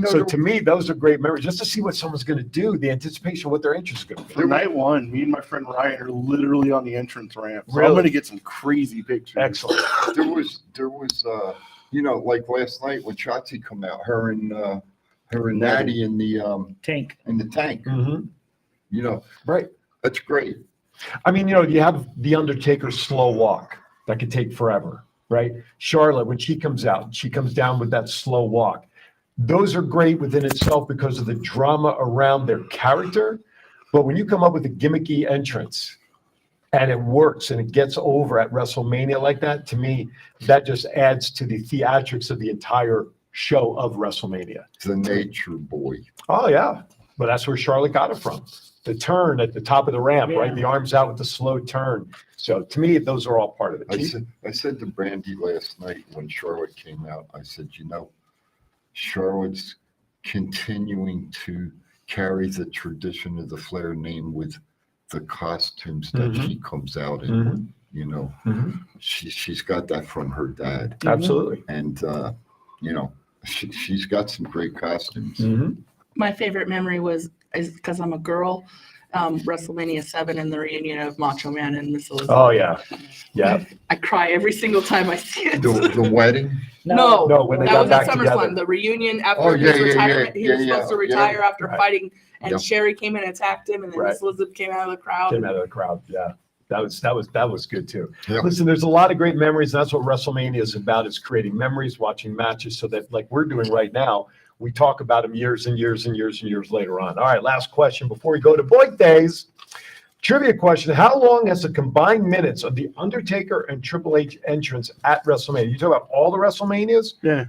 So to me, those are great memories, just to see what someone's going to do, the anticipation of what their entrance is going to be. For night one, me and my friend Ryan are literally on the entrance ramp. So Really? I'm going to get some crazy pictures. Excellent. There was like last night when Shotzi come out, her and Natty in the tank. Right. That's great. I mean, you have the Undertaker's slow walk that could take forever, right? Charlotte, when she comes out, she comes down with that slow walk. Those are great within itself because of the drama around their character. But when you come up with a gimmicky entrance and it works and it gets over at WrestleMania like that, to me, that just adds to the theatrics of the entire show of WrestleMania. The Nature Boy. Oh, yeah. But that's where Charlotte got it from. The turn at the top of the ramp, right? The arms out with the slow turn. So to me, those are all part of it. I said to Brandy last night when Charlotte came out, I said, Charlotte's continuing to carry the tradition of the Flair name with the costumes that she comes out in. She's got that from her dad. Absolutely. And, she's got some great costumes. My favorite memory is because I'm a girl, WrestleMania 7 and the reunion of Macho Man and Miss Elizabeth. Oh, yeah. Yeah. I cry every single time I see it. The wedding? No, when they that got was at back SummerSlam. together. The reunion after his retirement. He was supposed to retire after fighting, and Sherry came in and attacked him, and then Miss Elizabeth came out of the crowd. Yeah. That was good too. Yeah. Listen, there's a lot of great memories. And that's what WrestleMania is about, is creating memories, watching matches, so that like we're doing right now, we talk about them years and years and years and years later on. All right, last question before we go to Boyd Days. Trivia question. How long has the combined minutes of the Undertaker and Triple H entrance at WrestleMania? You talk about all the WrestleManias? Yeah.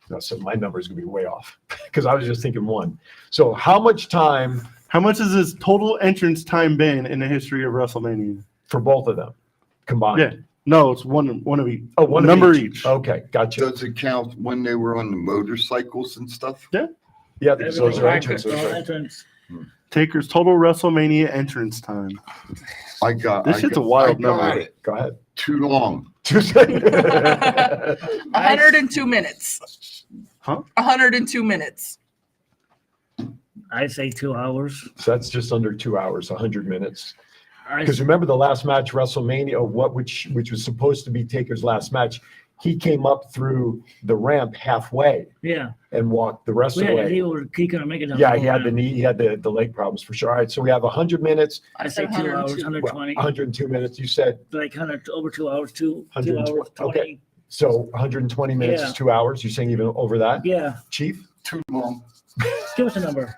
No, so my number is going to be way off because I was just thinking one. So how much has his total entrance time been in the history of WrestleMania? For both of them combined? Yeah. No, it's one of each. Oh, one number of each. Okay, gotcha. Does it count when they were on the motorcycles and stuff? Yeah. Yeah, because those are entrances. Entrance. Taker's total WrestleMania entrance time. This shit's a wild number. Go ahead. Too long. 102 minutes. Huh? 102 minutes. I say 2 hours. So that's just under 2 hours, 100 minutes. Because remember the last match, WrestleMania, which was supposed to be Taker's last match, he came up through the ramp halfway Yeah. and walked the rest of the way. He couldn't make it. Yeah, he had the knee, he had the leg problems for sure. All right, so we have 100 minutes. I say 2 hours, 120. 102 minutes. You said Like over 2 hours, 2 hours, 120. 20. Okay, so 120 minutes Yeah. is 2 hours. You're saying even over that? Yeah. Chief? Too long. Give us a number.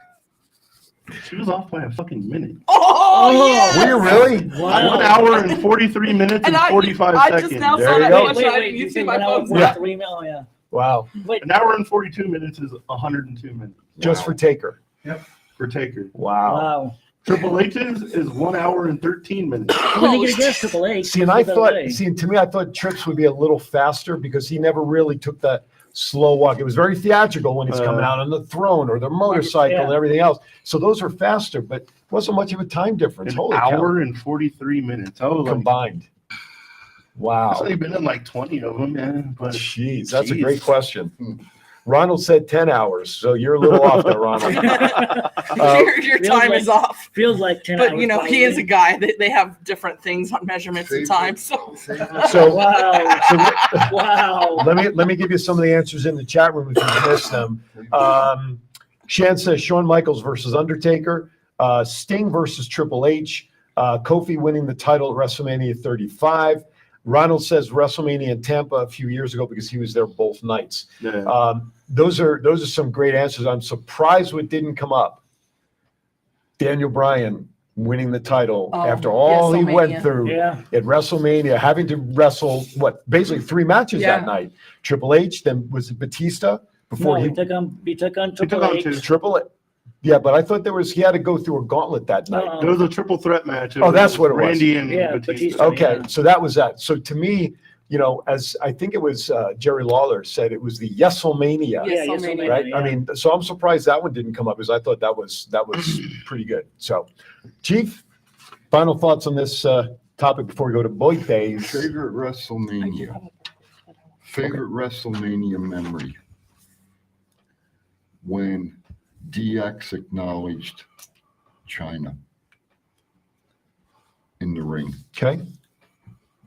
She was off by a fucking minute. Oh, yes! Were you really? Wow. 1 hour and 43 minutes and 45 I seconds. just now There saw you that go. question. I didn't see my phone. Yeah. Oh, yeah. Wow. Wait. An hour and 42 minutes is 102 minutes. Just for Taker. Yep. For Taker. Wow. Wow. Triple H's is 1 hour and 13 minutes. When you get a guess, Triple H. See, and to me, I thought Trips would be a little faster because he never really took that slow walk. It was very theatrical when he's coming out on the throne or the motorcycle and everything else. So those are faster, but wasn't much of a time difference. An Holy hour cow. and 43 minutes. I was like, Combined. Wow. I've only been in like 20 of them, man. But Jeez, that's a great question. Ronald said 10 hours, so you're a little off there, Ronald. Your time is off. Feels like 10 hours. But you know, he is a guy that they have different things on measurements and time. So, Wow. Let me give you some of the answers in the chat room if you missed them. Shan says Shawn Michaels versus Undertaker, Sting versus Triple H, Kofi winning the title at WrestleMania 35. Ronald says WrestleMania in Tampa a few years ago because he was there both nights. Yeah. Those are some great answers. I'm surprised what didn't come up. Daniel Bryan winning the title after all he went through at WrestleMania, having to wrestle basically 3 matches that night. Triple H, then was it Batista before he took on Triple H. Triple H. Yeah, but I thought he had to go through a gauntlet that night. There was a triple threat match. That's what it was. Randy and Batista. Okay, so that was that. So to me, as I think it was Jerry Lawler said, it was the Yeselmania, right? Yeah. I mean, so I'm surprised that one didn't come up because I thought that was pretty good. So, Chief, final thoughts on this topic before we go to birthdays. Favorite WrestleMania memory when DX acknowledged China in the ring. Okay.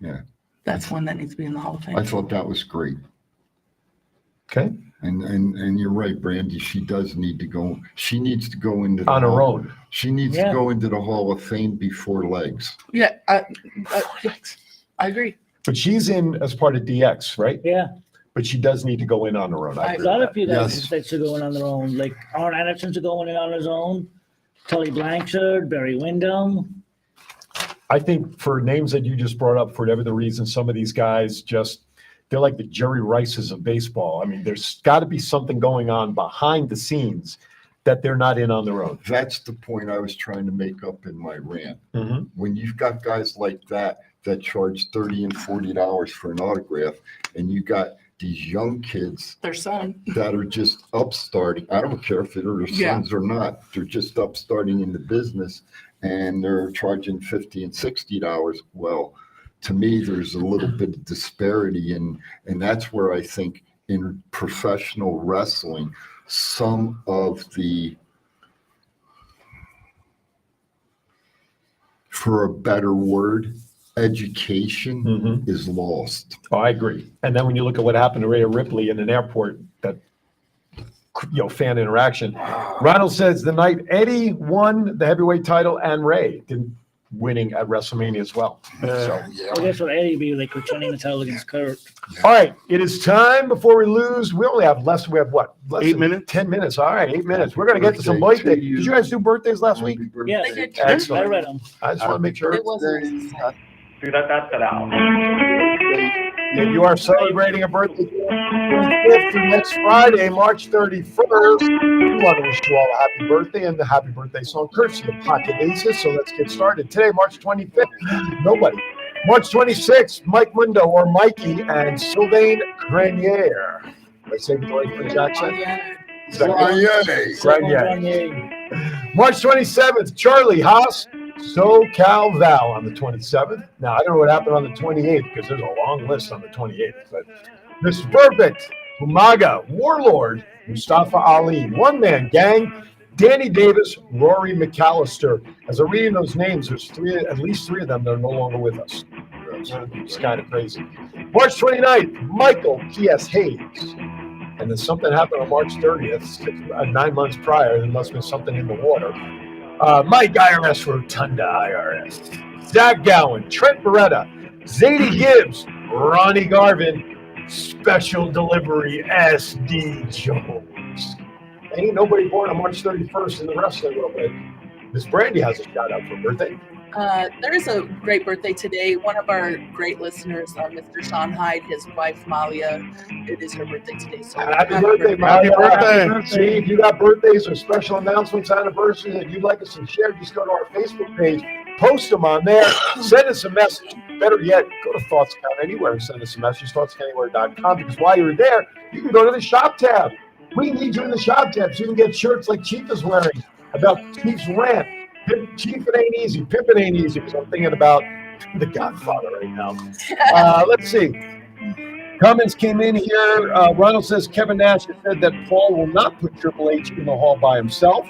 Yeah. that's one that needs to be in the Hall of Fame. I thought that was great. Okay. And you're right, Brandy. She does need to go. She needs to go into the on her own. She needs to go into the Hall of Fame before legs. Yeah, I agree. But she's in as part of DX, right? Yeah. But she does need to go in on her own. I A agree lot with of people that. that should go in on their own. Like Arn Anderson should go in on his own. Tully Blanchard, Barry Windham. I think for names that you just brought up, for whatever the reason, some of these guys they're like the Jerry Rices of baseball. I mean, there's got to be something going on behind the scenes that they're not in on their own. That's the point I was trying to make up in my rant. Mm-hmm. When you've got guys like that charge $30 and $40 for an autograph, and you got these young kids Their son. that are just upstarting. I don't care if they're their sons or not. They're just upstarting in the business, and they're charging $50 and $60. Well, to me, there's a little bit of disparity, and that's where I think in professional wrestling, some of the, for a better word, education is lost. Oh, I agree. And then when you look at what happened to Rhea Ripley in an airport, that fan interaction. Ronald says the night Eddie won the heavyweight title and Ray winning at WrestleMania as well. I guess what Eddie be like returning the title against Kurt. All right, it is time before we lose. We only have less. We have what? Less 8 than minutes? 10 minutes. All right, 8 minutes. We're going to get to some birthdays. Did you guys do birthdays last week? Yes, Excellent. I read them. I just want to make sure. It wasn't. If you are celebrating a birthday next Friday, March 31st, we want to wish you all a happy birthday and the happy birthday song courtesy of Pocket Aces. So let's get started. Today, March 25th, nobody. March 26th, Mike Mundo or Mikey and Sylvain Grenier. Did I say the right French accent? Grenier. March 27th, Charlie Haas. SoCal Val on the 27th. Now, I don't know what happened on the 28th because there's a long list on the 28th. But Mr. Perfect, Umaga, Warlord, Mustafa Ali, One Man Gang, Danny Davis, Rory McAllister. As I'm reading those names, there's at least three of them that are no longer with us. It's kind of crazy. March 29th, Michael P.S. Hayes. And then something happened on March 30th, 9 months prior. There must have been something in the water. Mike IRS Rotunda IRS, Zach Gowan, Trent Beretta, Zadie Gibbs, Ronnie Garvin, Special Delivery SD Jones. Ain't nobody born on March 31st in the wrestling world, but Miss Brandy has a shout out for her birthday. There is a great birthday today. One of our great listeners, Mr. Sean Hyde, his wife Malia. It is her birthday today. So Happy birthday, Malia. Happy birthday. See, if you got birthdays or special announcements, anniversaries that you'd like us to share, just go to our Facebook page, post them on there, send us a message. Better yet, go to Thoughts Count Anywhere and send us a message, thoughtscountanywhere.com, because while you're there, you can go to the shop tab. We need you in the shop tab so you can get shirts like Chief is wearing about Chief's rant. Chief, it ain't easy. Pimp, it ain't easy, because I'm thinking about The Godfather right now. Let's see. Comments came in here. Ronald says Kevin Nash has said that Paul will not put Triple H in the hall by himself.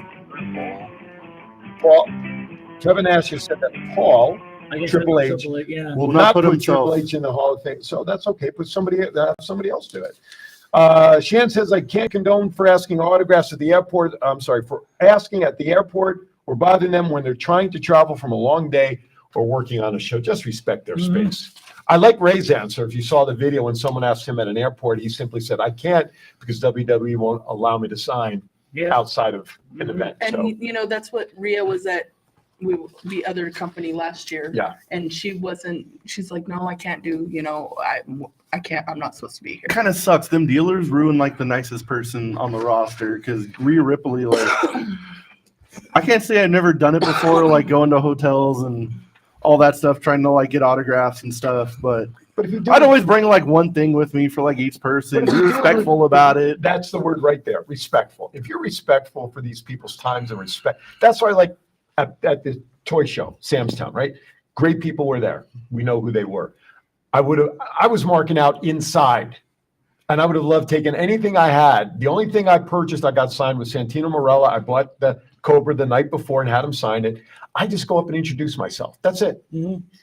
Kevin Nash has said that Paul, Triple H, will not put Triple H in the Hall of Fame. So that's okay. Put somebody else do it. Shan says, I can't condone for asking autographs at the airport. I'm sorry, for asking at the airport or bothering them when they're trying to travel from a long day or working on a show. Just respect their space. I like Ray's answer. If you saw the video when someone asked him at an airport, he simply said, I can't because WWE won't allow me to sign outside of an event. And So, you know, that's what Rhea was at the other company last year. Yeah. And she's like, no, I can't do, I can't, I'm not supposed to be here. It kind of sucks. Them dealers ruin like the nicest person on the roster because Rhea Ripley, like, I can't say I've never done it before, like going to hotels and all that stuff, trying to like get autographs and stuff. But if you do I'd always bring like one thing with me for like each person, be respectful about it. That's the word right there, respectful. If you're respectful for these people's times and respect, that's why I like at the toy show, Sam's Town, right? Great people were there. We know who they were. I was marking out inside, and I would have loved taking anything I had. The only thing I purchased, I got signed with Santino Marella. I bought the Cobra the night before and had him sign it. I just go up and introduce myself. That's it.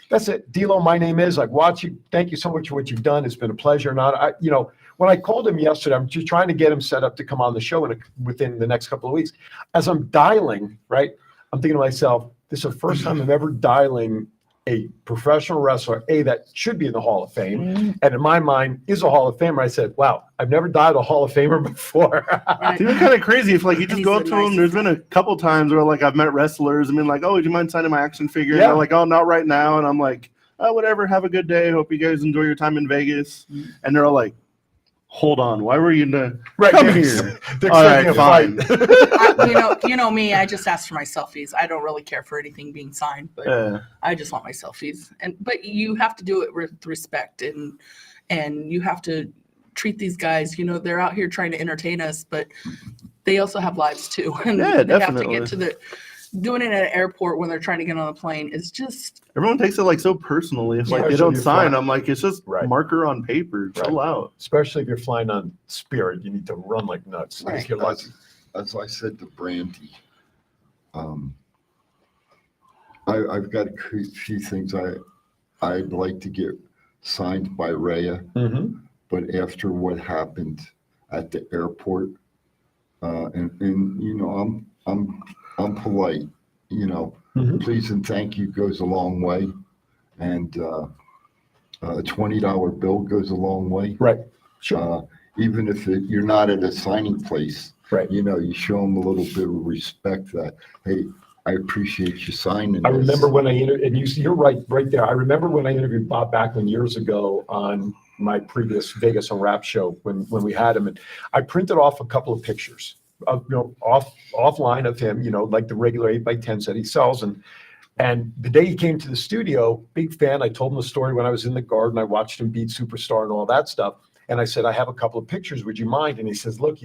That's it. D'Lo, my name is. Like, watch you. Thank you so much for what you've done. It's been a pleasure. When I called him yesterday, I'm just trying to get him set up to come on the show within the next couple of weeks. As I'm dialing, right, I'm thinking to myself, this is the first time I'm ever dialing a professional wrestler, that should be in the Hall of Fame, and in my mind is a Hall of Famer. I said, wow, I've never dialed a Hall of Famer before. It's even kind of crazy if like you just go up to them. There's been a couple times where like I've met wrestlers and been like, oh, would you mind signing my action figure? And they're like, oh, not right now. And I'm like, oh, whatever, have a good day. Hope you guys enjoy your time in Vegas. And they're all like, hold on, why were you in the come here? All right, fine. You know me, I just ask for my selfies. I don't really care for anything being signed, but I just want my selfies. But you have to do it with respect, and you have to treat these guys. They're out here trying to entertain us, but they also have lives too, and they definitely. have to get to doing it at an airport when they're trying to get on a plane is just. Everyone takes it like so personally. If like they don't sign, I'm like, it's just marker on paper. Chill out. Especially if you're flying on Spirit, you need to run like nuts. Right. As I said to Brandy, I've got a few things I'd like to get signed by Rhea, but after what happened at the airport, and I'm polite, please and thank you goes a long way, and a $20 bill goes a long way. Right. Sure. Even if you're not at a signing place, right? You show them a little bit of respect that, hey, I appreciate you signing. I remember when I interviewed, and you're right there. I remember when I interviewed Bob Backlund years ago on my previous Vegas Unwrapped show when we had him, and I printed off a couple of pictures of offline of him, like the regular 8x10s that he sells, and the day he came to the studio, big fan. I told him the story when I was in the Garden. I watched him beat Superstar and all that stuff. And I said, I have a couple of pictures. Would you mind? And he says, look,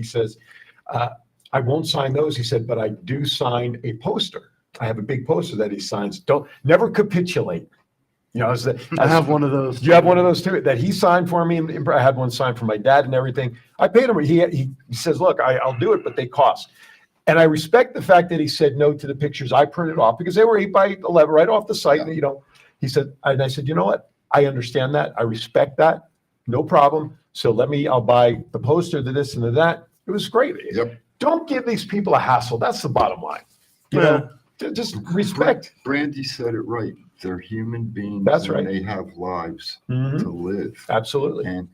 I won't sign those. He said, but I do sign a poster. I have a big poster that he signs. Never capitulate. I have one of those. You have one of those too that he signed for me. And I had one signed for my dad and everything. I paid him. He says, look, I'll do it, but they cost. And I respect the fact that he said no to the pictures I printed off because they were 8x11 right off the site. Yeah. He said, and I said, you know what? I understand that. I respect that. No problem. So I'll buy the poster, the this and the that. It was great. Yep. Don't give these people a hassle. That's the bottom line. Just respect. Brandy said it right. They're human beings. That's right. And they have lives to live. Absolutely. And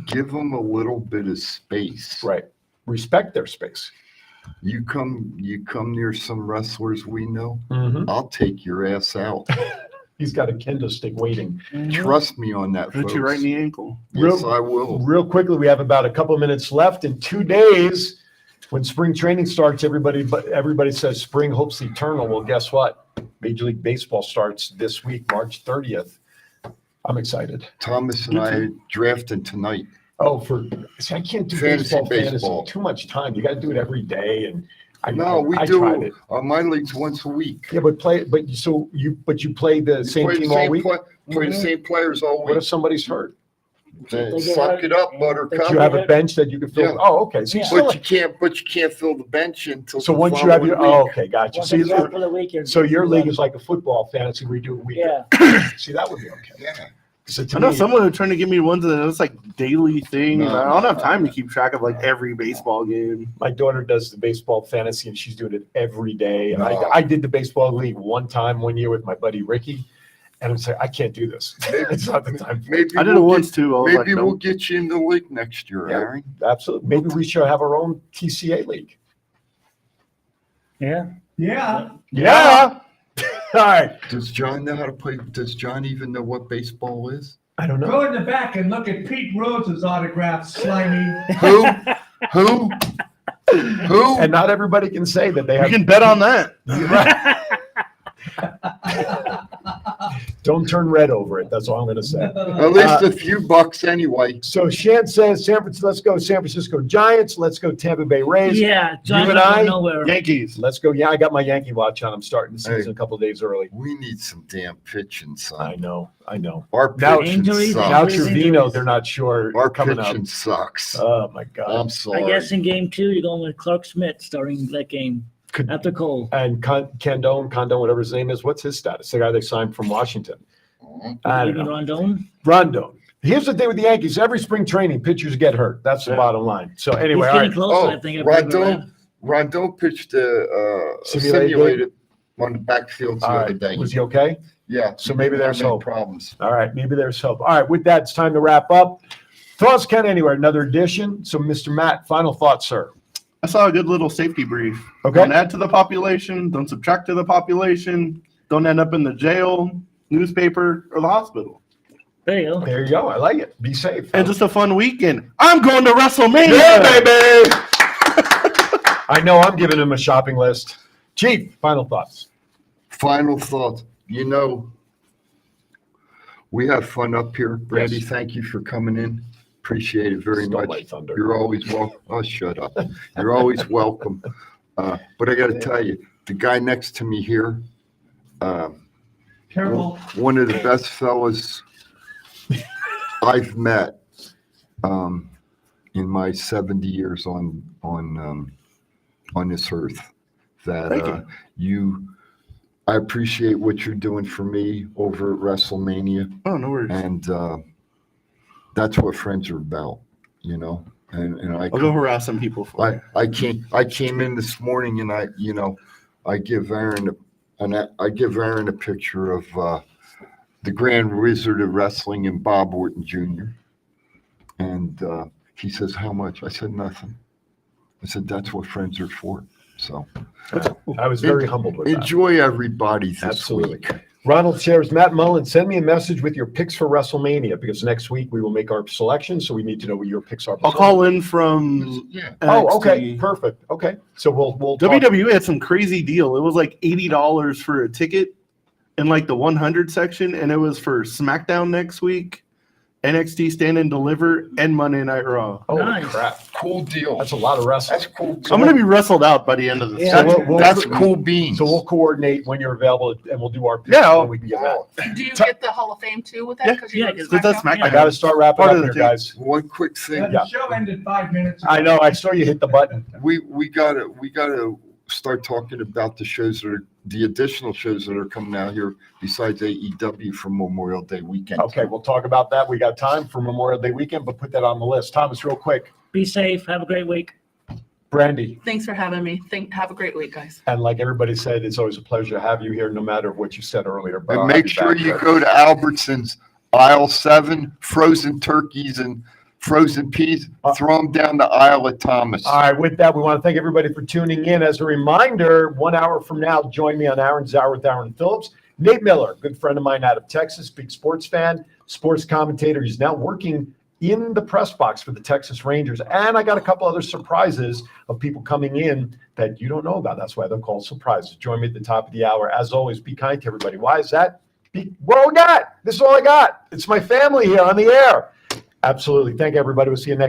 give them a little bit of space. Right. Respect their space. You come near some wrestlers we know, I'll take your ass out. He's got a kendo stick waiting. Trust me on that, Hit folks. you right in the ankle. Yes, I will. Real quickly, we have about a couple of minutes left. In 2 days, when spring training starts, everybody says spring hope's eternal. Well, guess what? Major League Baseball starts this week, March 30th. I'm excited. Thomas and I drafting tonight. Oh, see, I can't do Fantasy fantasy. baseball. Too much time. You got to do it every day, and I tried do it. my leagues once a week. Yeah, but you play the same team all week. Play the same players all week. What if somebody's hurt? Suck it up, Buttercup. Do you have a bench that you can fill? Yeah. Oh, okay. So you can't fill the bench until. So the once you have your, following week. okay, gotcha. So So your league is like a football fantasy where you do it week. Yeah. See, that would be okay. Yeah. So I know someone was trying to give me ones that it's like daily thing. No, I don't have time to keep track of like every baseball game. My daughter does the baseball fantasy, and she's doing it every day. And No. I did the baseball league one year with my buddy Ricky, and I'm saying I can't do this. It's not the time. Maybe I did it once too. I was Maybe like, we'll nope. get you in the league next year, Yeah. Aaron. Absolutely. Maybe we should have our own TCA league. Yeah. Yeah. Yeah. All right. Does John know how to play? Does John even know what baseball is? I don't know. Go in the back and look at Pete Rose's autograph, slimy. Who? Who? Who? And not everybody can say that they You have. can bet on that. Don't turn red over it. That's all I'm going to say. At least a few bucks anyway. So Shan says, let's go San Francisco Giants. Let's go Tampa Bay Rays. Yeah, Giants and are I, nowhere. Yankees. Let's go. Yeah, I got my Yankee watch on. I'm starting the season Hey. a couple of days early. We need some damn pitching, son. I know. Our Now, pitching injuries, sucks. now Injuries. Trevino, they're not sure. Our coming pitching up. sucks. Oh my God. I'm sorry. I guess in game 2, you're going with Clark Smith starting that game Could- after Cole. And Condon, whatever his name is, what's his status? The guy they signed from Washington. I don't Maybe know. Rondon. Rondon. Here's the thing with the Yankees. Every spring training, pitchers get hurt. That's the bottom line. So He's anyway, all getting right. closer, I think. at Big Rondon pitched a Simulated simulated on the backfield the All other right. day. Was he okay? Yeah. So maybe he didn't there's have any hope. problems. All right. Maybe there's hope. All right. With that, it's time to wrap up. Thoughts count anywhere. Another edition. So, Mr. Matt, final thoughts, sir. I saw a good little safety brief. Okay. Don't add to the population. Don't subtract to the population. Don't end up in the jail, newspaper, or the hospital. There you go. There you go. I like it. Be safe. And just a fun weekend. I'm going to WrestleMania. Yeah, baby. I know I'm giving him a shopping list. Chief, final thoughts. Final thought. You know, we have fun up here. Brandy, Yes. thank you for coming in. Appreciate it very Stole much. my thunder. You're always welcome. Oh, shut up. You're always welcome. But I got to tell you, the guy next to me here, Careful. one of the best fellas I've met in my 70 years on this earth. That I appreciate what you're doing for me over at WrestleMania. Oh, no worries. And that's what friends are about, you know. And I'll go harass some people for you. I came in this morning and I give Aaron a picture of the Grand Wizard of Wrestling and Bob Orton Jr. And he says, "How much?" I said, "Nothing." I said, "That's what friends are for." So I was very humbled with that. enjoy everybody this Absolutely. week. Ronald shares, Matt Mullen, send me a message with your picks for WrestleMania because next week we will make our selection. So we need to know what your picks are. I'll call in from Oh, okay. NXT. Perfect. Okay. So we'll talk. WWE had some crazy deal. It was like $80 for a ticket in like the 100 section, and it was for SmackDown next week, NXT Stand and Deliver, and Monday Night Raw. Holy Nice. crap. Cool deal. That's a lot of wrestling. That's cool. I'm going to be wrestled out by the end of the Yeah. season. That's cool beans. So we'll coordinate when you're available and we'll do our picks. Yeah, when we can get back. Do you get the Hall of Fame too with that? Yeah. 'Cause you Yeah, go to 'cause that's SmackDown? SmackDown. I got to start wrapping Part up of the here, team. guys. One quick thing. The show ended 5 minutes ago. I know. I saw you hit the button. We gotta start talking about the additional shows that are coming out here besides AEW for Memorial Day weekend. Okay, we'll talk about that. We got time for Memorial Day weekend, but put that on the list. Thomas, real quick. Be safe. Have a great week. Brandy, Thanks for having me. Have a great week, guys. and like everybody said, it's always a pleasure to have you here, no matter what you said earlier. But And I'll make have you sure back you there. go to Albertsons, aisle 7, frozen turkeys and frozen peas. Throw them down the aisle at Thomas. All right, with that, we want to thank everybody for tuning in. As a reminder, 1 hour from now, join me on Aaron's Hour with Aaron Phillips. Nate Miller, good friend of mine out of Texas, big sports fan, sports commentator. He's now working in the press box for the Texas Rangers. And I got a couple other surprises of people coming in that you don't know about. That's why they're called surprises. Join me at the top of the hour. As always, be kind to everybody. Why is that? What all we got? This is all I got. It's my family here on the air. Absolutely. Thank you, everybody. We'll see you next